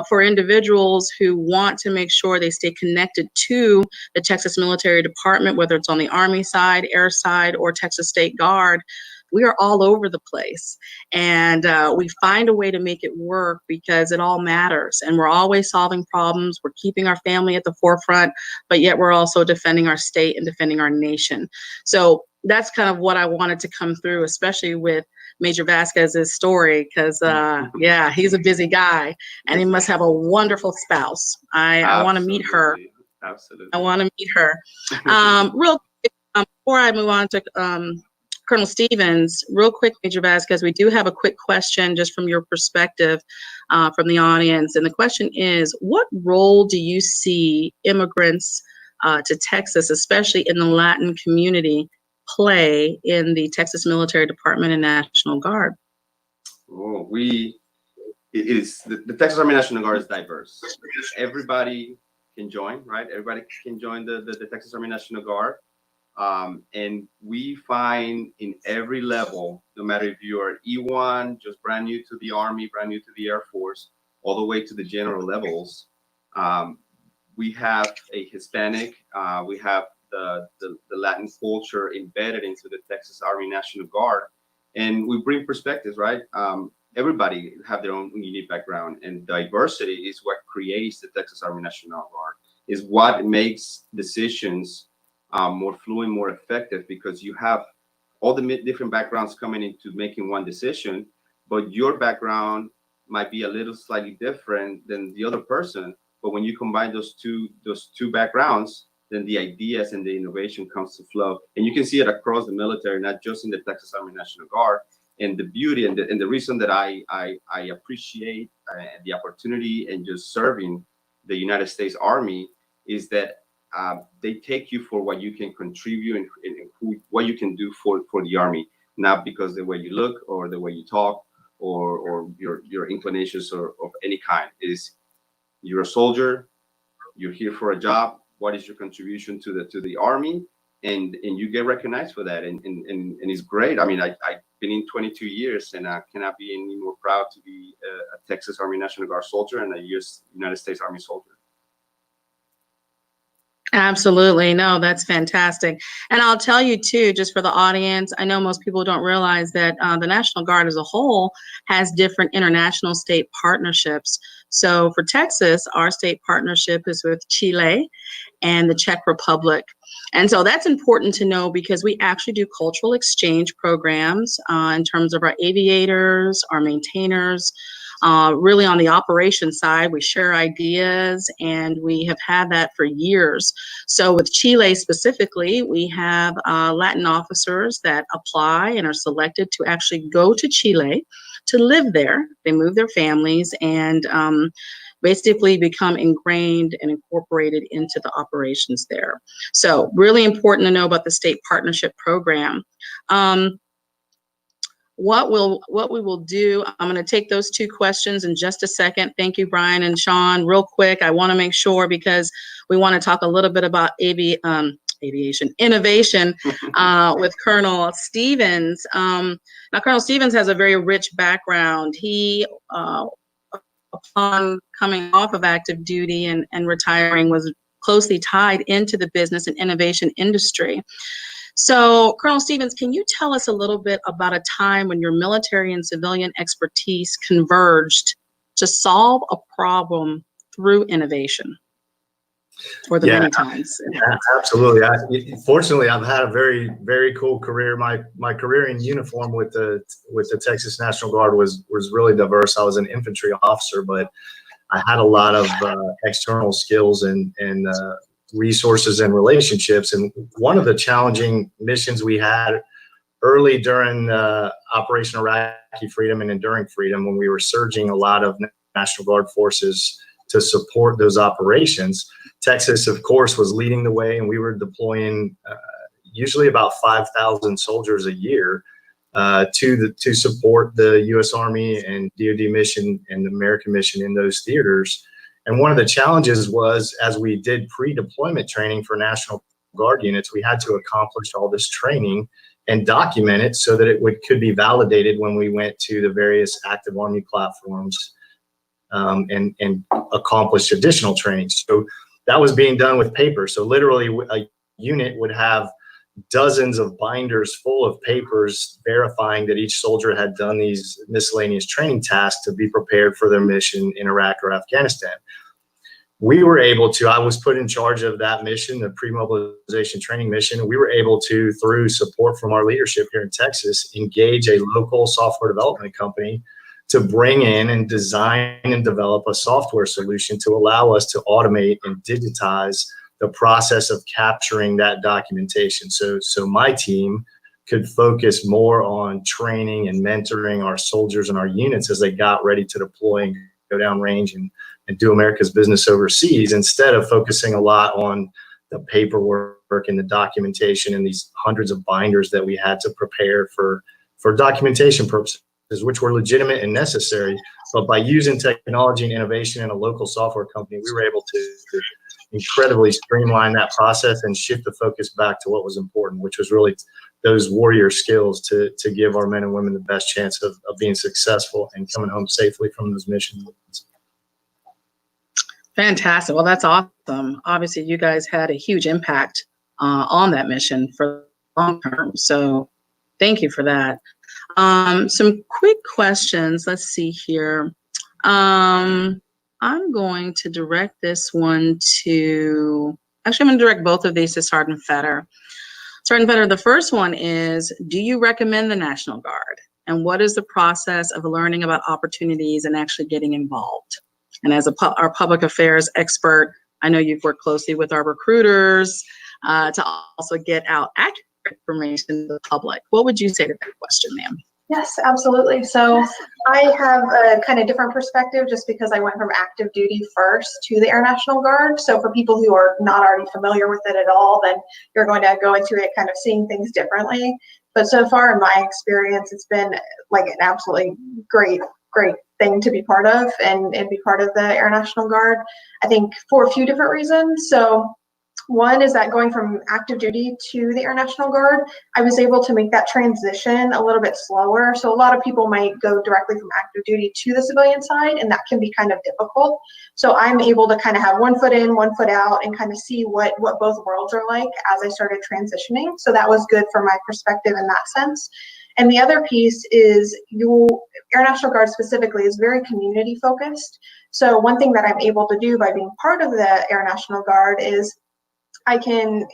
for individuals who want to make sure they stay connected to the Texas Military Department, whether it's on the Army side, Air side, or Texas State Guard. We are all over the place, and we find a way to make it work because it all matters, and we're always solving problems. We're keeping our family at the forefront, but yet we're also defending our state and defending our nation. So that's kind of what I wanted to come through, especially with Major Vasquez's story, because yeah, he's a busy guy, and he must have a wonderful spouse. I want to meet her. Absolutely. I want to meet her. Real quick, before I move on to Colonel Stevens, real quick, Major Vasquez, we do have a quick question just from your perspective from the audience. And the question is, what role do you see immigrants to Texas, especially in the Latin community, play in the Texas Military Department and National Guard? Oh, the Texas Army National Guard is diverse. Everybody can join, right? Everybody can join the Texas Army National Guard. And we find in every level, no matter if you are E1, just brand new to the Army, brand new to the Air Force, all the way to the general levels, we have a Hispanic, we have the Latin culture embedded into the Texas Army National Guard, and we bring perspectives, right? Everybody have their own unique background, and diversity is what creates the Texas Army National Guard, is what makes decisions more fluent, more effective, because you have all the different backgrounds coming into making one decision, but your background might be a little slightly different than the other person. But when you combine those two backgrounds, then the ideas and the innovation comes to flow. And you can see it across the military, not just in the Texas Army National Guard. And the beauty and the reason that I appreciate the opportunity and just serving the United States Army is that they take you for what you can contribute and what you can do for the Army, not because the way you look or the way you talk or your inclinations or of any kind. Is you're a soldier, you're here for a job. What is your contribution to the Army? And you get recognized for that, and it's great. I mean, I've been in 22 years, and I cannot be any more proud to be a Texas Army National Guard soldier and a United States Army soldier. Absolutely. No, that's fantastic. And I'll tell you too, just for the audience, I know most people don't realize that the National Guard as a whole has different international state partnerships. So for Texas, our state partnership is with Chile and the Czech Republic. And so that's important to know because we actually do cultural exchange programs in terms of our aviators, our maintainers. Really on the operations side, we share ideas, and we have had that for years. So with Chile specifically, we have Latin officers that apply and are selected to actually go to Chile to live there. They move their families and basically become ingrained and incorporated into the operations there. So really important to know about the state partnership program. What we will do, I'm going to take those two questions in just a second. Thank you, Brian and Sean. Real quick, I want to make sure, because we want to talk a little bit about aviation innovation with Colonel Stevens. Now, Colonel Stevens has a very rich background. He, upon coming off of active duty and retiring, was closely tied into the business and innovation industry. So, Colonel Stevens, can you tell us a little bit about a time when your military and civilian expertise converged to solve a problem through innovation? Or the many times? Yeah, absolutely. Fortunately, I've had a very, very cool career. My career in uniform with the Texas National Guard was really diverse. I was an infantry officer, but I had a lot of external skills and resources and relationships. And one of the challenging missions we had early during Operation Iraqi Freedom and Enduring Freedom, when we were surging a lot of National Guard forces to support those operations, Texas, of course, was leading the way, and we were deploying usually about 5,000 soldiers a year to support the U.S. Army and DoD mission and the American mission in those theaters. And one of the challenges was, as we did pre-deployment training for National Guard units, we had to accomplish all this training and document it so that it could be validated when we went to the various active Army platforms and accomplish additional training. So that was being done with paper. So literally a unit would have dozens of binders full of papers verifying that each soldier had done these miscellaneous training tasks to be prepared for their mission in Iraq or Afghanistan. We were able to, I was put in charge of that mission, the pre-mobilization training mission. We were able to, through support from our leadership here in Texas, engage a local software development company to bring in and design and develop a software solution to allow us to automate and digitize the process of capturing that documentation. So my team could focus more on training and mentoring our soldiers and our units as they got ready to deploy and go down range and do America's business overseas, instead of focusing a lot on the paperwork and the documentation and these hundreds of binders that we had to prepare for documentation purposes, which were legitimate and necessary. But by using technology and innovation in a local software company, we were able to incredibly streamline that process and shift the focus back to what was important, which was really those warrior skills to give our men and women the best chance of being successful and coming home safely from those missions. Fantastic. Well, that's awesome. Obviously, you guys had a huge impact on that mission for long term. So thank you for that. Some quick questions. Let's see here. I'm going to direct this one to, actually, I'm going to direct both of these to Sergeant Fetter. Sergeant Fetter, the first one is, do you recommend the National Guard? And what is the process of learning about opportunities and actually getting involved? And as our public affairs expert, I know you've worked closely with our recruiters to also get out accurate information to the public. What would you say to that question, ma'am? Yes, absolutely. So I have a kind of different perspective just because I went from active duty first to the Air National Guard. So for people who are not already familiar with it at all, then you're going to go into it kind of seeing things differently. But so far in my experience, it's been like an absolutely great thing to be part of and be part of the Air National Guard. I think for a few different reasons. So one is that going from active duty to the Air National Guard, I was able to make that transition a little bit slower. So a lot of people might go directly from active duty to the civilian side, and that can be kind of difficult. So I'm able to kind of have one foot in, one foot out, and kind of see what both worlds are like as I started transitioning. So that was good for my perspective in that sense. And the other piece is Air National Guard specifically is very community focused. So one thing that I'm able to do by being part of the Air National Guard is I can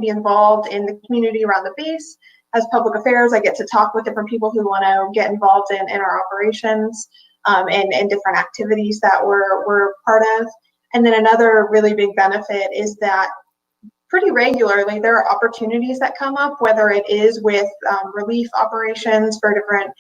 be involved in the community around the base. As public affairs, I get to talk with different people who want to get involved in our operations and different activities that we're part of. And then another really big benefit is that pretty regularly there are opportunities that come up, whether it is with relief operations for different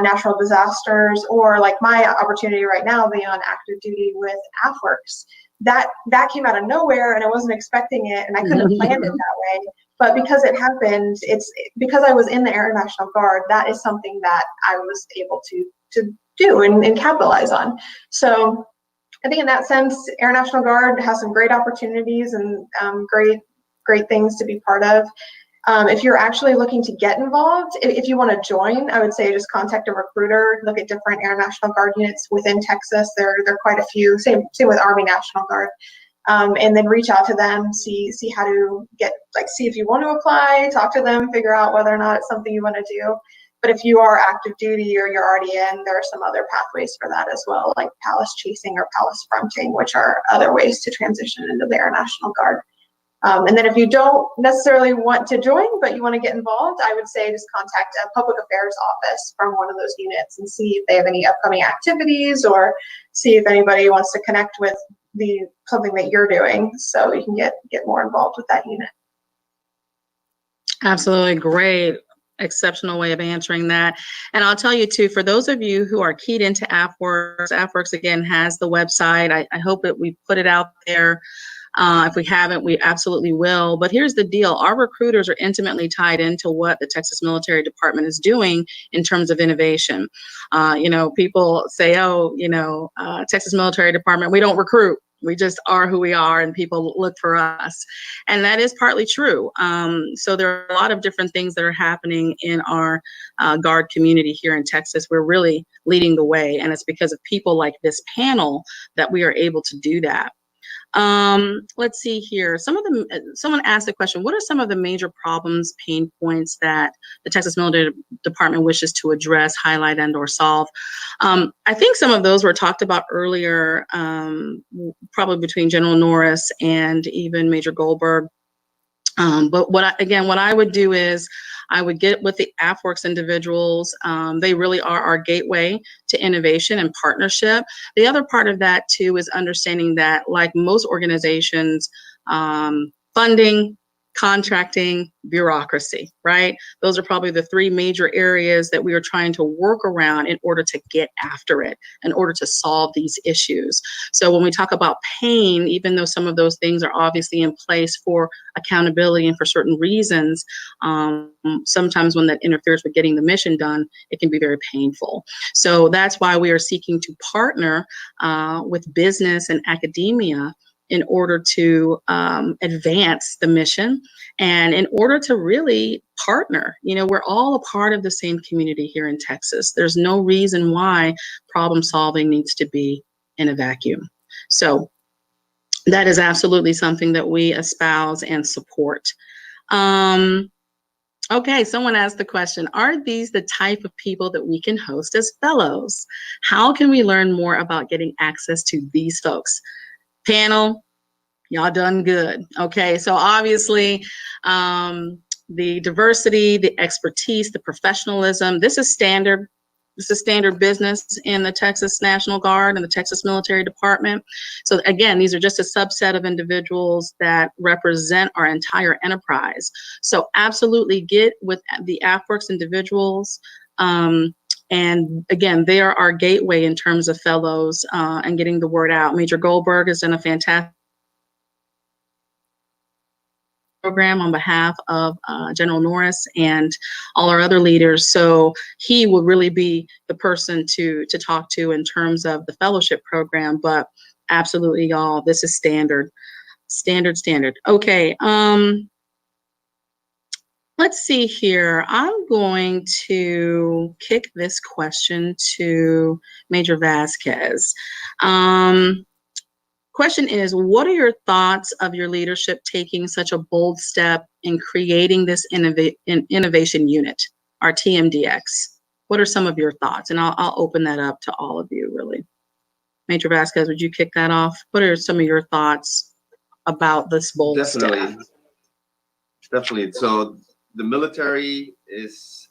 natural disasters, or like my opportunity right now being on active duty with AFWERX. That came out of nowhere, and I wasn't expecting it, and I couldn't have planned it that way. But because it happened, it's because I was in the Air National Guard, that is something that I was able to do and capitalize on. So I think in that sense, Air National Guard has some great opportunities and great things to be part of. If you're actually looking to get involved, if you want to join, I would say just contact a recruiter, look at different Air National Guard units within Texas. There are quite a few, same with Army National Guard. And then reach out to them, see how to see if you want to apply, talk to them, figure out whether or not it's something you want to do. But if you are active duty or you're already in, there are some other pathways for that as well, like palace chasing or palace fronting, which are other ways to transition into the Air National Guard. And then if you don't necessarily want to join, but you want to get involved, I would say just contact a public affairs office from one of those units and see if they have any upcoming activities, or see if anybody wants to connect with something that you're doing, so you can get more involved with that unit. Absolutely great. Exceptional way of answering that. And I'll tell you too, for those of you who are keyed into AFWERX again has the website. I hope that we put it out there. If we haven't, we absolutely will. But here's the deal. Our recruiters are intimately tied into what the Texas Military Department is doing in terms of innovation. People say, Texas Military Department, we don't recruit. We just are who we are, and people look for us. And that is partly true. So there are a lot of different things that are happening in our Guard community here in Texas. We're really leading the way, and it's because of people like this panel that we are able to do that. Let's see here. Someone asked the question, what are some of the major problems, pain points that the Texas Military Department wishes to address, highlight, and or solve? I think some of those were talked about earlier, probably between General Norris and even Major Goldberg. But what I would do is I would get with the AFWERX individuals. They really are our gateway to innovation and partnership. The other part of that too is understanding that, like most organizations, funding, contracting, bureaucracy, right? Those are probably the three major areas that we are trying to work around in order to get after it, in order to solve these issues. So when we talk about pain, even though some of those things are obviously in place for accountability and for certain reasons, sometimes when that interferes with getting the mission done, it can be very painful. So that's why we are seeking to partner with business and academia in order to advance the mission, and in order to really partner. We're all a part of the same community here in Texas. There's no reason why problem solving needs to be in a vacuum. So that is absolutely something that we espouse and support. Okay, someone asked the question, are these the type of people that we can host as fellows? How can we learn more about getting access to these folks? Panel, y'all done good. Okay, so obviously the diversity, the expertise, the professionalism, this is standard. This is standard business in the Texas National Guard and the Texas Military Department. So again, these are just a subset of individuals that represent our entire enterprise. So absolutely get with the AFWERX individuals. And again, they are our gateway in terms of fellows and getting the word out. Major Goldberg has done a fantastic program on behalf of General Norris and all our other leaders. So he will really be the person to talk to in terms of the fellowship program. But absolutely, y'all, this is standard. Okay. Let's see here. I'm going to kick this question to Major Vasquez. Question is, what are your thoughts of your leadership taking such a bold step in creating this innovation unit, our TMDx? What are some of your thoughts? And I'll open that up to all of you, really. Major Vasquez, would you kick that off? What are some of your thoughts about this bold step? Definitely. So the military is,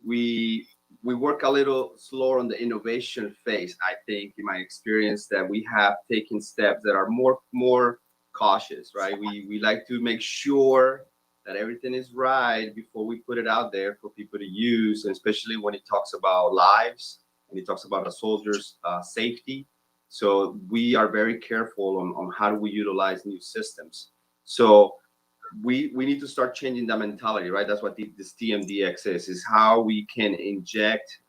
we work a little slower on the innovation phase. I think, in my experience, that we have taken steps that are more cautious, right? We like to make sure that everything is right before we put it out there for people to use, and especially when it talks about lives and it talks about a soldier's safety. So we are very careful on how do we utilize new systems. So we need to start changing that mentality, right? That's what this TMDx is how we can inject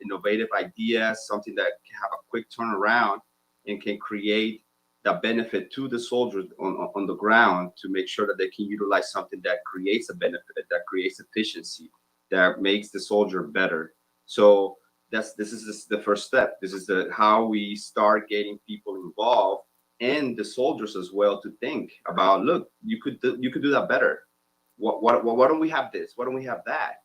innovative ideas, something that can have a quick turnaround and can create that benefit to the soldiers on the ground, to make sure that they can utilize something that creates a benefit, that creates efficiency, that makes the soldier better. So this is the first step. This is how we start getting people involved, and the soldiers as well, to think about, look, you could do that better. Why don't we have this? Why don't we have that?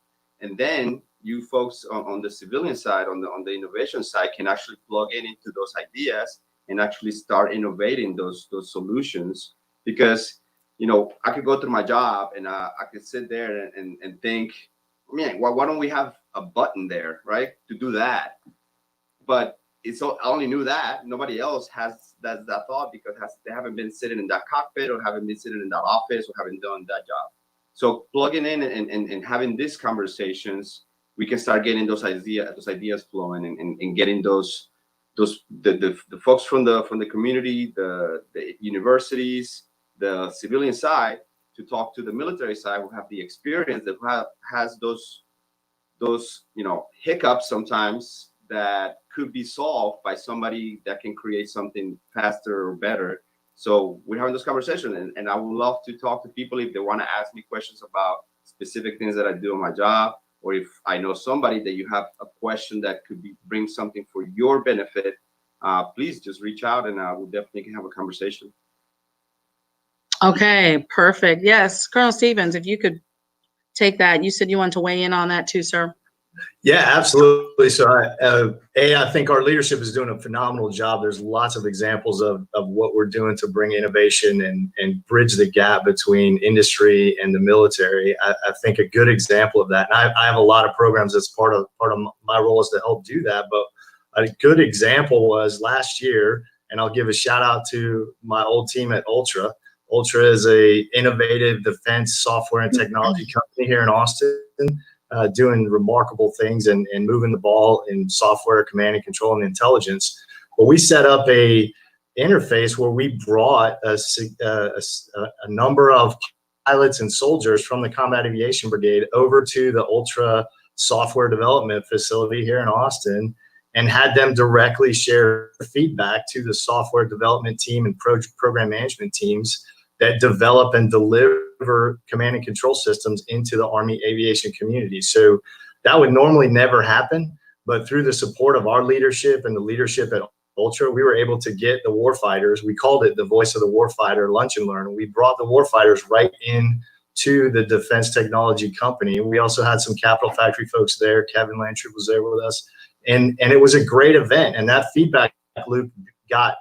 And then you folks on the civilian side, on the innovation side, can actually plug into those ideas and actually start innovating those solutions. Because, you know, I could go through my job and I could sit there and think, man, why don't we have a button there, right, to do that? But I only knew that. Nobody else has that thought, because they haven't been sitting in that cockpit, or haven't been sitting in that office, or haven't done that job. So plugging in and having these conversations, we can start getting those ideas flowing, and getting the folks from the community, the universities, the civilian side, to talk to the military side, who have the experience, that has those hiccups sometimes, that could be solved by somebody that can create something faster or better. So we're having this conversation, and I would love to talk to people if they want to ask me questions about specific things that I do on my job, or if I know somebody that you have a question that could bring something for your benefit. Please just reach out, and we'll definitely have a conversation. Okay, perfect. Yes, Colonel Stevens, if you could take that. You said you wanted to weigh in on that too, sir. Yeah, absolutely. So I think our leadership is doing a phenomenal job. There's lots of examples of what we're doing to bring innovation and bridge the gap between industry and the military. I think a good example of that, and I have a lot of programs that's part of my role, is to help do that. But a good example was last year, and I'll give a shout out to my old team at Ultra. Ultra is a innovative defense software and technology company here in Austin. Doing remarkable things and moving the ball in software, command and control, and intelligence. But we set up a interface where we brought a number of pilots and soldiers from the Combat Aviation Brigade over to the Ultra software development facility here in Austin, and had them directly share feedback to the software development team and program management teams that develop and deliver command and control systems into the Army aviation community. So that would normally never happen, but through the support of our leadership and the leadership at Ultra, we were able to get the warfighters. We called it the Voice of the Warfighter Lunch and Learn. We brought the warfighters right in to the defense technology company. We also had some Capital Factory folks there. Kevin Lantrip was there with us, and it was a great event. And that feedback loop got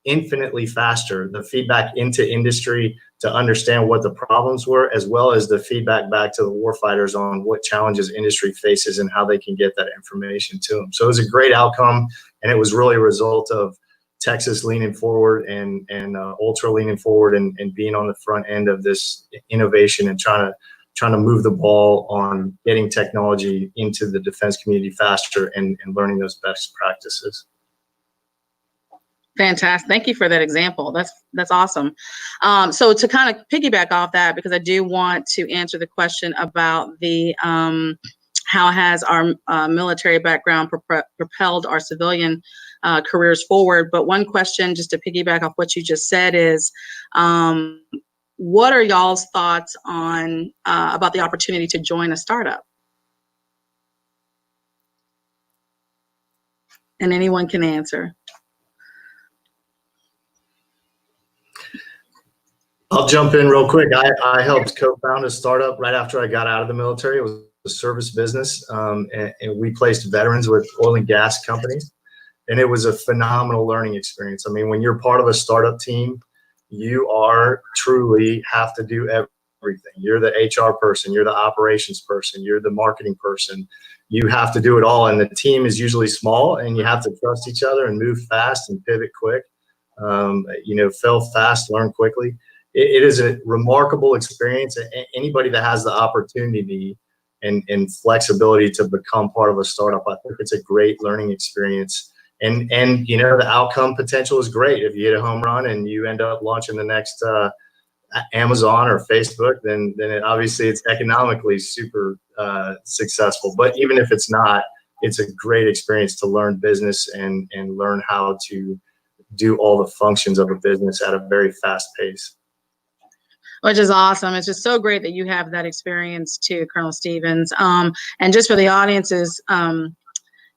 infinitely faster, the feedback into industry to understand what the problems were, as well as the feedback back to the warfighters on what challenges industry faces and how they can get that information to them. So it was a great outcome, and it was really a result of Texas leaning forward and Ultra leaning forward and being on the front end of this innovation and trying trying to move the ball on getting technology into the defense community faster and learning those best practices. Fantastic. Thank you for that example. That's awesome. So to kind of piggyback off that, because I do want to answer the question about the how has our military background propelled our civilian careers forward. But one question, just to piggyback off what you just said, is what are y'all's thoughts on about the opportunity to join a startup? And anyone can answer. I'll jump in real quick. I helped co-found a startup right after I got out of the military. It was a service business, and we placed veterans with oil and gas companies, and it was a phenomenal learning experience. I mean, when you're part of a startup team, you are truly have to do everything. You're the HR person, you're the operations person, you're the marketing person. You have to do it all, and the team is usually small, and you have to trust each other and move fast and pivot quick. Fail fast, learn quickly. It is a remarkable experience. Anybody that has the opportunity and flexibility to become part of a startup, I think it's a great learning experience. And the outcome potential is great. If you hit a home run and you end up launching the next Amazon or Facebook, then obviously it's economically super successful. But even if it's not, it's a great experience to learn business and learn how to do all the functions of a business at a very fast pace. Which is awesome. It's just so great that you have that experience too, Colonel Stevens. And just for the audience's,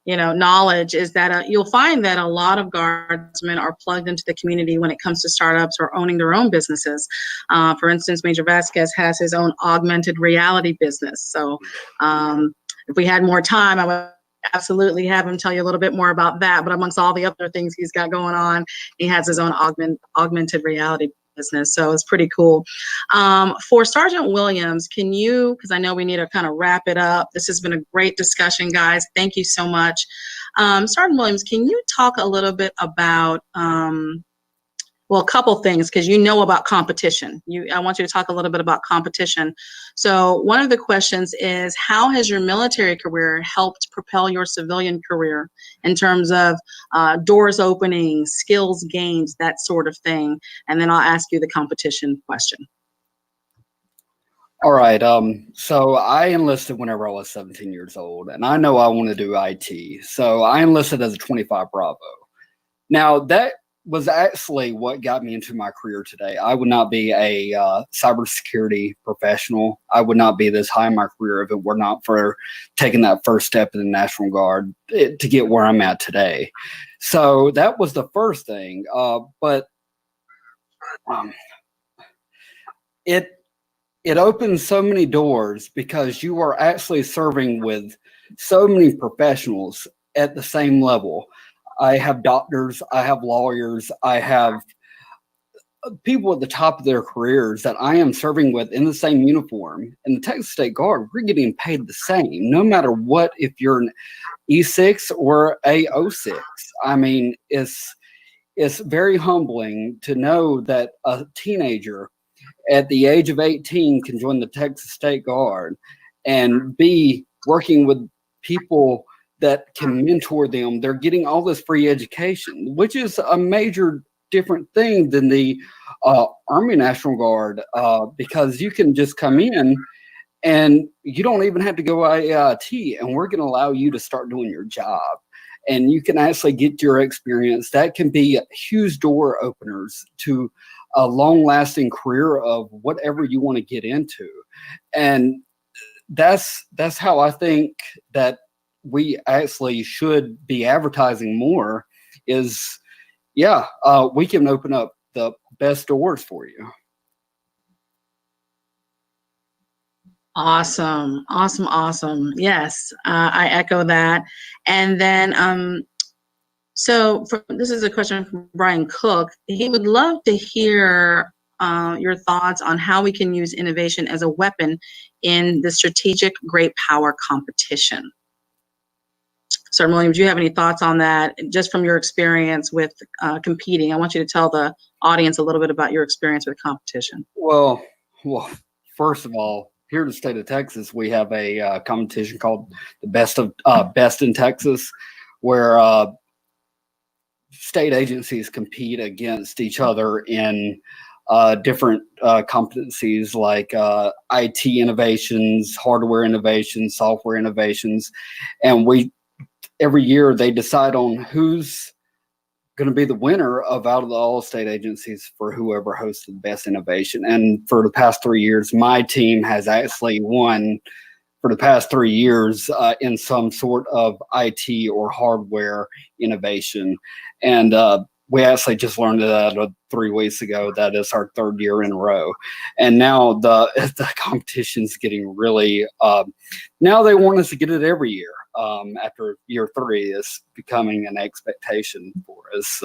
knowledge is that you'll find that a lot of guardsmen are plugged into the community when it comes to startups or owning their own businesses. For instance, Major Vasquez has his own augmented reality business. So if we had more time, I would absolutely have him tell you a little bit more about that. But amongst all the other things he's got going on, he has his own augmented reality business. So it's pretty cool. For Sergeant Williams, can you, because I know we need to kind of wrap it up. This has been a great discussion, guys. Thank you so much. Sergeant Williams, can you talk a little bit about, a couple things, because you know about competition. I want you to talk a little bit about competition. So one of the questions is, how has your military career helped propel your civilian career in terms of doors opening, skills gained, that sort of thing? And then I'll ask you the competition question. All right. So I enlisted whenever I was 17 years old, and I know I want to do IT. So I enlisted as a 25 Bravo. Now that was actually what got me into my career today. I would not be a cybersecurity professional. I would not be this high in my career if it were not for taking that first step in the National Guard to get where I'm at today. So that was the first thing. But it opens so many doors because you are actually serving with so many professionals at the same level. I have doctors, I have lawyers, I have people at the top of their careers that I am serving with in the same uniform. In the Texas State Guard, we're getting paid the same, no matter what, if you're an E6 or a O6. I mean, it's very humbling to know that a teenager at the age of 18 can join the Texas State Guard and be working with people that can mentor them. They're getting all this free education, which is a major different thing than the Army National Guard, because you can just come in and you don't even have to go IAIT, and we're going to allow you to start doing your job. And you can actually get your experience. That can be huge door openers to a long-lasting career of whatever you want to get into. And that's how I think that we actually should be advertising more is, we can open up the best doors for you. Awesome. Yes, I echo that. And then, this is a question from Brian Cook. He would love to hear your thoughts on how we can use innovation as a weapon in the strategic great power competition. Sergeant Williams, do you have any thoughts on that, just from your experience with competing? I want you to tell the audience a little bit about your experience with competition. Well, first of all, here in the state of Texas, we have a competition called the Best in Texas, where state agencies compete against each other in different competencies like IT innovations, hardware innovations, software innovations, and every year they decide on who's going to be the winner of out of the all state agencies for whoever hosts the best innovation. And for the past 3 years, my team has actually won for the past 3 years in some sort of IT or hardware innovation. And we actually just learned that 3 weeks ago. That is our 3rd year in a row. And now the competition's getting really, now they want us to get it every year. After year 3 is becoming an expectation for us.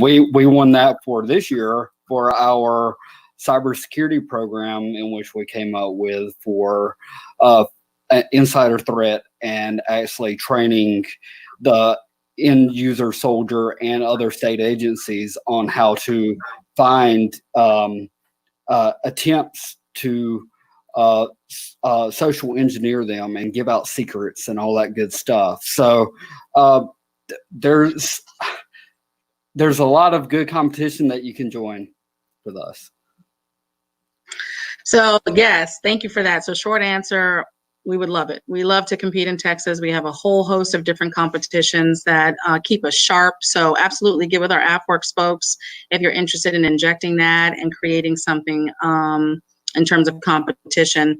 We won that for this year for our cybersecurity program, in which we came up with for an insider threat and actually training the end user soldier and other state agencies on how to find attempts to social engineer them and give out secrets and all that good stuff. So there's a lot of good competition that you can join with us. So yes, thank you for that. So short answer, we would love it. We love to compete in Texas. We have a whole host of different competitions that keep us sharp. So absolutely get with our AFWERX folks if you're interested in injecting that and creating something in terms of competition.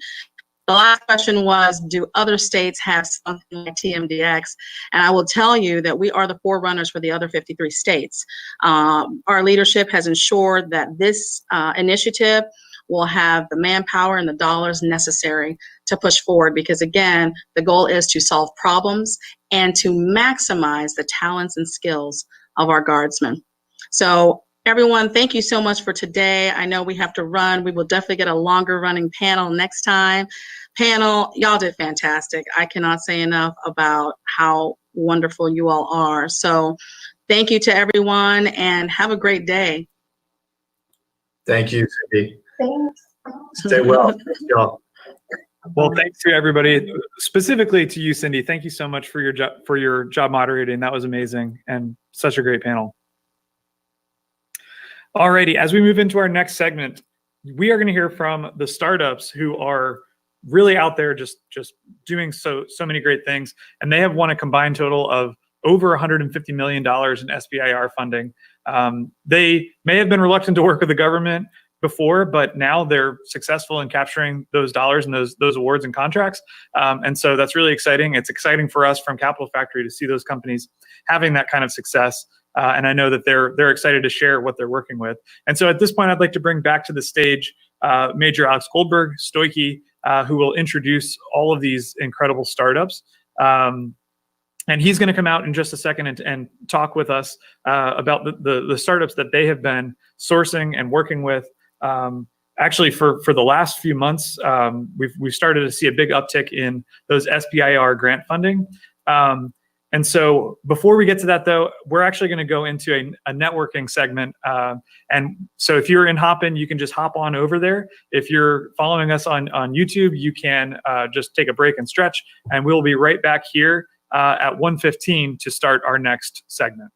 The last question was, do other states have something like TMDx? And I will tell you that we are the forerunners for the other 53 states. Our leadership has ensured that this initiative will have the manpower and the dollars necessary to push forward, because again, the goal is to solve problems and to maximize the talents and skills of our guardsmen. So everyone, thank you so much for today. I know we have to run. We will definitely get a longer running panel next time. Panel, y'all did fantastic. I cannot say enough about how wonderful you all are. So thank you to everyone and have a great day. Thank you, Cindy. Thanks. Stay well. Thanks, y'all. Well, thanks to everybody, specifically to you, Cindy. Thank you so much for your job moderating. That was amazing and such a great panel. Alrighty, as we move into our next segment, we are going to hear from the startups who are really out there just doing so many great things, and they have won a combined total of over $150 million in SBIR funding. They may have been reluctant to work with the government before, but now they're successful in capturing those dollars and those awards and contracts. And so that's really exciting. It's exciting for us from Capital Factory to see those companies having that kind of success. And I know that they're excited to share what they're working with. And so at this point, I'd like to bring back to the stage Major Alex Goldberg, Stoichi, who will introduce all of these incredible startups. And he's going to come out in just a second and talk with us about the startups that they have been sourcing and working with. Actually, for the last few months, we've started to see a big uptick in those SBIR grant funding. And so before we get to that, though, we're actually going to go into a networking segment. And so if you're in Hopin, you can just hop on over there. If you're following us on YouTube, you can just take a break and stretch. And we'll be right back here at 1:15 to start our next segment.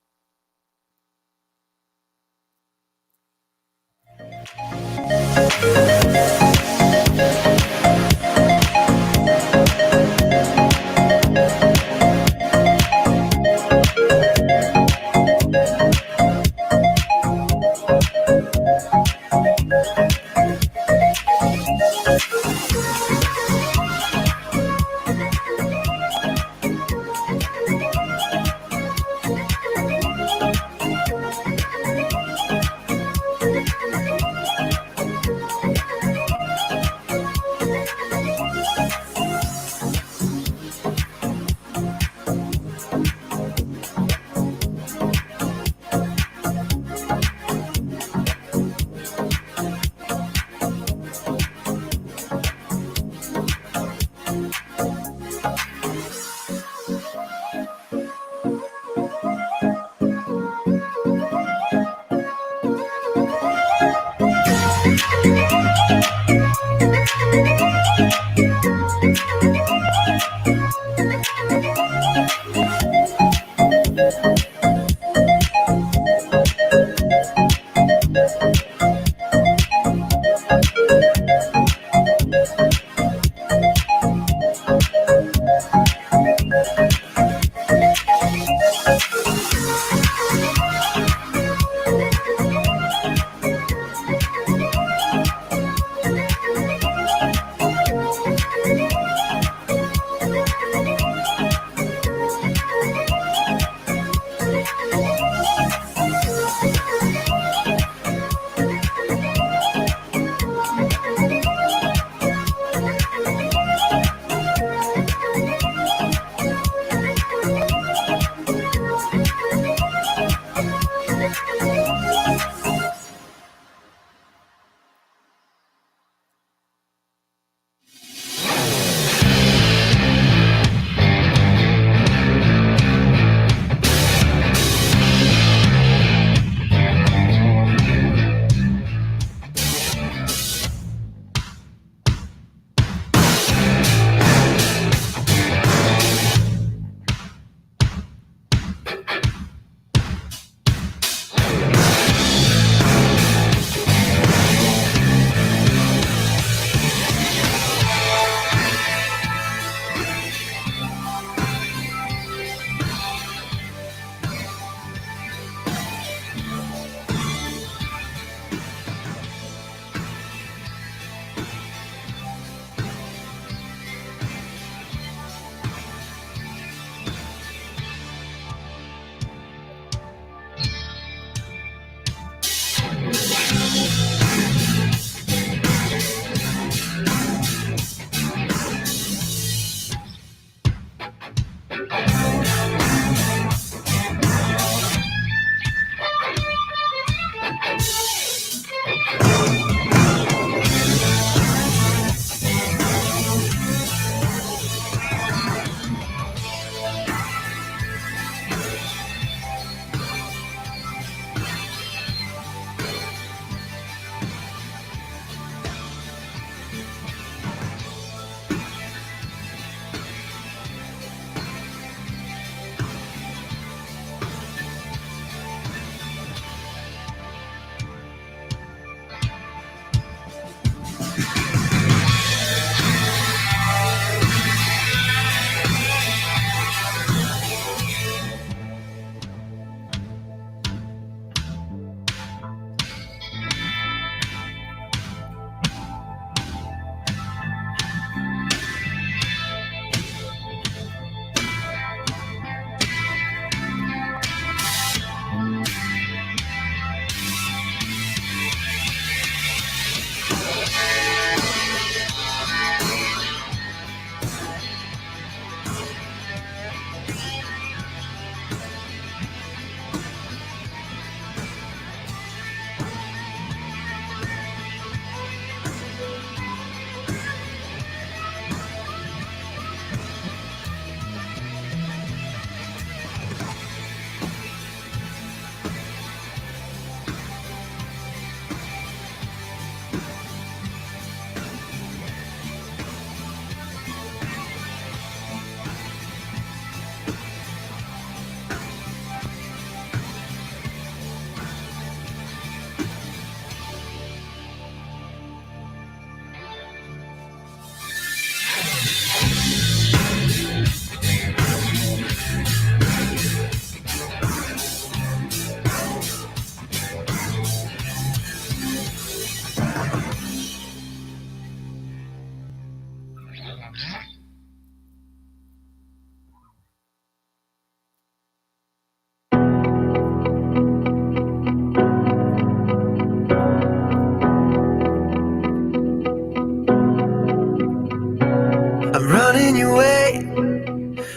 I'm running your way,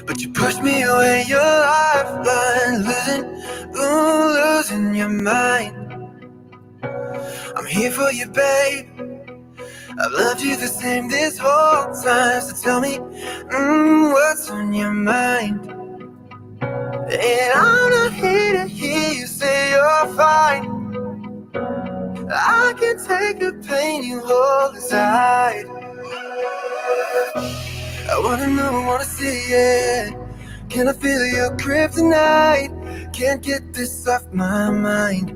but you push me away. Your lifeline, losing your mind. I'm here for you, babe. I've loved you the same this whole time. So tell me, what's on your mind? And I'm not here to hear you say you're fine. I can take the pain you hold inside. I wanna know, wanna see it. Can I feel your kryptonite? Can't get this off my mind.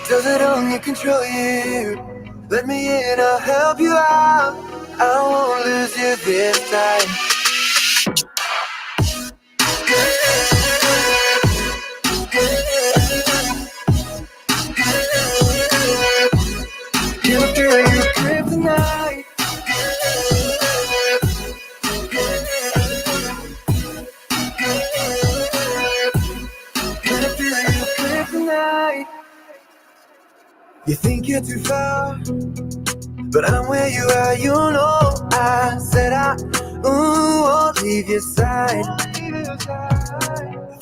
Does it only control you? Let me in, I'll help you out. I won't lose you this time. Can I feel your kryptonite? Can I feel your kryptonite? You think you're too far, but I'm where you are, you know. I said I won't leave your side.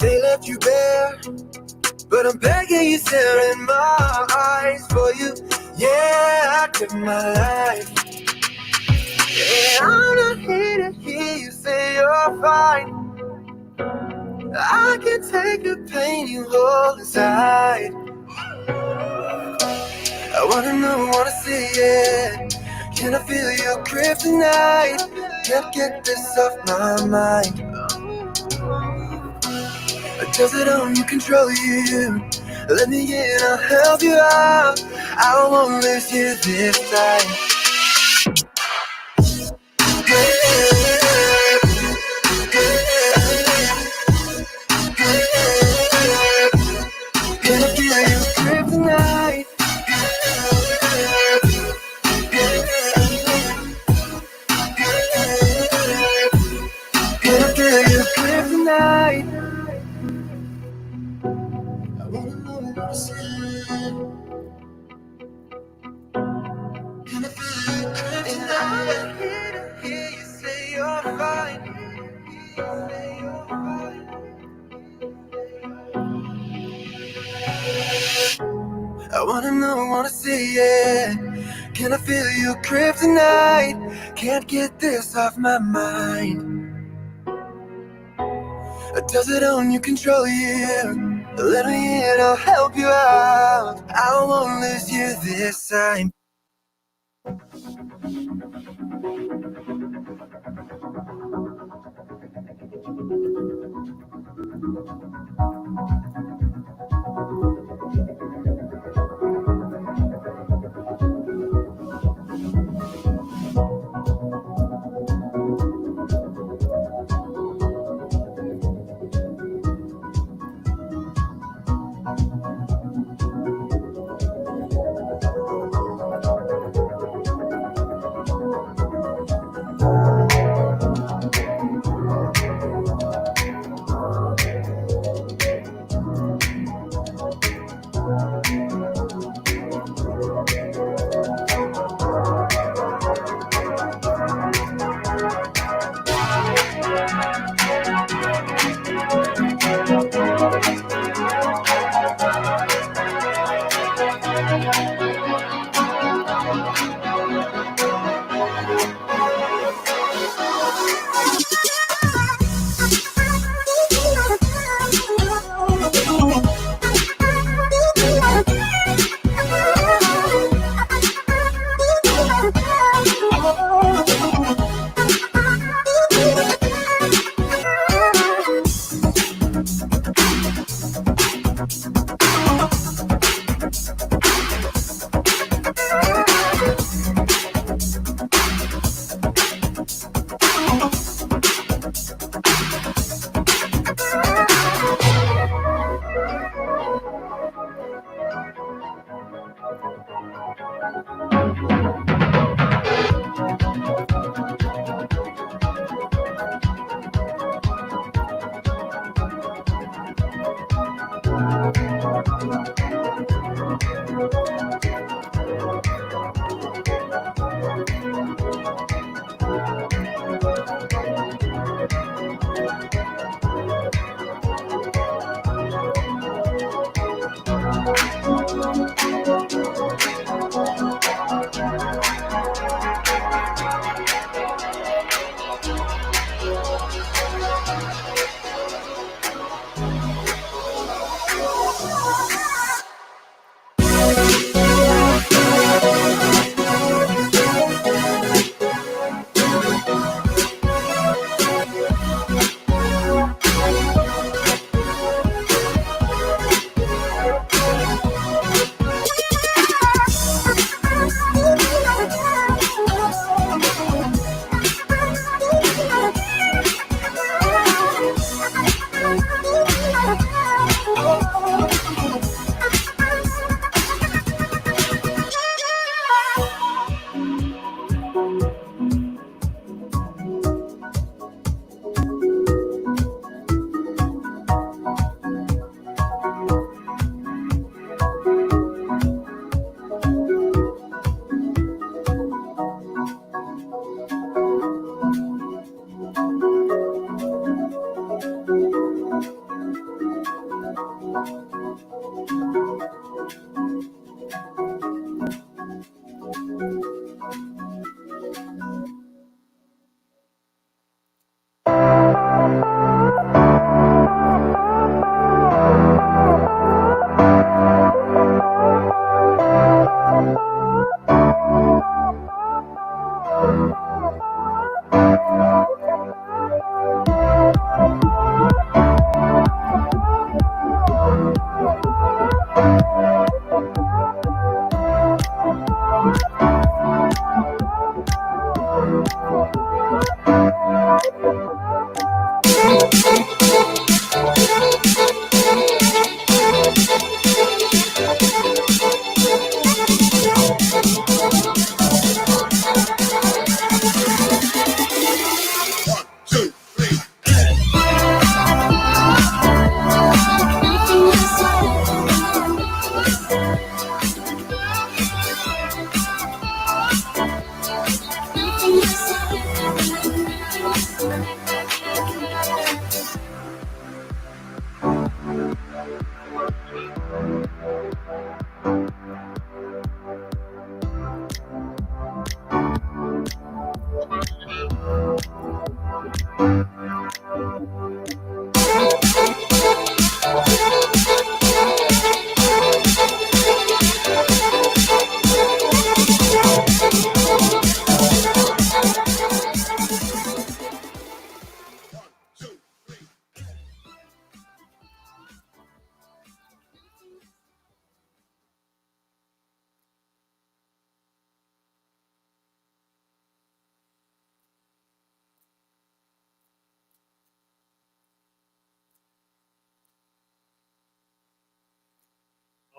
They left you bare, but I'm begging you, stare in my eyes for you. Yeah, I give my life. Yeah, I'm not here to hear you say you're fine. I can take the pain you hold inside. I wanna know, wanna see it. Can I feel your grip tonight? Can't get this off my mind. Does it only control you? Let me in, I'll help you out. I won't lose you this time. Can I feel your grip tonight? Can I feel your grip tonight? I wanna know what I see. Can I feel your grip tonight? I'm here to hear you say you're fine. I wanna know, wanna see it. Can I feel your grip tonight? Can't get this off my mind. Does it own you, control you? Let me in, I'll help you out. I won't lose you this time.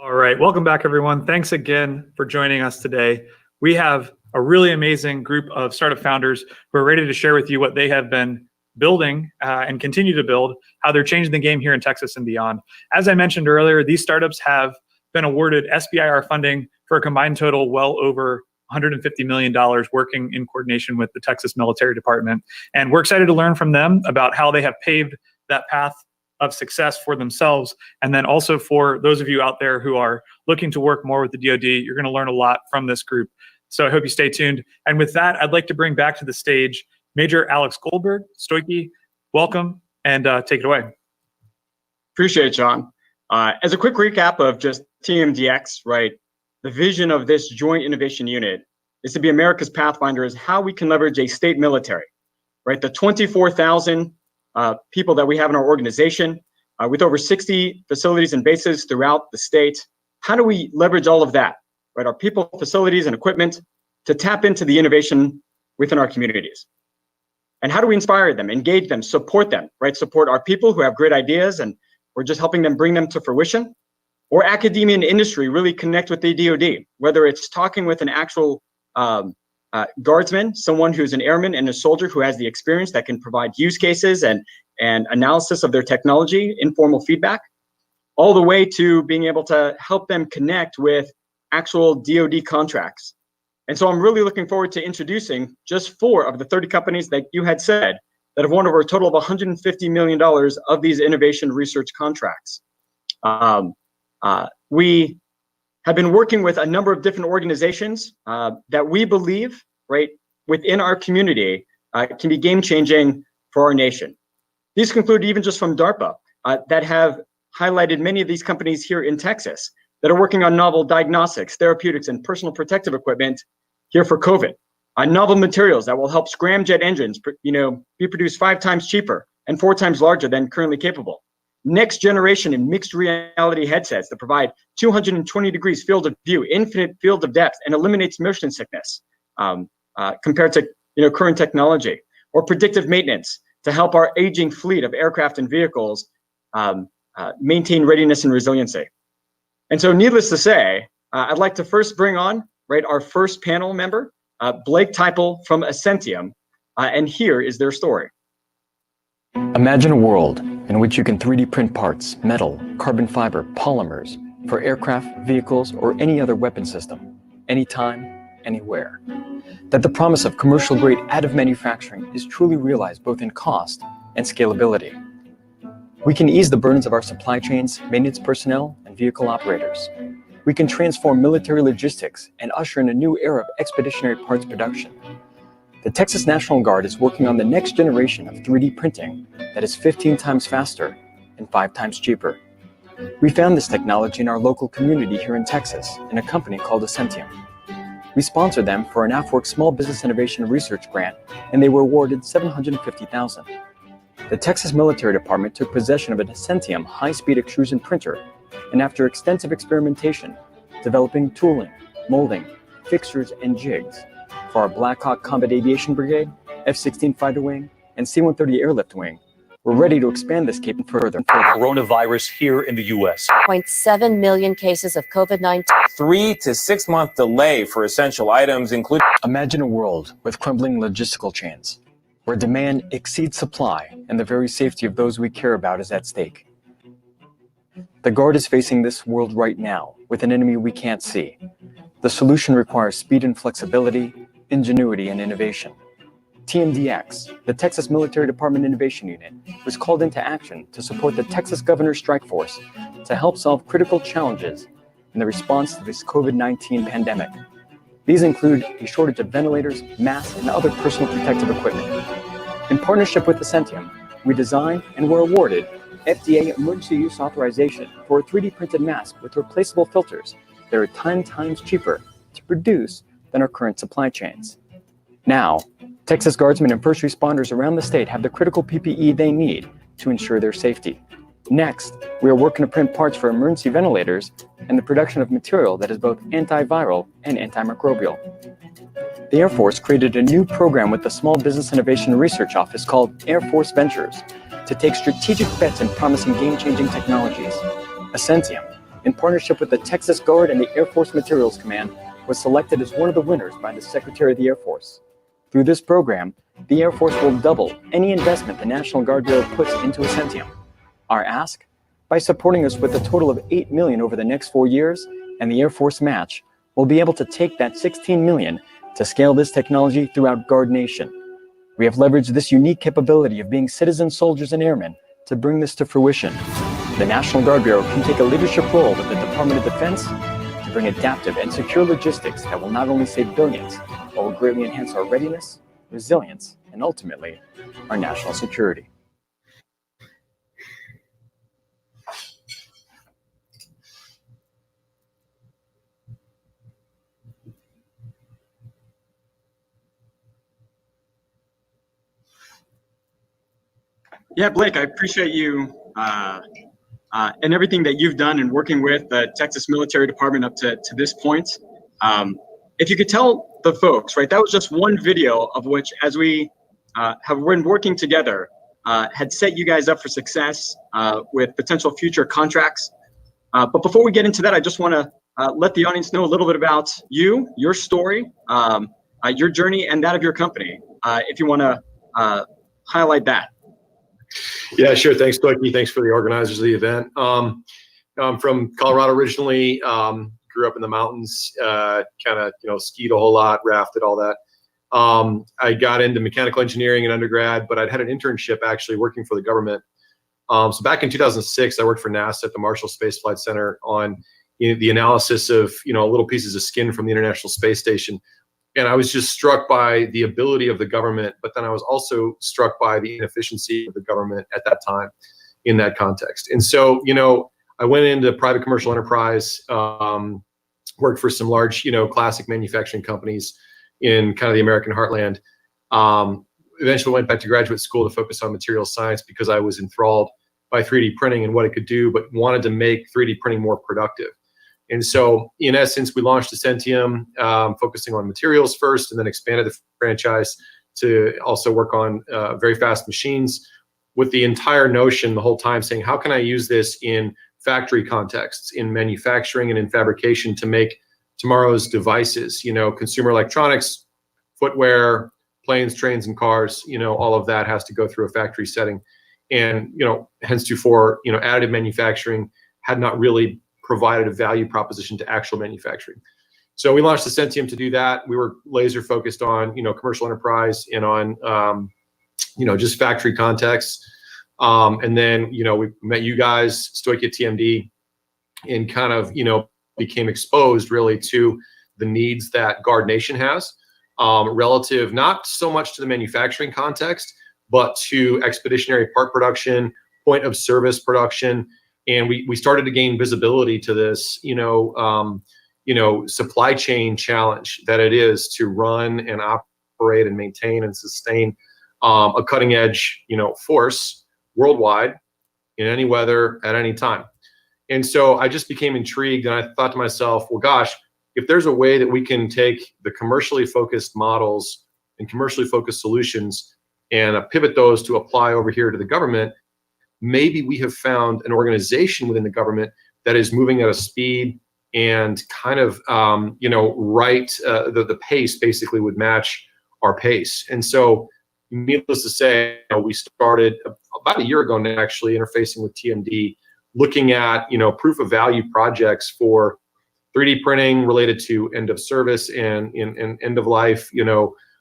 All right, welcome back, everyone. Thanks again for joining us today. We have a really amazing group of startup founders who are ready to share with you what they have been building and continue to build, how they're changing the game here in Texas and beyond. As I mentioned earlier, these startups have been awarded SBIR funding for a combined total well over $150 million, working in coordination with the Texas Military Department. And we're excited to learn from them about how they have paved that path of success for themselves. And then also for those of you out there who are looking to work more with the DoD, you're going to learn a lot from this group. So I hope you stay tuned. And with that, I'd like to bring back to the stage Major Alex Goldberg. Stoichi, welcome, and take it away. Appreciate it, John. As a quick recap of just TMDx, right? The vision of this Joint Innovation Unit is to be America's Pathfinder is how we can leverage a state military, right? The 24,000 people that we have in our organization, with over 60 facilities and bases throughout the state. How do we leverage all of that, right? Our people, facilities, and equipment to tap into the innovation within our communities? And how do we inspire them, engage them, support them, right? Support our people who have great ideas and we're just helping them bring them to fruition, or academia and industry really connect with the DoD, whether it's talking with an actual guardsman, someone who's an airman and a soldier who has the experience that can provide use cases and analysis of their technology, informal feedback, all the way to being able to help them connect with actual DoD contracts. And so I'm really looking forward to introducing just 4 of the 30 companies that you had said that have won over a total of $150 million of these innovation research contracts. We have been working with a number of different organizations that we believe, right, within our community can be game-changing for our nation. These conclude even just from DARPA that have highlighted many of these companies here in Texas that are working on novel diagnostics, therapeutics, and personal protective equipment here for COVID. Novel materials that will help scramjet engines, be produced 5 times cheaper and 4 times larger than currently capable. Next generation in mixed reality headsets that provide 220 degrees field of view, infinite field of depth, and eliminates motion sickness compared to current technology. Or predictive maintenance to help our aging fleet of aircraft and vehicles maintain readiness and resiliency. And so needless to say, I'd like to first bring on our first panel member, Blake Teipel from Ascentium, and here is their story. Imagine a world in which you can 3D print parts, metal, carbon fiber, polymers for aircraft, vehicles, or any other weapon system, anytime, anywhere. That the promise of commercial-grade additive manufacturing is truly realized both in cost and scalability. We can ease the burdens of our supply chains, maintenance personnel, and vehicle operators. We can transform military logistics and usher in a new era of expeditionary parts production. The Texas National Guard is working on the next generation of 3D printing that is 15 times faster and 5 times cheaper. We found this technology in our local community here in Texas in a company called Ascentium. We sponsored them for an AFWERX Small Business Innovation Research Grant, and they were awarded $750,000. The Texas Military Department took possession of an Ascentium high-speed extrusion printer, and after extensive experimentation, developing tooling, molding, fixtures, and jigs for our Black Hawk Combat Aviation Brigade, F-16 Fighter Wing, and C-130 Airlift Wing, we're ready to expand this capability further. For coronavirus here in the U.S. 0.7 million cases of COVID-19. 3 to 6 month delay for essential items, including. Imagine a world with crumbling logistical chains, where demand exceeds supply and the very safety of those we care about is at stake. The Guard is facing this world right now with an enemy we can't see. The solution requires speed and flexibility, ingenuity and innovation. TMDx, the Texas Military Department Innovation Unit, was called into action to support the Texas Governor's Strike Force to help solve critical challenges in the response to this COVID-19 pandemic. These include a shortage of ventilators, masks, and other personal protective equipment. In partnership with Ascentium, we designed and were awarded FDA emergency use authorization for a 3D printed mask with replaceable filters that are 10 times cheaper to produce than our current supply chains. Now, Texas Guardsmen and first responders around the state have the critical PPE they need to ensure their safety. Next, we are working to print parts for emergency ventilators and the production of material that is both antiviral and antimicrobial. The Air Force created a new program with the Small Business Innovation Research Office called Air Force Ventures to take strategic bets in promising game-changing technologies. Ascentium, in partnership with the Texas Guard and the Air Force Materials Command, was selected as one of the winners by the Secretary of the Air Force. Through this program, the Air Force will double any investment the National Guard Bureau puts into Ascentium. Our ask? By supporting us with a total of $8 million over the next 4 years, and the Air Force match, we'll be able to take that $16 million to scale this technology throughout Guard Nation. We have leveraged this unique capability of being citizen soldiers and airmen to bring this to fruition. The National Guard Bureau can take a leadership role with the Department of Defense to bring adaptive and secure logistics that will not only save billions, but will greatly enhance our readiness, resilience, and ultimately, our national security. Yeah, Blake, I appreciate you and everything that you've done in working with the Texas Military Department up to this point. If you could tell the folks, right, that was just one video of which, as we have been working together, had set you guys up for success with potential future contracts. But before we get into that, I just want to let the audience know a little bit about you, your story, your journey, and that of your company, if you want to highlight that. Yeah, sure. Thanks, Bucky. Thanks for the organizers of the event. I'm from Colorado originally. Grew up in the mountains. Kind of, skied a whole lot, rafted, all that. I got into mechanical engineering in undergrad, but I'd had an internship actually working for the government. So back in 2006, I worked for NASA at the Marshall Space Flight Center on the analysis of little pieces of skin from the International Space Station. And I was just struck by the ability of the government, but then I was also struck by the inefficiency of the government at that time in that context. And so, I went into private commercial enterprise, worked for some large, classic manufacturing companies in kind of the American heartland. Eventually went back to graduate school to focus on materials science because I was enthralled by 3D printing and what it could do, but wanted to make 3D printing more productive. And so, in essence, we launched Ascentium, focusing on materials first, and then expanded the franchise to also work on very fast machines, with the entire notion the whole time saying, how can I use this in factory contexts, in manufacturing and in fabrication to make tomorrow's devices, consumer electronics, footwear, planes, trains, and cars, all of that has to go through a factory setting. And, henceforth, additive manufacturing had not really provided a value proposition to actual manufacturing. So we launched Ascentium to do that. We were laser focused on, commercial enterprise and on, just factory contexts. And then, we met you guys, Stoic at TMD, and kind of, became exposed really to the needs that Guard Nation has, relative not so much to the manufacturing context, but to expeditionary part production, point of service production. And we started to gain visibility to this, supply chain challenge that it is to run and operate and maintain and sustain a cutting edge, force worldwide in any weather at any time. And so I just became intrigued, and I thought to myself, well, gosh, if there's a way that we can take the commercially focused models and commercially focused solutions and pivot those to apply over here to the government, maybe we have found an organization within the government that is moving at a speed and kind of, the pace basically would match our pace. And so needless to say, we started about a year ago now, actually interfacing with TMD, looking at, proof of value projects for 3D printing related to end of service and end of life,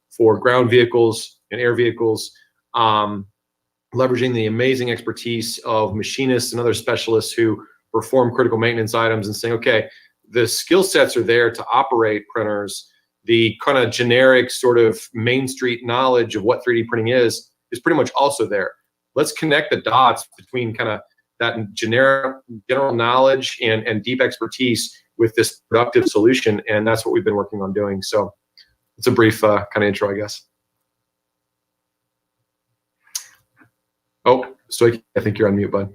for ground vehicles and air vehicles, leveraging the amazing expertise of machinists and other specialists who perform critical maintenance items, and saying, okay, the skill sets are there to operate printers. The kind of generic sort of Main Street knowledge of what 3D printing is pretty much also there. Let's connect the dots between kind of that general knowledge and deep expertise with this productive solution. And that's what we've been working on doing. So it's a brief kind of intro, I guess. Oh, Stoic, I think you're on mute, bud.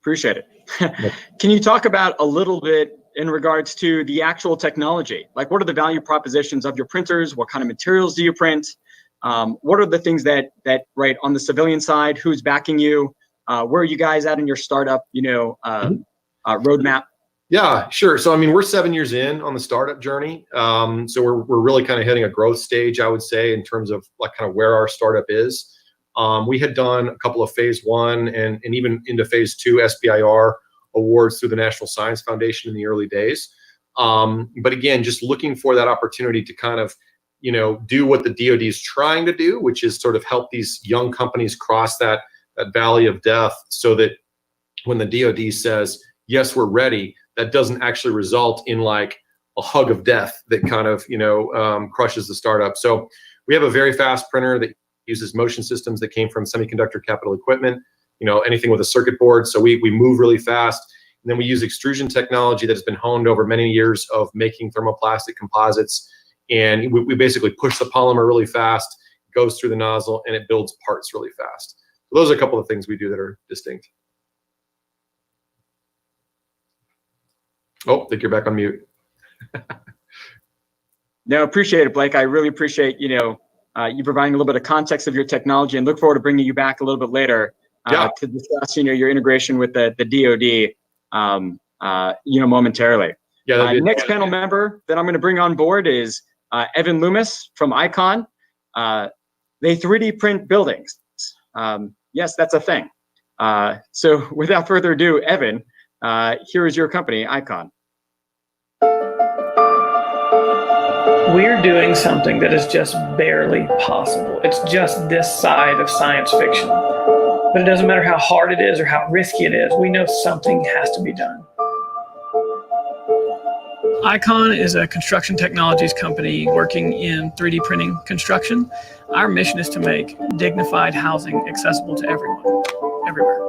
Appreciate it. Can you talk about a little bit in regards to the actual technology? Like, what are the value propositions of your printers? What kind of materials do you print? What are the things that right on the civilian side, who's backing you? Where are you guys at in your startup, roadmap? Yeah, sure. So, I mean, we're 7 years in on the startup journey. So we're really kind of hitting a growth stage, I would say, in terms of like kind of where our startup is. We had done a couple of phase 1 and even into phase 2 SBIR awards through the National Science Foundation in the early days. But again, just looking for that opportunity to kind of, do what the DoD is trying to do, which is sort of help these young companies cross that valley of death, so that when the DoD says, yes, we're ready, that doesn't actually result in like a hug of death that kind of, crushes the startup. So we have a very fast printer that uses motion systems that came from semiconductor capital equipment, anything with a circuit board. So we move really fast. And then we use extrusion technology that has been honed over many years of making thermoplastic composites. And we basically push the polymer really fast, goes through the nozzle, and it builds parts really fast. So those are a couple of things we do that are distinct. Oh, I think you're back on mute. No, appreciate it, Blake. I really appreciate, you providing a little bit of context of your technology, and look forward to bringing you back a little bit later to discuss, your integration with the DoD, momentarily. Yeah. Next panel member that I'm going to bring on board is Evan Loomis from Icon. They 3D print buildings. Yes, that's a thing. So without further ado, Evan, here is your company, Icon. We're doing something that is just barely possible. It's just this side of science fiction. But it doesn't matter how hard it is or how risky it is. We know something has to be done. Icon is a construction technologies company working in 3D printing construction. Our mission is to make dignified housing accessible to everyone, everywhere.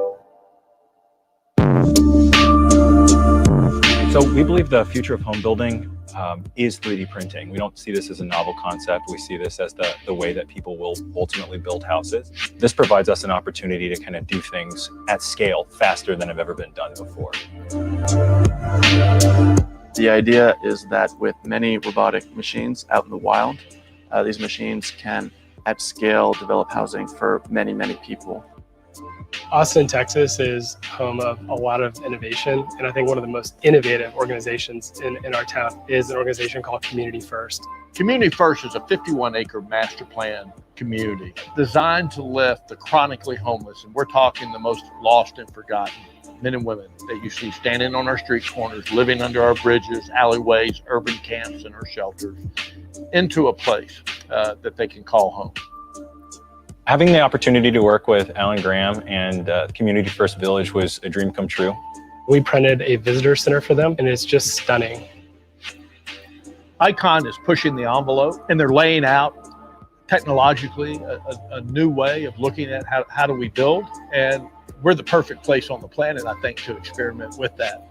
So we believe the future of home building is 3D printing. We don't see this as a novel concept. We see this as the way that people will ultimately build houses. This provides us an opportunity to kind of do things at scale faster than have ever been done before. The idea is that with many robotic machines out in the wild, these machines can, at scale, develop housing for many, many people. Austin, Texas is home of a lot of innovation, and I think one of the most innovative organizations in our town is an organization called Community First. Community First is a 51-acre master plan community designed to lift the chronically homeless, and we're talking the most lost and forgotten men and women that you see standing on our street corners, living under our bridges, alleyways, urban camps, and our shelters, into a place that they can call home. Having the opportunity to work with Alan Graham and Community First Village was a dream come true. We printed a visitor center for them, and it's just stunning. Icon is pushing the envelope, and they're laying out technologically a new way of looking at how do we build, and we're the perfect place on the planet, I think, to experiment with that.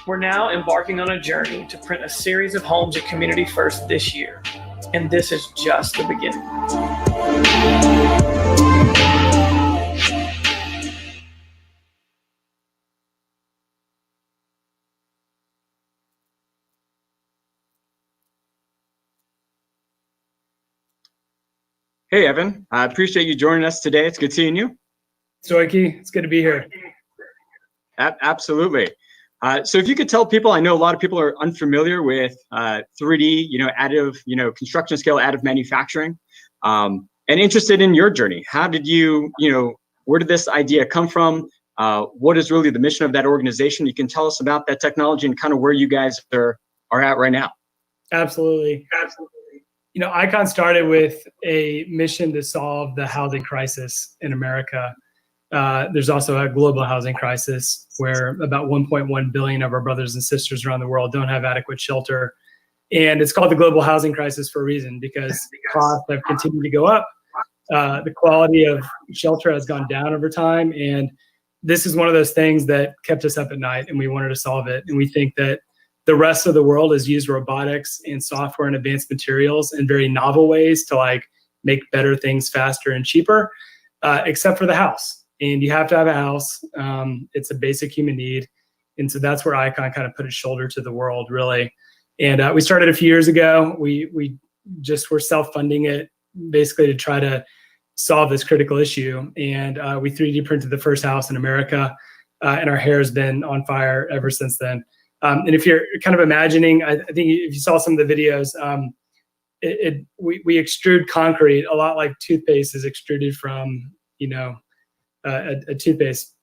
We're now embarking on a journey to print a series of homes at Community First this year, and this is just the beginning. Hey, Evan. I appreciate you joining us today. It's good seeing you. Stoichi, it's good to be here. Absolutely. So if you could tell people, I know a lot of people are unfamiliar with 3D, additive, construction scale additive manufacturing, and interested in your journey. How did you, where did this idea come from? What is really the mission of that organization? You can tell us about that technology and kind of where you guys are at right now. Absolutely. Icon started with a mission to solve the housing crisis in America. There's also a global housing crisis where about 1.1 billion of our brothers and sisters around the world don't have adequate shelter. And it's called the global housing crisis for a reason, because costs have continued to go up. The quality of shelter has gone down over time. And this is one of those things that kept us up at night, and we wanted to solve it. And we think that the rest of the world has used robotics and software and advanced materials in very novel ways to make better things faster and cheaper, except for the house. And you have to have a house. It's a basic human need. And so that's where Icon kind of put its shoulder to the world, really. And we started a few years ago. We just were self-funding it basically to try to solve this critical issue. And we 3D printed the first house in America. And our hair has been on fire ever since then. And if you're kind of imagining, I think if you saw some of the videos, we extrude concrete a lot like toothpaste is extruded from, a toothpaste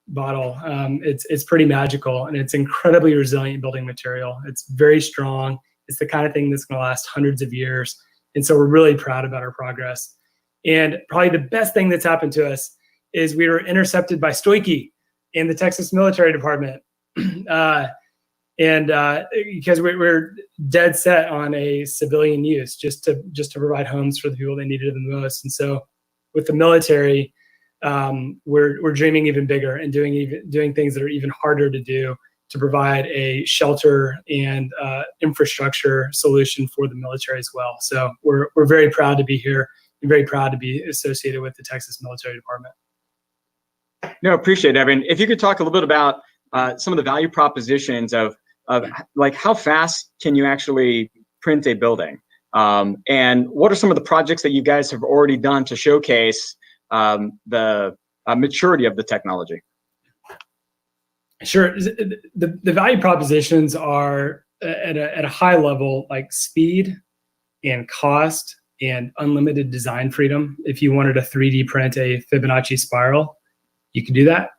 bottle. It's pretty magical, and it's incredibly resilient building material. It's very strong. It's the kind of thing that's going to last hundreds of years. And so we're really proud about our progress. And probably the best thing that's happened to us is we were intercepted by Stoichi in the Texas Military Department. Because we're dead set on a civilian use, just to provide homes for the people that needed it the most. And so with the military, we're dreaming even bigger and doing things that are even harder to do to provide a shelter and infrastructure solution for the military as well. So we're very proud to be here and very proud to be associated with the Texas Military Department. No, appreciate it, Evan. If you could talk a little bit about some of the value propositions of how fast can you actually print a building, and what are some of the projects that you guys have already done to showcase the maturity of the technology? Sure. The value propositions are at a high level, like speed and cost and unlimited design freedom. If you wanted to 3D print a Fibonacci spiral, you can do that.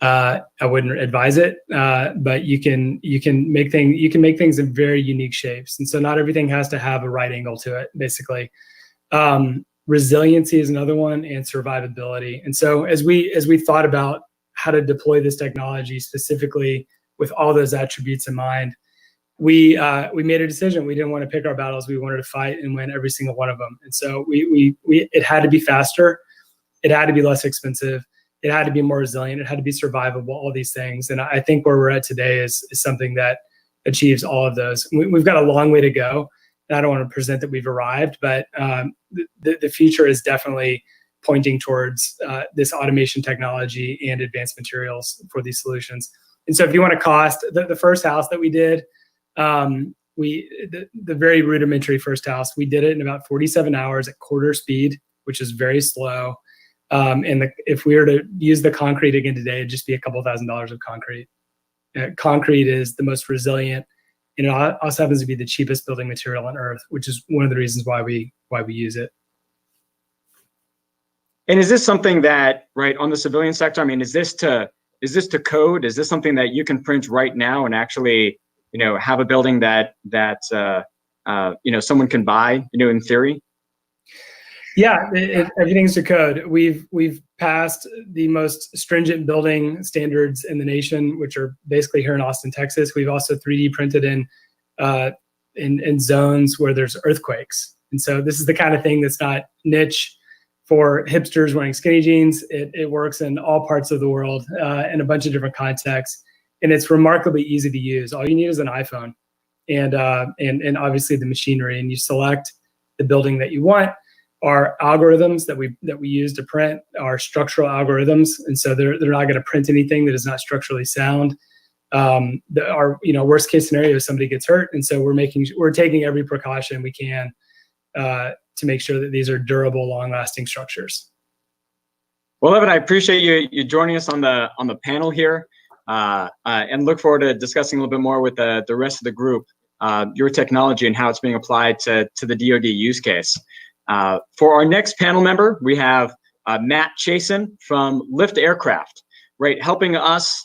I wouldn't advise it, but you can make things in very unique shapes, and so not everything has to have a right angle to it. Basically, resiliency is another one, and survivability. And so as we thought about how to deploy this technology specifically with all those attributes in mind, we made a decision. We didn't want to pick our battles. We wanted to fight and win every single one of them. And so it had to be faster. It had to be less expensive. It had to be more resilient. It had to be survivable, all these things. And I think where we're at today is something that achieves all of those. We've got a long way to go. And I don't want to present that we've arrived, but the future is definitely pointing towards this automation technology and advanced materials for these solutions. And so if you want to cost, the first house that we did, the very rudimentary first house, we did it in about 47 hours at quarter speed, which is very slow. If we were to use the concrete again today, it'd just be a couple $1,000s of concrete. Concrete is the most resilient, and it also happens to be the cheapest building material on earth, which is one of the reasons why we use it. And is this something that, right, on the civilian sector, I mean, is this to code? Is this something that you can print right now and actually, have a building that someone can buy, in theory? Yeah, everything's to code. We've passed the most stringent building standards in the nation, which are basically here in Austin, Texas. We've also 3D printed in zones where there's earthquakes, and so this is the kind of thing that's not niche for hipsters wearing skinny jeans. It works in all parts of the world in a bunch of different contexts, and it's remarkably easy to use. All you need is an iPhone, and obviously the machinery, and you select the building that you want. Our algorithms that we use to print are structural algorithms, and so they're not going to print anything that is not structurally sound. Our worst case scenario is somebody gets hurt, and so we're taking every precaution we can to make sure that these are durable, long-lasting structures. Well, Evan, I appreciate you joining us on the panel here, and look forward to discussing a little bit more with the rest of the group, your technology and how it's being applied to the DoD use case. For our next panel member, we have Matt Chasen from Lift Aircraft, right, helping us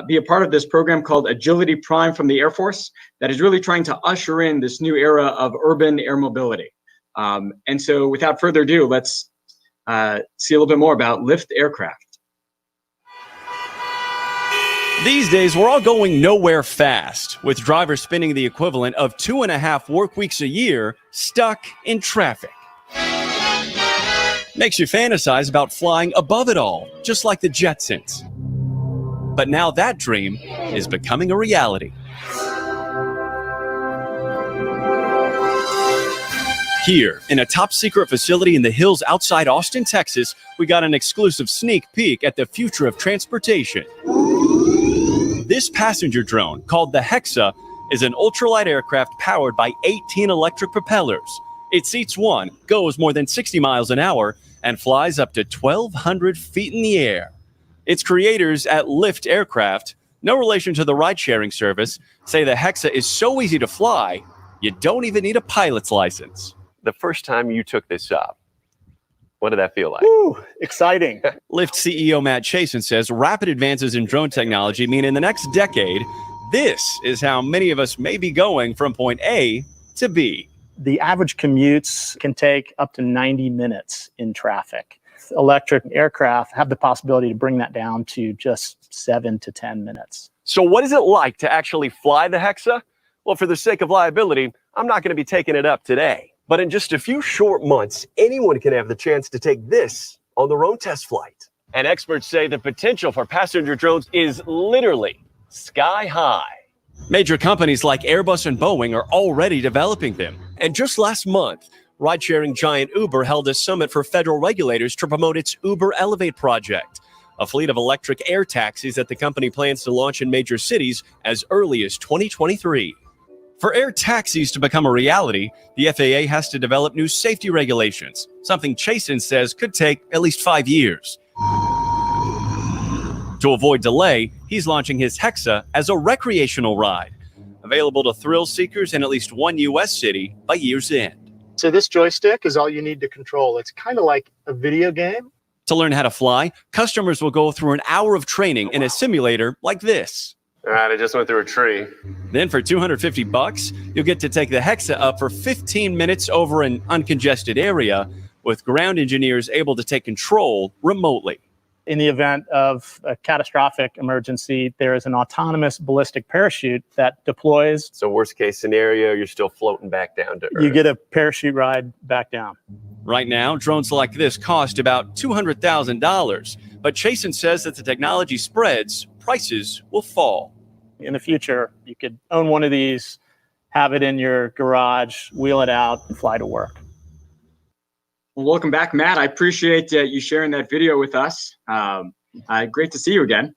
be a part of this program called Agility Prime from the Air Force that is really trying to usher in this new era of urban air mobility. And so without further ado, let's see a little bit more about Lift Aircraft. These days, we're all going nowhere fast, with drivers spending the equivalent of 2.5 work weeks a year stuck in traffic. Makes you fantasize about flying above it all, just like the Jetsons. But now that dream is becoming a reality. Here, in a top-secret facility in the hills outside Austin, Texas, we got an exclusive sneak peek at the future of transportation. This passenger drone, called the Hexa, is an ultralight aircraft powered by 18 electric propellers. It seats one, goes more than 60 miles an hour, and flies up to 1,200 feet in the air. Its creators at Lift Aircraft, no relation to the ride-sharing service, say the Hexa is so easy to fly, you don't even need a pilot's license. The first time you took this up, what did that feel like? Woo, exciting. Lyft CEO Matt Chasen says rapid advances in drone technology mean in the next decade, this is how many of us may be going from point A to B. The average commutes can take up to 90 minutes in traffic. Electric aircraft have the possibility to bring that down to just 7 to 10 minutes. So what is it like to actually fly the Hexa? Well, for the sake of liability, I'm not going to be taking it up today. But in just a few short months, anyone can have the chance to take this on their own test flight. And experts say the potential for passenger drones is literally sky high. Major companies like Airbus and Boeing are already developing them. And just last month, ride-sharing giant Uber held a summit for federal regulators to promote its Uber Elevate project, a fleet of electric air taxis that the company plans to launch in major cities as early as 2023. For air taxis to become a reality, the FAA has to develop new safety regulations, something Chasen says could take at least 5 years. To avoid delay, he's launching his Hexa as a recreational ride, available to thrill seekers in at least one U.S. city by year's end. So this joystick is all you need to control. It's kind of like a video game. To learn how to fly, customers will go through an hour of training in a simulator like this. All right, I just went through a tree. Then for $250, you'll get to take the Hexa up for 15 minutes over an uncongested area, with ground engineers able to take control remotely. In the event of a catastrophic emergency, there is an autonomous ballistic parachute that deploys. So worst case scenario, you're still floating back down to Earth. You get a parachute ride back down. Right now, drones like this cost about $200,000, but Chasen says that the technology spreads, prices will fall. In the future, you could own one of these, have it in your garage, wheel it out, and fly to work. Well, welcome back, Matt. I appreciate you sharing that video with us. Great to see you again.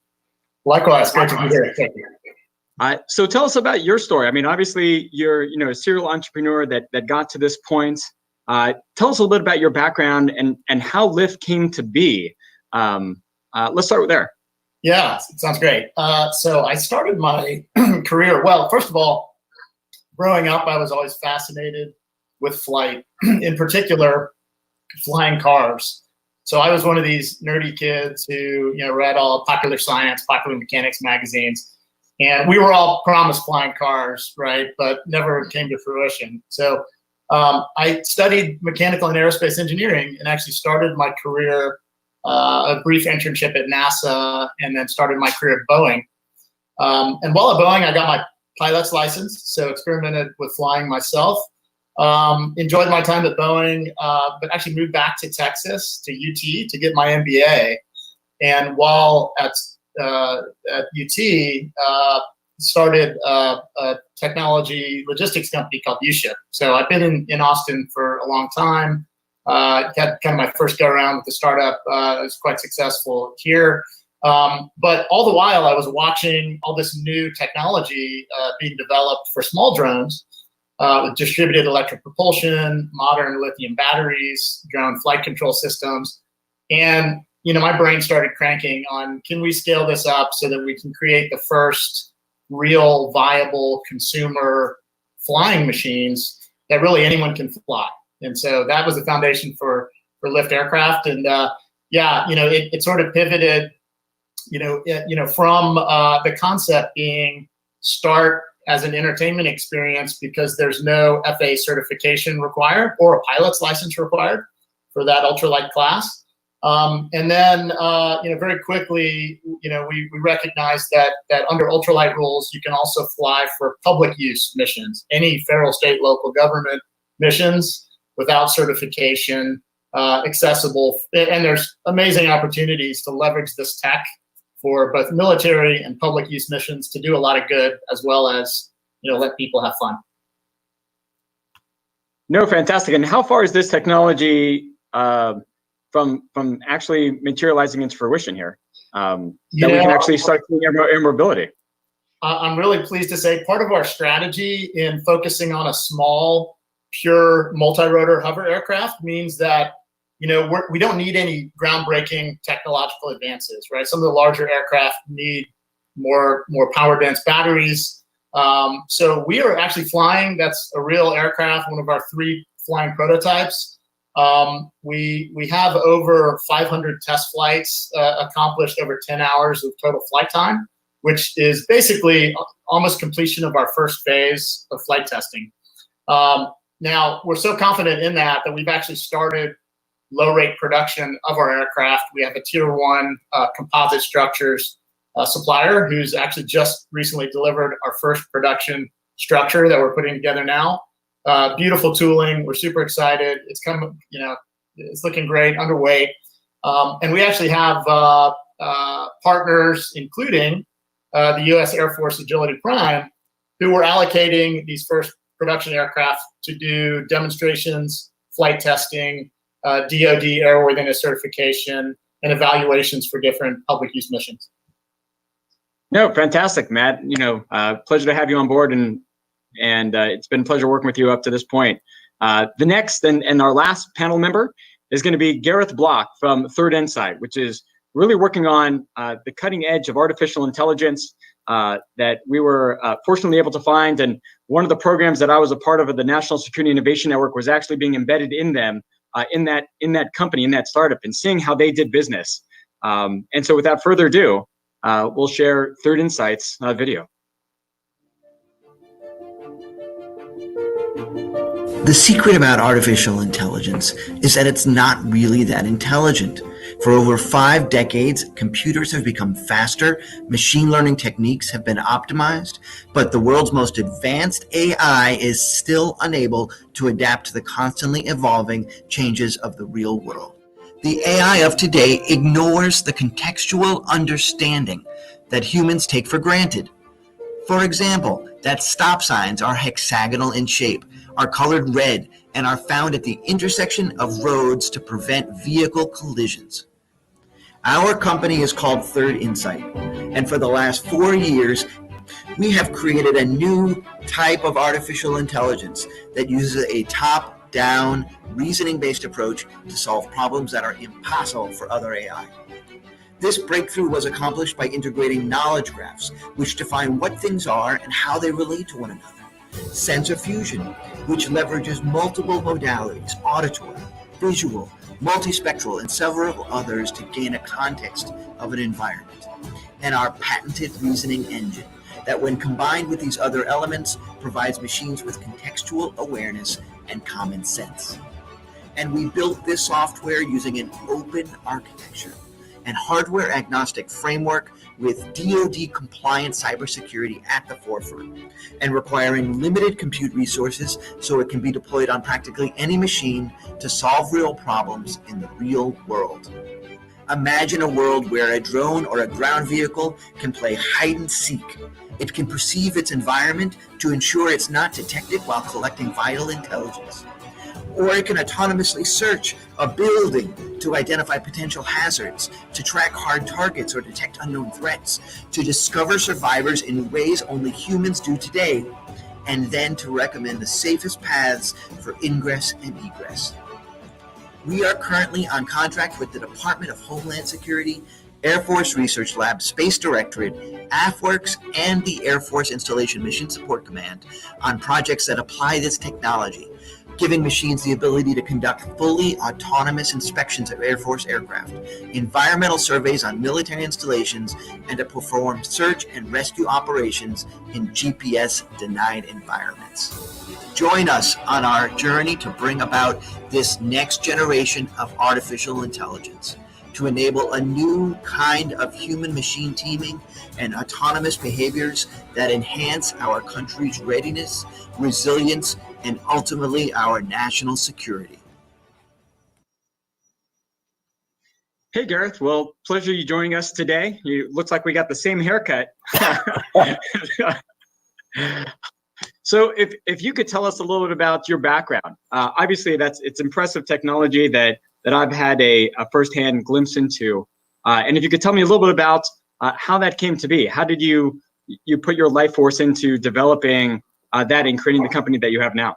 Likewise, great to be here. Thank you. So tell us about your story. I mean, obviously, you're a serial entrepreneur that got to this point. Tell us a little bit about your background and how Lyft came to be. Let's start with there. Yeah, sounds great. So I started my career, well, first of all, growing up, I was always fascinated with flight, in particular, flying cars. So I was one of these nerdy kids who, read all Popular Science, Popular Mechanics magazines, and we were all promised flying cars, right? But never came to fruition. So I studied mechanical and aerospace engineering and actually started my career, a brief internship at NASA, and then started my career at Boeing. And while at Boeing, I got my pilot's license, so experimented with flying myself. Enjoyed my time at Boeing, but actually moved back to Texas, to UT, to get my MBA. And while at UT, started a technology logistics company called UShip. So I've been in Austin for a long time. Had kind of my first go around with the startup. It was quite successful here. But all the while I was watching all this new technology being developed for small drones with distributed electric propulsion, modern lithium batteries, drone flight control systems. And, my brain started cranking on, can we scale this up so that we can create the first real viable consumer flying machines that really anyone can fly? And so that was the foundation for Lift Aircraft. And it sort of pivoted, from the concept being start as an entertainment experience because there's no FAA certification required or a pilot's license required for that ultralight class. And then, very quickly, we recognized that under ultralight rules, you can also fly for public use missions, any federal, state, local government missions without certification, accessible. And there's amazing opportunities to leverage this tech for both military and public use missions to do a lot of good, as well as, let people have fun. No, fantastic. And how far is this technology from actually materializing into fruition here? That we can actually start seeing air mobility. I'm really pleased to say part of our strategy in focusing on a small, pure multi-rotor hover aircraft means that we don't need any groundbreaking technological advances, right? Some of the larger aircraft need more power dense batteries. So we are actually flying. That's a real aircraft, one of our 3 flying prototypes. We have over 500 test flights accomplished over 10 hours of total flight time, which is basically almost completion of our first phase of flight testing. Now, we're so confident in that we've actually started low-rate production of our aircraft. We have a Tier 1 composite structures supplier who's actually just recently delivered our first production structure that we're putting together now. Beautiful tooling. We're super excited. It's coming, it's looking great, underweight. And we actually have partners, including the U.S. Air Force Agility Prime, who were allocating these first production aircraft to do demonstrations, flight testing, DoD airworthiness certification, and evaluations for different public use missions. No, fantastic, Matt. Pleasure to have you on board, and it's been a pleasure working with you up to this point. The next and our last panel member is going to be Gareth Block from Third Insight, which is really working on the cutting edge of artificial intelligence that we were fortunately able to find. And one of the programs that I was a part of the National Security Innovation Network was actually being embedded in them, in that company, in that startup, and seeing how they did business. And so without further ado, we'll share Third Insight's video. The secret about artificial intelligence is that it's not really that intelligent. For over 5 decades, computers have become faster, machine learning techniques have been optimized, but the world's most advanced AI is still unable to adapt to the constantly evolving changes of the real world. The AI of today ignores the contextual understanding that humans take for granted. For example, that stop signs are hexagonal in shape, are colored red, and are found at the intersection of roads to prevent vehicle collisions. Our company is called Third Insight, and for the last 4 years, we have created a new type of artificial intelligence that uses a top-down, reasoning-based approach to solve problems that are impossible for other AI. This breakthrough was accomplished by integrating knowledge graphs, which define what things are and how they relate to one another. Sensor fusion, which leverages multiple modalities, auditory, visual, multispectral, and several others to gain a context of an environment. And our patented reasoning engine, that when combined with these other elements, provides machines with contextual awareness and common sense. And we built this software using an open architecture and hardware agnostic framework with DoD compliant cybersecurity at the forefront and requiring limited compute resources so it can be deployed on practically any machine to solve real problems in the real world. Imagine a world where a drone or a ground vehicle can play hide and seek. It can perceive its environment to ensure it's not detected while collecting vital intelligence. Or it can autonomously search a building to identify potential hazards, to track hard targets or detect unknown threats, to discover survivors in ways only humans do today, and then to recommend the safest paths for ingress and egress. We are currently on contract with the Department of Homeland Security, Air Force Research Lab, Space Directorate, AFWERX, and the Air Force Installation Mission Support Command on projects that apply this technology, giving machines the ability to conduct fully autonomous inspections of Air Force aircraft, environmental surveys on military installations, and to perform search and rescue operations in GPS-denied environments. Join us on our journey to bring about this next generation of artificial intelligence, to enable a new kind of human-machine teaming and autonomous behaviors that enhance our country's readiness, resilience, and ultimately our national security. Hey, Gareth. Well, pleasure you joining us today. You looks like we got the same haircut. So if you could tell us a little bit about your background. Obviously, it's impressive technology that I've had a firsthand glimpse into. And if you could tell me a little bit about how that came to be. How did you put your life force into developing that and creating the company that you have now?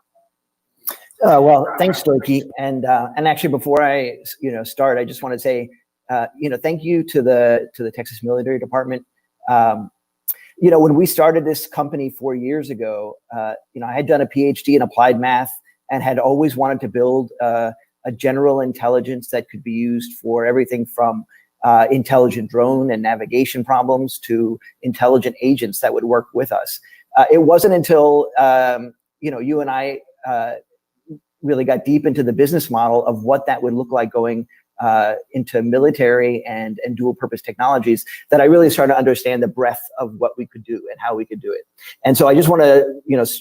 Well, thanks, Loki. And actually, before I start, I just want to say thank you to the Texas Military Department. When we started this company 4 years ago, I had done a PhD in applied math and had always wanted to build a general intelligence that could be used for everything from intelligent drone and navigation problems to intelligent agents that would work with us. It wasn't until you and I really got deep into the business model of what that would look like going into military and dual purpose technologies that I really started to understand the breadth of what we could do and how we could do it. And so I just want to,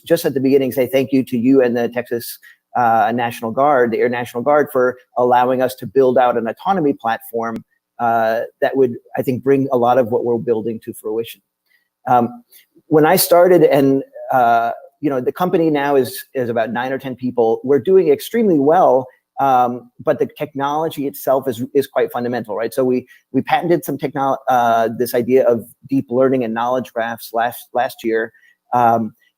just at the beginning, say thank you to you and the Texas National Guard, the Air National Guard, for allowing us to build out an autonomy platform that would, I think, bring a lot of what we're building to fruition. When I started, and the company now is about 9 or 10 people. We're doing extremely well, but the technology itself is quite fundamental, right? So we patented some this idea of deep learning and knowledge graphs last year.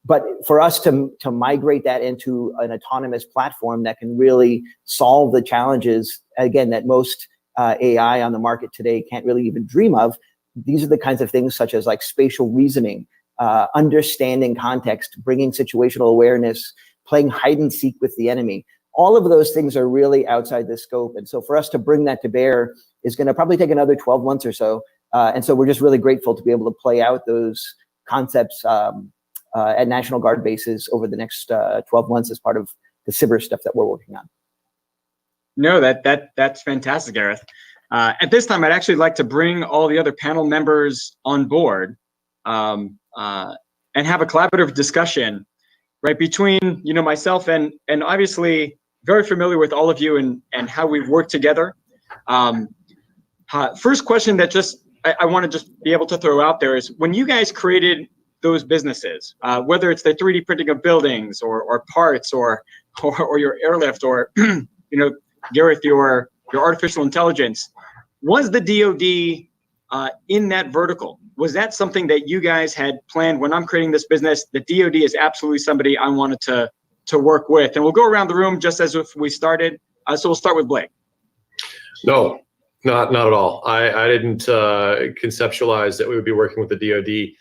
But for us to migrate that into an autonomous platform that can really solve the challenges, again, that most AI on the market today can't really even dream of, these are the kinds of things such as like spatial reasoning, understanding context, bringing situational awareness, playing hide and seek with the enemy. All of those things are really outside the scope. And so for us to bring that to bear is going to probably take another 12 months or so. And so we're just really grateful to be able to play out those concepts at National Guard bases over the next 12 months as part of the cyber stuff that we're working on. No, that's fantastic, Gareth. At this time, I'd actually like to bring all the other panel members on board and have a collaborative discussion, right, between myself and obviously very familiar with all of you and how we work together. First question that I want to just be able to throw out there is, when you guys created those businesses, whether it's the 3D printing of buildings or parts or your airlift or Gareth, your artificial intelligence, was the DoD in that vertical? Was that something that you guys had planned? When I'm creating this business, the DoD is absolutely somebody I wanted to work with. And we'll go around the room just as if we started. So we'll start with Blake. No, not at all. I didn't conceptualize that we would be working with the DoD,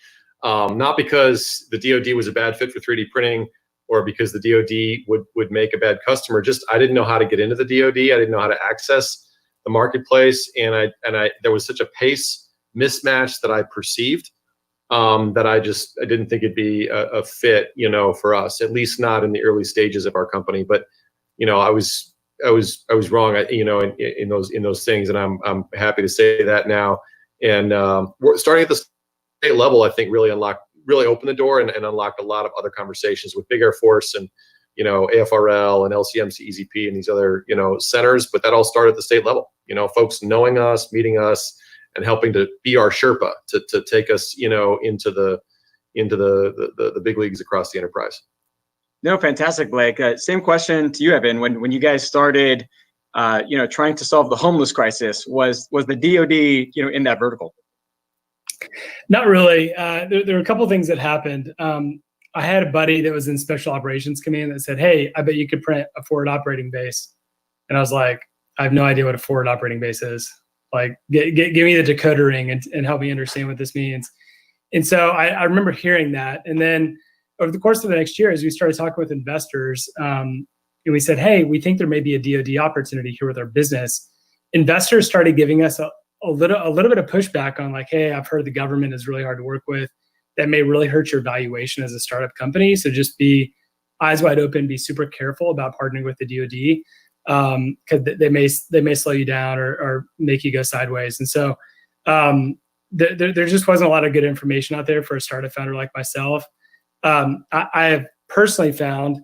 not because the DoD was a bad fit for 3D printing or because the DoD would make a bad customer. Just I didn't know how to get into the DoD. I didn't know how to access the marketplace, and I there was such a pace mismatch that I perceived that I didn't think it'd be a fit, for us, at least not in the early stages of our company. But, I was wrong, in those things, and I'm happy to say that now. And we're starting at the state level, I think really opened the door and unlocked a lot of other conversations with Big Air Force and, AFRL and LCMC EZP and these other, centers. But that all started at the state level, folks knowing us, meeting us, and helping to be our Sherpa to take us, into the big leagues across the enterprise. No, fantastic, Blake. Same question to you, Evan. When you guys started, trying to solve the homeless crisis, was the DoD, in that vertical? Not really. There were a couple of things that happened. I had a buddy that was in Special Operations Command that said, "Hey, I bet you could print a forward operating base." And I was like, "I have no idea what a forward operating base is. Like, give me the decoder ring and help me understand what this means." And so I remember hearing that. And then over the course of the next year, as we started talking with investors, and we said, "Hey, we think there may be a DoD opportunity here with our business," investors started giving us a little bit of pushback on like, "Hey, I've heard the government is really hard to work with. That may really hurt your valuation as a startup company. So just be eyes wide open, be super careful about partnering with the DoD. Because they may slow you down or make you go sideways." And so there just wasn't a lot of good information out there for a startup founder like myself. I have personally found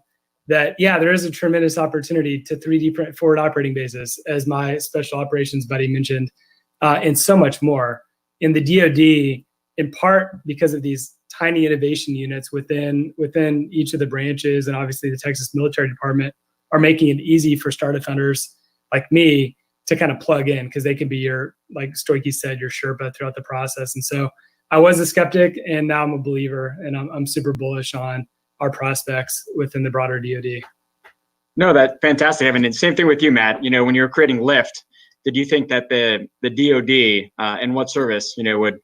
that, yeah, there is a tremendous opportunity to 3D print forward operating bases, as my special operations buddy mentioned, and so much more. In the DoD, in part because of these tiny innovation units within each of the branches, and obviously the Texas Military Department, are making it easy for startup founders like me to kind of plug in, because they can be your, like Stoichi said, your Sherpa throughout the process. And so I was a skeptic, and now I'm a believer, and I'm super bullish on our prospects within the broader DoD. No, that's fantastic. I mean, same thing with you, Matt. When you were creating Lyft, did you think that the DoD and what service, would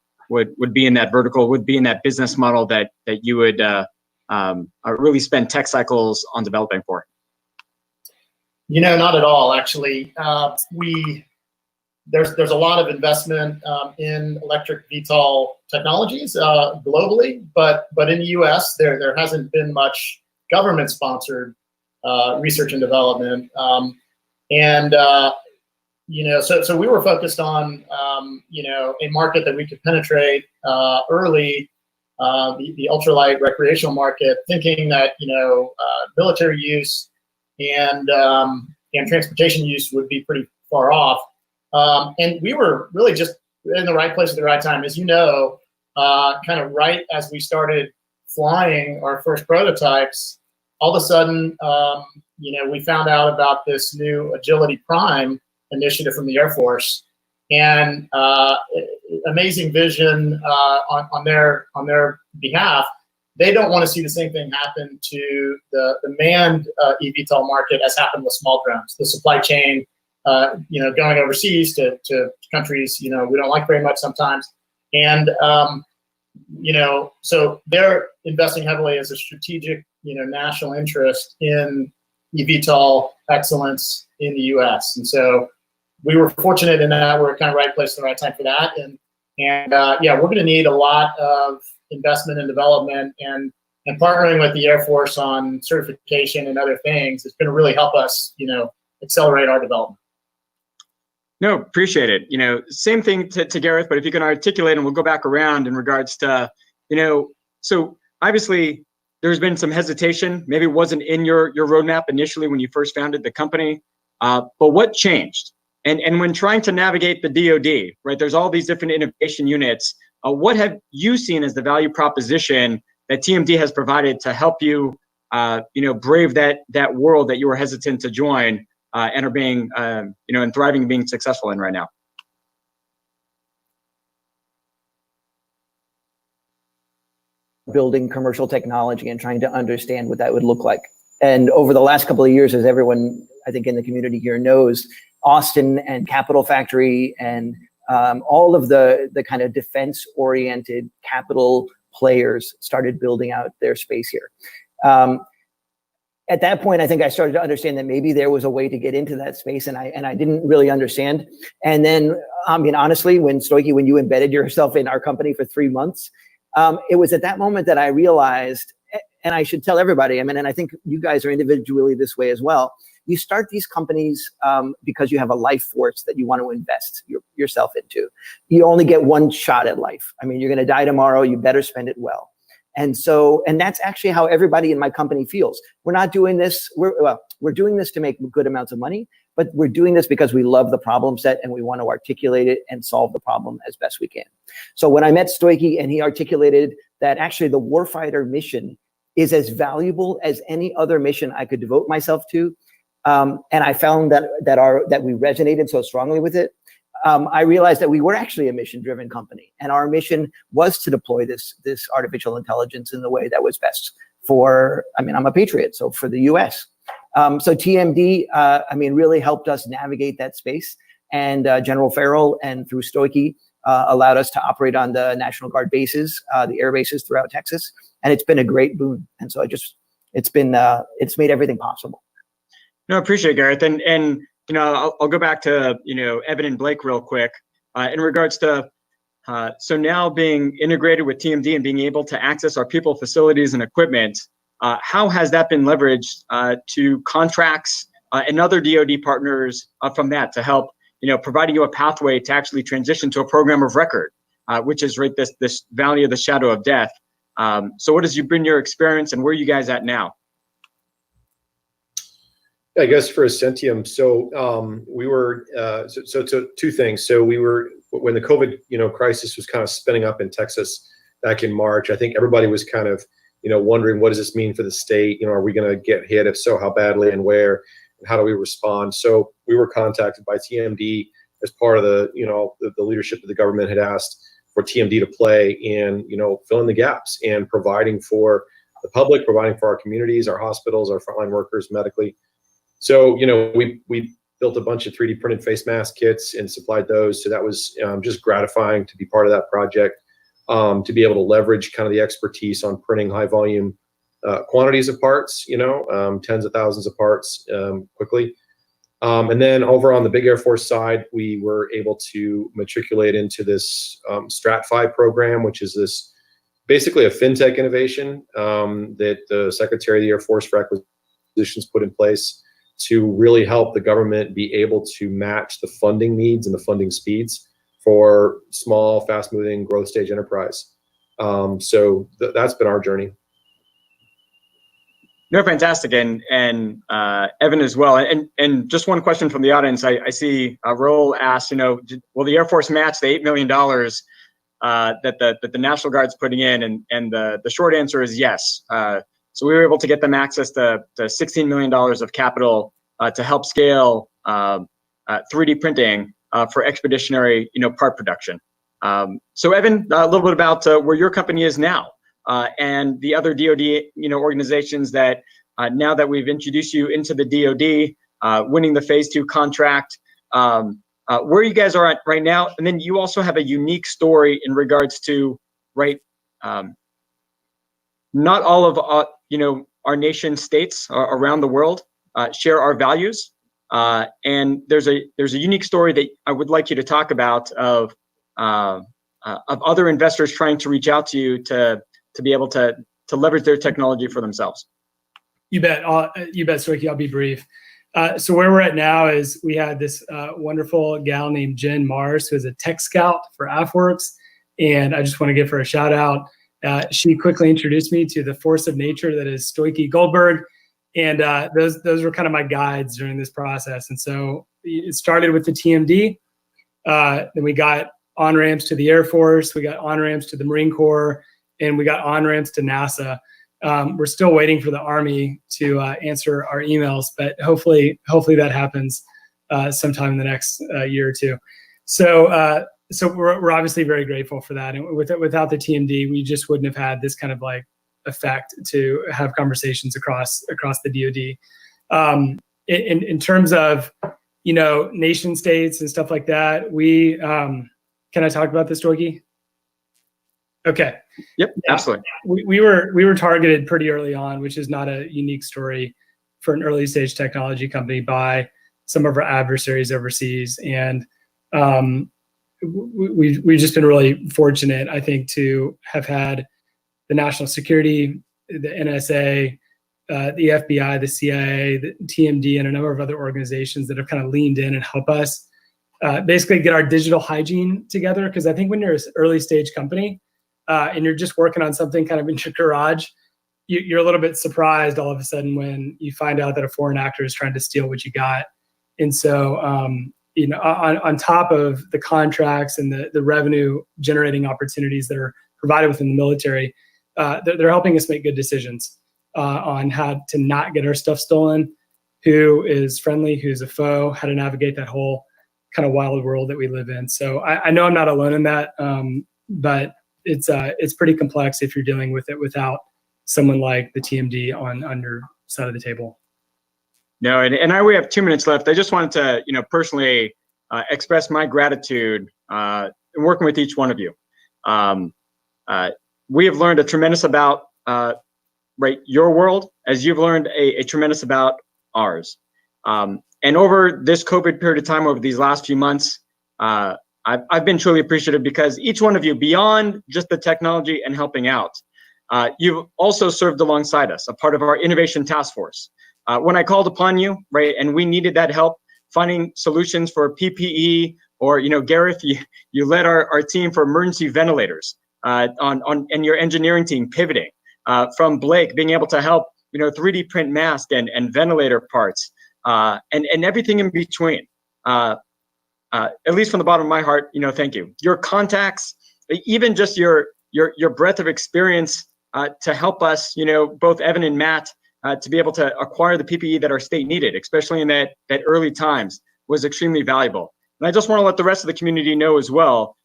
be in that vertical, would be in that business model that you would really spend tech cycles on developing for? Not at all, actually. There's a lot of investment in electric VTOL technologies globally, but in the U.S. there hasn't been much government-sponsored research and development, so we were focused on a market that we could penetrate early, the ultralight recreational market, thinking that military use and transportation use would be pretty far off. And we were really just in the right place at the right time. As you know, kind of right as we started flying our first prototypes, all of a sudden, we found out about this new Agility Prime initiative from the Air Force, and amazing vision on their behalf. They don't want to see the same thing happen to the manned eVTOL market as happened with small drones. The supply chain, going overseas to countries, we don't like very much sometimes. And, so they're investing heavily as a strategic, national interest in eVTOL excellence in the US. And so we were fortunate in that we're kind of right place at the right time for that. And we're going to need a lot of investment and development, and partnering with the Air Force on certification and other things is going to really help us, accelerate our development. No, appreciate it. Same thing to Gareth, but if you can articulate, and we'll go back around in regards to, so obviously there's been some hesitation. Maybe it wasn't in your roadmap initially when you first founded the company, but what changed? And when trying to navigate the DoD, right, there's all these different innovation units. What have you seen as the value proposition that TMD has provided to help you, brave that world that you were hesitant to join and are being, and thriving, being successful in right now? Building commercial technology and trying to understand what that would look like. And over the last couple of years, as everyone I think in the community here knows, Austin and Capital Factory and all of the kind of defense-oriented capital players started building out their space here. At that point, I think I started to understand that maybe there was a way to get into that space, and I didn't really understand. And then, honestly, when Stoichi, when you embedded yourself in our company for 3 months, It was at that moment that I realized, and I should tell everybody, I mean, and I think you guys are individually this way as well. You start these companies because you have a life force that you want to invest yourself into. You only get one shot at life. I mean, you're going to die tomorrow. You better spend it well. And so, and that's actually how everybody in my company feels. We're not doing this. We're doing this to make good amounts of money, but we're doing this because we love the problem set and we want to articulate it and solve the problem as best we can. So when I met Stoichi and he articulated that actually the warfighter mission is as valuable as any other mission I could devote myself to, and I found that we resonated so strongly with it. I realized that we were actually a mission-driven company, and our mission was to deploy this artificial intelligence in the way that was best for. I mean, I'm a patriot, so for the U.S. So TMD, I mean, really helped us navigate that space, and General Farrell and through Stoichi allowed us to operate on the National Guard bases, the air bases throughout Texas, and it's been a great boon. And so it's made everything possible. No, I appreciate it, Gareth. And you know, I'll go back to, you know, Evan and Blake real quick in regards to, so now being integrated with TMD and being able to access our people, facilities, and equipment, how has that been leveraged to contracts and other DoD partners from that to help, you know, providing you a pathway to actually transition to a program of record, which is right this valley of the shadow of death. So what has been your experience and where are you guys at now? I guess for Ascentium, so we were so two things. So we were, when the COVID crisis was kind of spinning up in Texas back in March. I think everybody was kind of wondering, what does this mean for the state? Are we going to get hit? If so, how badly and where? And how do we respond? So we were contacted by TMD as part of the the leadership of the government had asked for TMD to play in fill in the gaps and providing for the public, providing for our communities, our hospitals, our frontline workers medically. So, we built a bunch of 3D printed face mask kits and supplied those. So that was just gratifying to be part of that project, to be able to leverage kind of the expertise on printing high volume quantities of parts, tens of thousands of parts quickly. And then over on the big Air Force side, we were able to matriculate into this StratFi program, which is this basically a fintech innovation that the Secretary of the Air Force for Acquisitions put in place to really help the government be able to match the funding needs and the funding speeds for small, fast-moving growth stage enterprise. So that's been our journey. No, fantastic, and Evan as well. And just one question from the audience. I see Raul asked, will the Air Force match the $8 million that the National Guard's putting in? And the short answer is yes. So we were able to get them access to $16 million of capital to help scale 3D printing for expeditionary, part production. So Evan, a little bit about where your company is now and the other DoD, organizations that now that we've introduced you into the DoD, winning the Phase 2 contract, where you guys are at right now, and then you also have a unique story in regards to not all of our nation states around the world share our values, and there's a unique story that I would like you to talk about of other investors trying to reach out to you to be able to leverage their technology for themselves. You bet, Stoichi. I'll be brief. So where we're at now is we had this wonderful gal named Jen Mars, who is a tech scout for AFWERX, and I just want to give her a shout out. She quickly introduced me to the force of nature that is Stoichi Goldberg, and those were kind of my guides during this process. And so it started with the TMD, then we got on-ramps to the Air Force, we got on-ramps to the Marine Corps, and we got on-ramps to NASA. We're still waiting for the Army to answer our emails, but hopefully that happens sometime in the next year or two. So we're obviously very grateful for that. And without the TMD, we just wouldn't have had this kind of like effect to have conversations across the DoD. In terms of nation states and stuff like that, we can I talk about this, Stoichi? Okay. Yep, yeah, absolutely. We were targeted pretty early on, which is not a unique story for an early stage technology company, by some of our adversaries overseas. And we've just been really fortunate, I think, to have had the national security, the NSA, the FBI, the CIA, the TMD, and a number of other organizations that have kind of leaned in and help us basically get our digital hygiene together. Because I think when you're an early stage company and you're just working on something kind of in your garage, you're a little bit surprised all of a sudden when you find out that a foreign actor is trying to steal what you got. And so, on top of the contracts and the revenue generating opportunities that are provided within the military, they're helping us make good decisions on how to not get our stuff stolen, who is friendly, who's a foe, how to navigate that whole kind of wild world that we live in. So I know I'm not alone in that, but it's pretty complex if you're dealing with it without someone like the TMD on your side of the table. No, and we have 2 minutes left. I just wanted to, personally express my gratitude in working with each one of you. We have learned a tremendous about your world, as you've learned a tremendous about ours. And over this COVID period of time, over these last few months, I've been truly appreciative because each one of you, beyond just the technology and helping out, you've also served alongside us, a part of our innovation task force. When I called upon you, and we needed that help finding solutions for PPE, or Gareth, you led our team for emergency ventilators, and your engineering team pivoting from Blake being able to help 3D print mask and ventilator parts, and everything in between. At least from the bottom of my heart, thank you. Your contacts, even just your breadth of experience to help us, both Evan and Matt, to be able to acquire the PPE that our state needed, especially in that early times, was extremely valuable. And I just want to let the rest of the community know as well,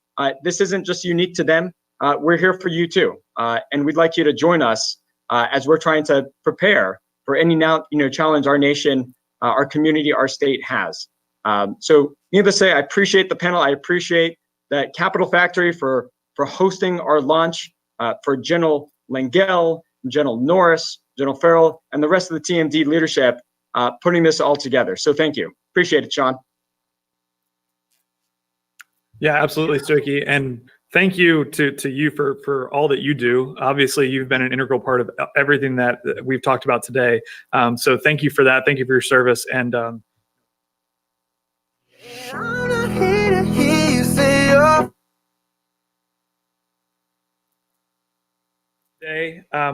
this isn't just unique to them. We're here for you too. And we'd like you to join us as we're trying to prepare for any challenge our nation, our community, our state has. So needless to say, I appreciate the panel. I appreciate the Capital Factory for hosting our launch, for General Langell, General Norris, General Farrell, and the rest of the TMD leadership putting this all together. So thank you. Appreciate it, Sean. Yeah, absolutely, Stokie. And thank you to you for all that you do. Obviously, you've been an integral part of everything that we've talked about today. So thank you for that. Thank you for your service. And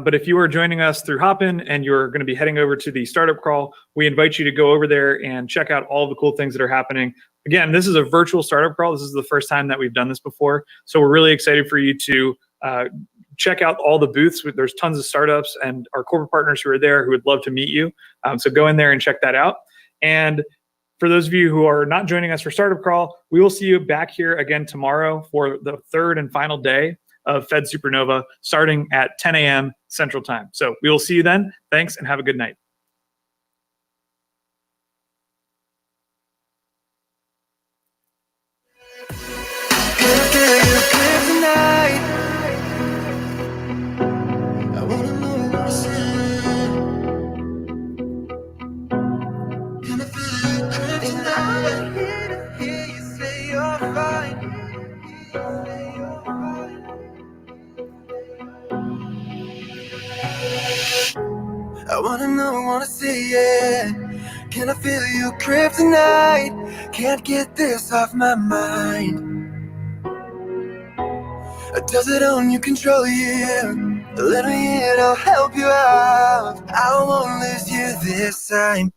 but if you are joining us through Hopin and you're going to be heading over to the startup crawl, we invite you to go over there and check out all the cool things that are happening. Again, this is a virtual startup crawl. This is the first time that we've done this before. So we're really excited for you to check out all the booths. There's tons of startups and our corporate partners who are there who would love to meet you. So go in there and check that out. And for those of you who are not joining us for Startup Crawl, we will see you back here again tomorrow for the third and final day of Fed Supernova, starting at 10 a.m. Central Time. So we will see you then. Thanks and have a good night. I wanna see it. Can I feel you kryptonite? Can't get this off my mind. Does it own you, control you? Let me in, I'll help you out. I won't lose you this time.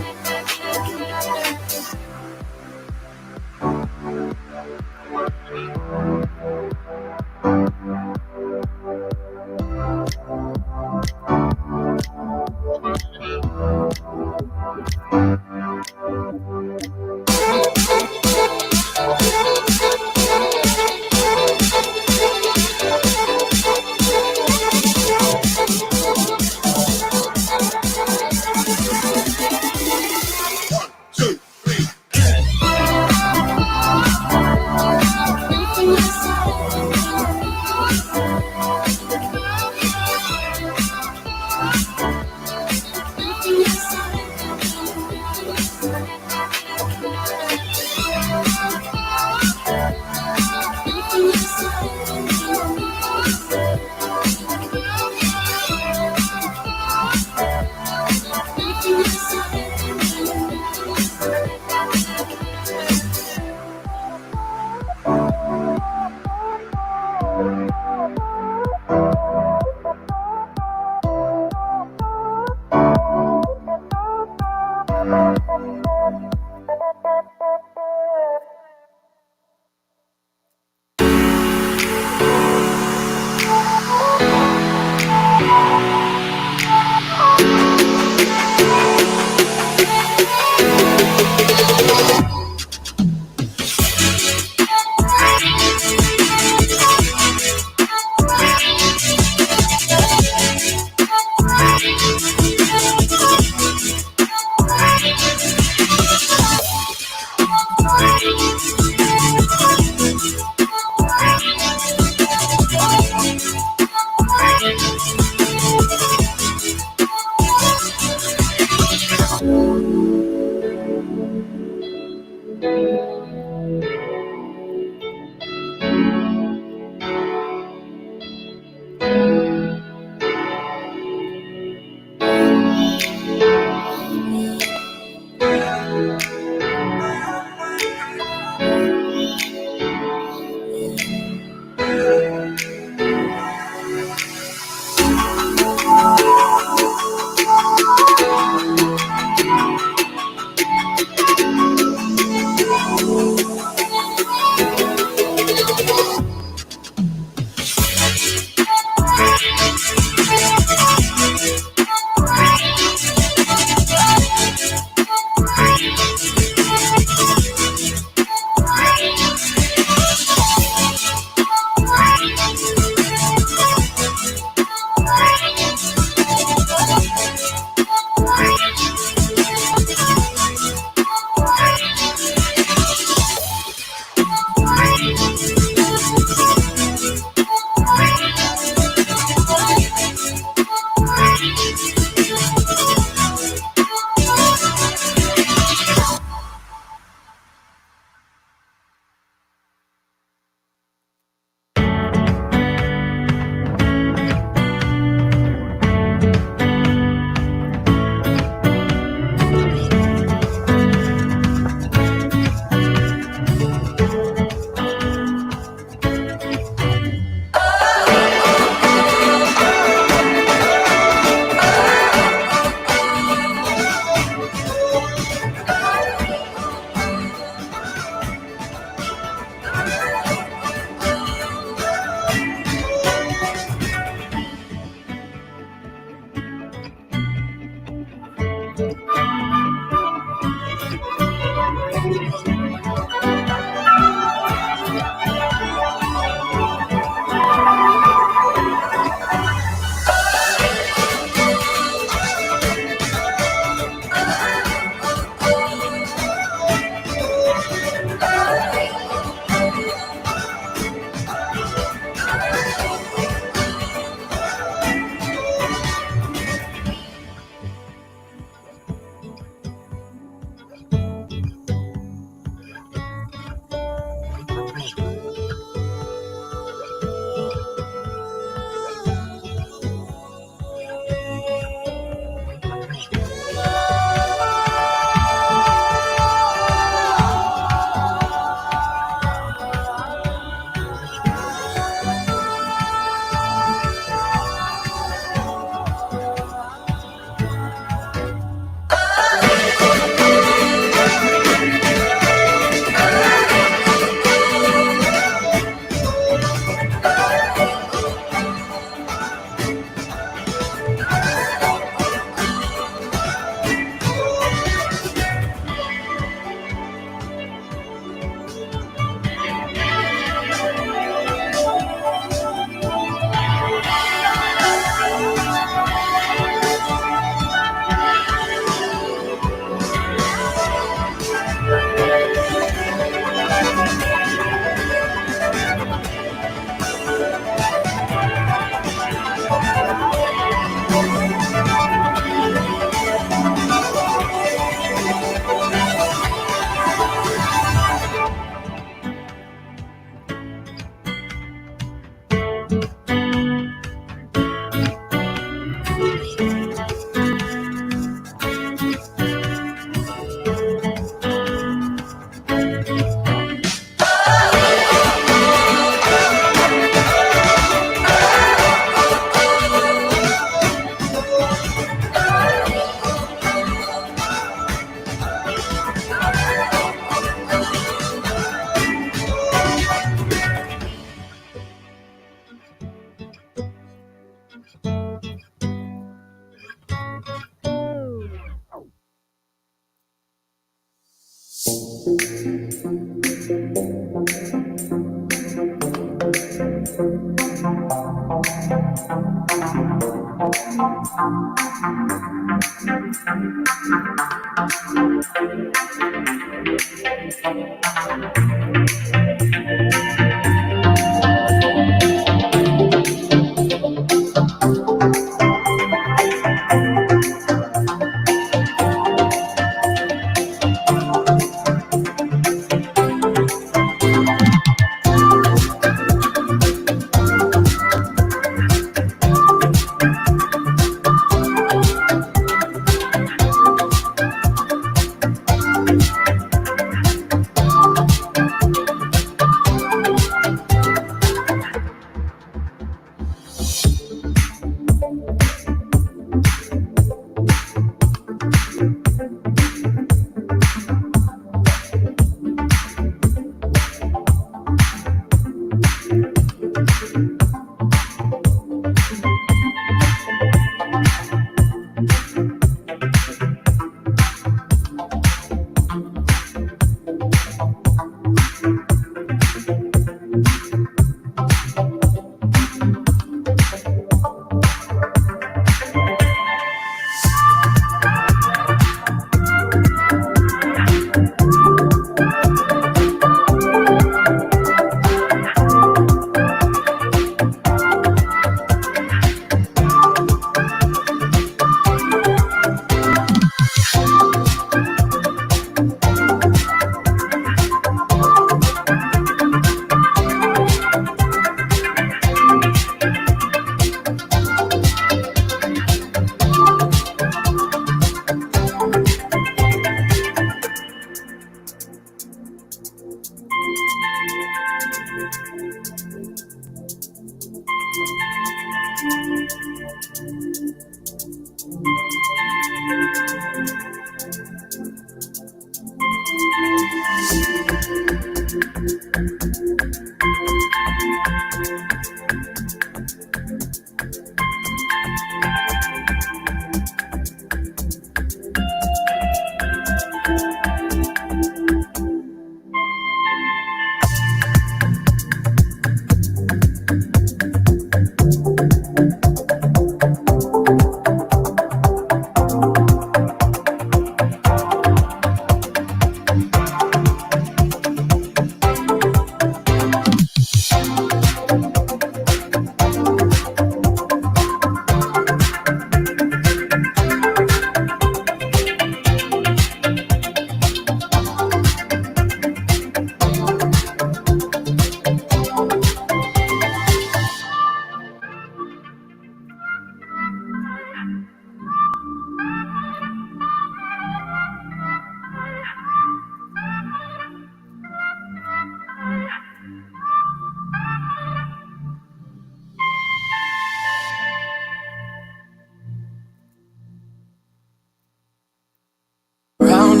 Round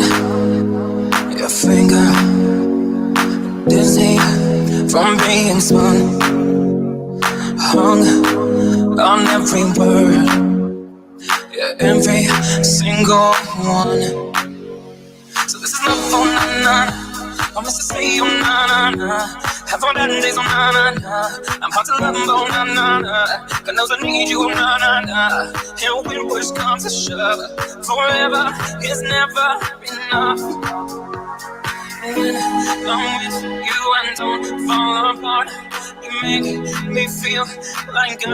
your finger, dizzy from being spun, hung on every word, yeah, every single one. So this is love, oh na na, promise to stay, oh na na na. Have all that days, oh na na na. I'm hard to love, oh na na na. God knows I need you, oh na na na. And when push comes to shove, forever is never enough. When I'm with you and don't fall apart, you make me feel like I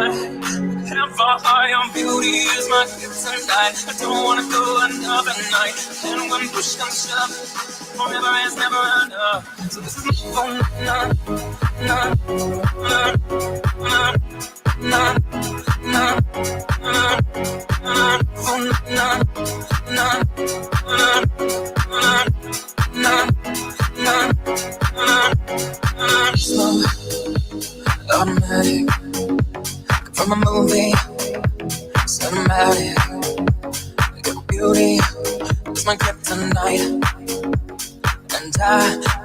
have a higher beauty is my gift tonight. I don't wanna go another night. And when push comes to shove, forever is never enough. So this is my phone, na na na na na na na na phone, na na na na na. Slow, automatic, from a movie, cinematic. Your beauty is my kryptonite, and I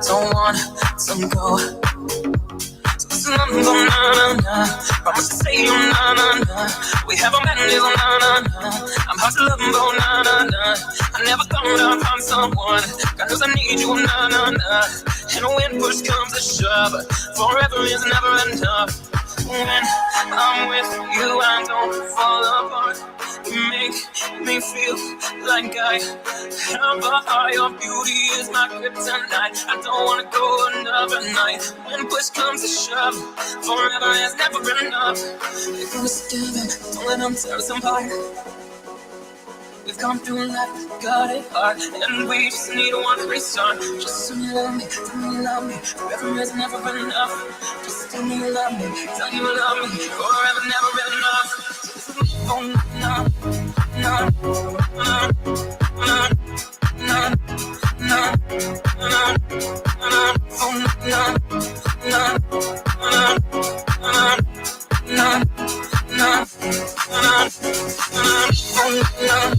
don't want to go. So this is number na na na. Promise to stay on na na na. We have a melody on na na na. I'm hard to love, oh na na na. I never thought I'd find someone. God knows I need you, na na na. And when push comes to shove, forever is never enough. When I'm with you, I don't fall apart. You make me feel like I have a higher beauty is my kryptonite. I don't wanna go another night. When push comes to shove, forever is never enough. If we're together, don't let them tear us apart. We've gone through life, got it hard, and we just need one restart. Just tell me you love me, tell me you love me. Forever is never enough. Just tell me you love me, tell you love me. Forever never enough. Oh na na na na na na na na. Oh na na na na na na na. Oh na.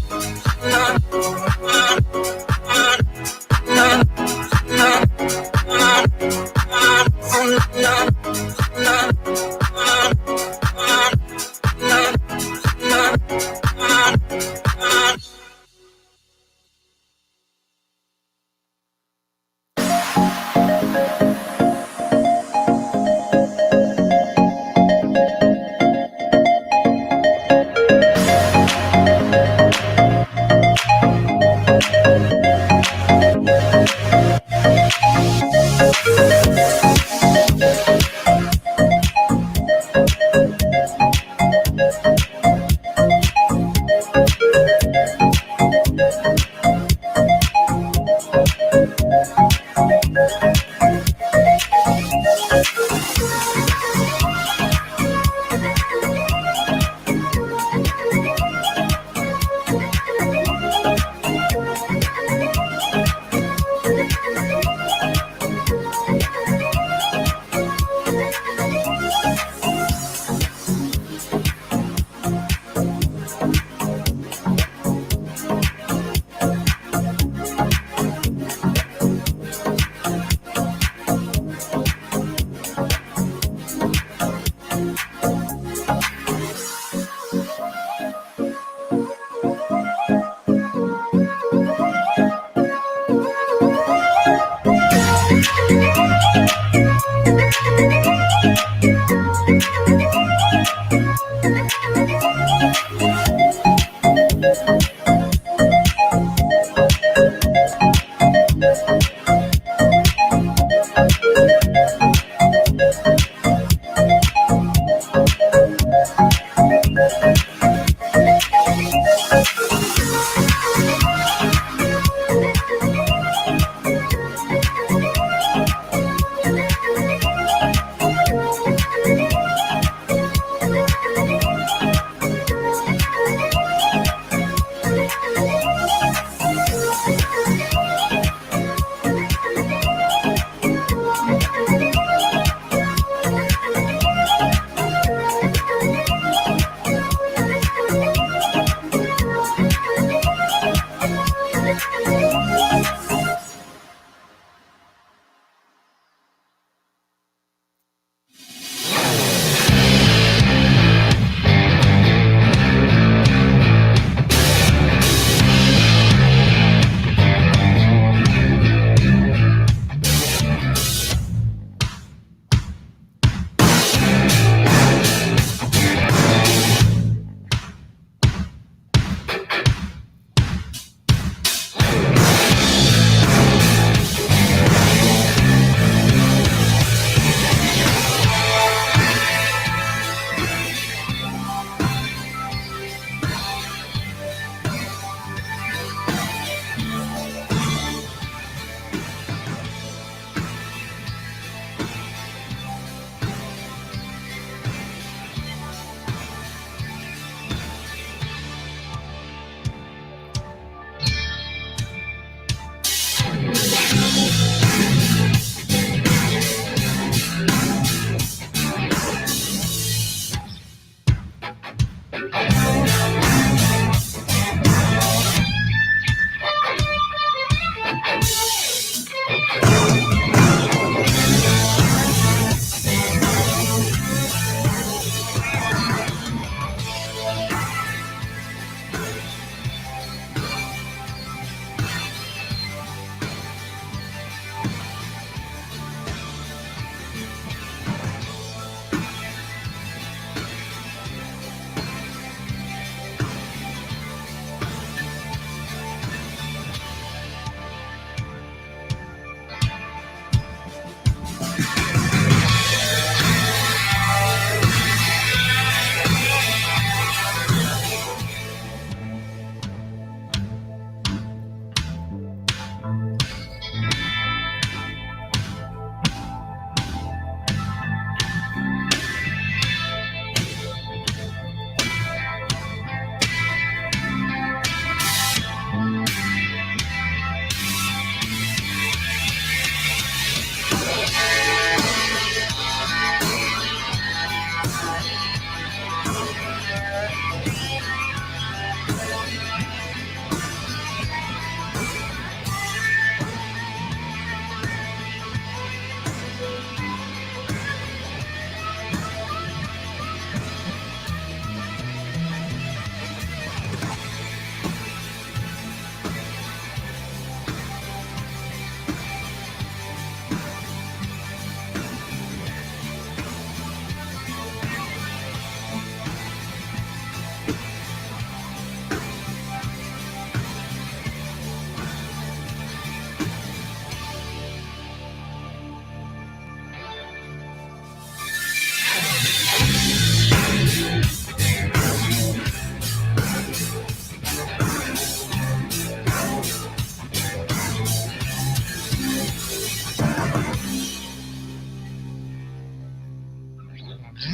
I'm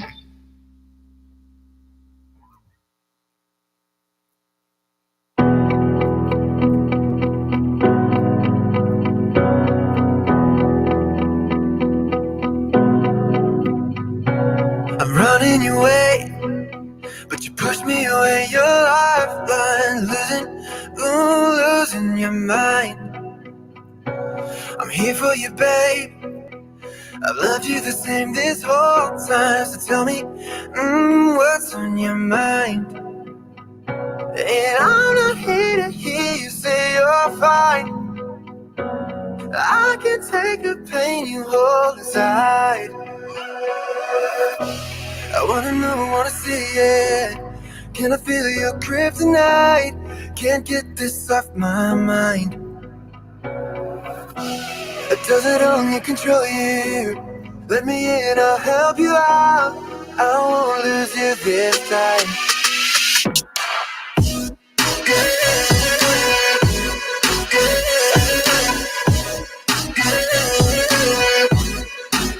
running your way, but you push me away. Your lifeline, losing your mind. I'm here for you, babe. I've loved you the same this whole time. So tell me, what's on your mind? And I'm not here to hear you say you're fine. I can take the pain you hold inside. I wanna know, wanna see it. Can I feel your kryptonite? Can't get this off my mind. Does it only control you? Let me in, I'll help you out. I won't lose you this time.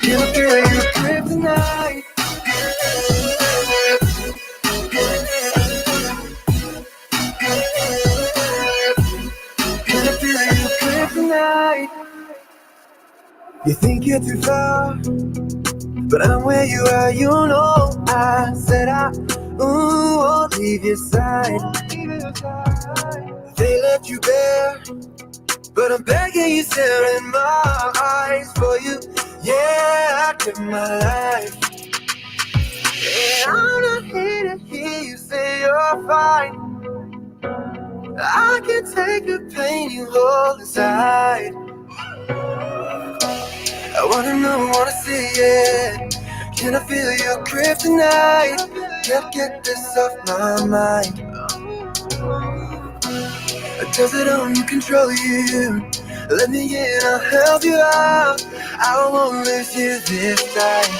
Can I feel your kryptonite? Can I feel your kryptonite? You think you're too far, but I'm where you are, you know. I said I won't leave your side. They left you bare, but I'm begging you, stare in my eyes for you. Yeah, I give my life. And I'm not here to hear you say you're fine. I can take the pain you hold inside. I wanna know, wanna see it. Can I feel your kryptonite? Can't get this off my mind. Does it only control you? Let me in, I'll help you out. I won't lose you this time.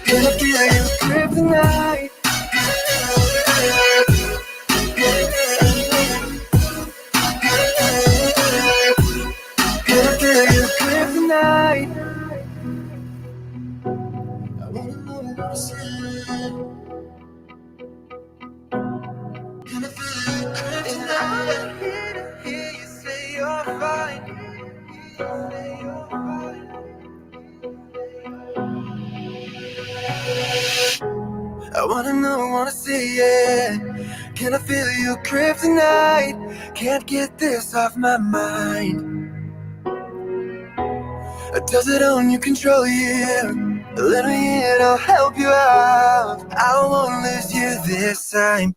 Can I feel your kryptonite? Can I feel your kryptonite? I wanna know what I'm saying. Can I feel your kryptonite? I'm here to hear you say you're fine. I wanna know, wanna see it. Can I feel your kryptonite? Can't get this off my mind. Does it only control you? Let me in, I'll help you out. I won't lose you this time.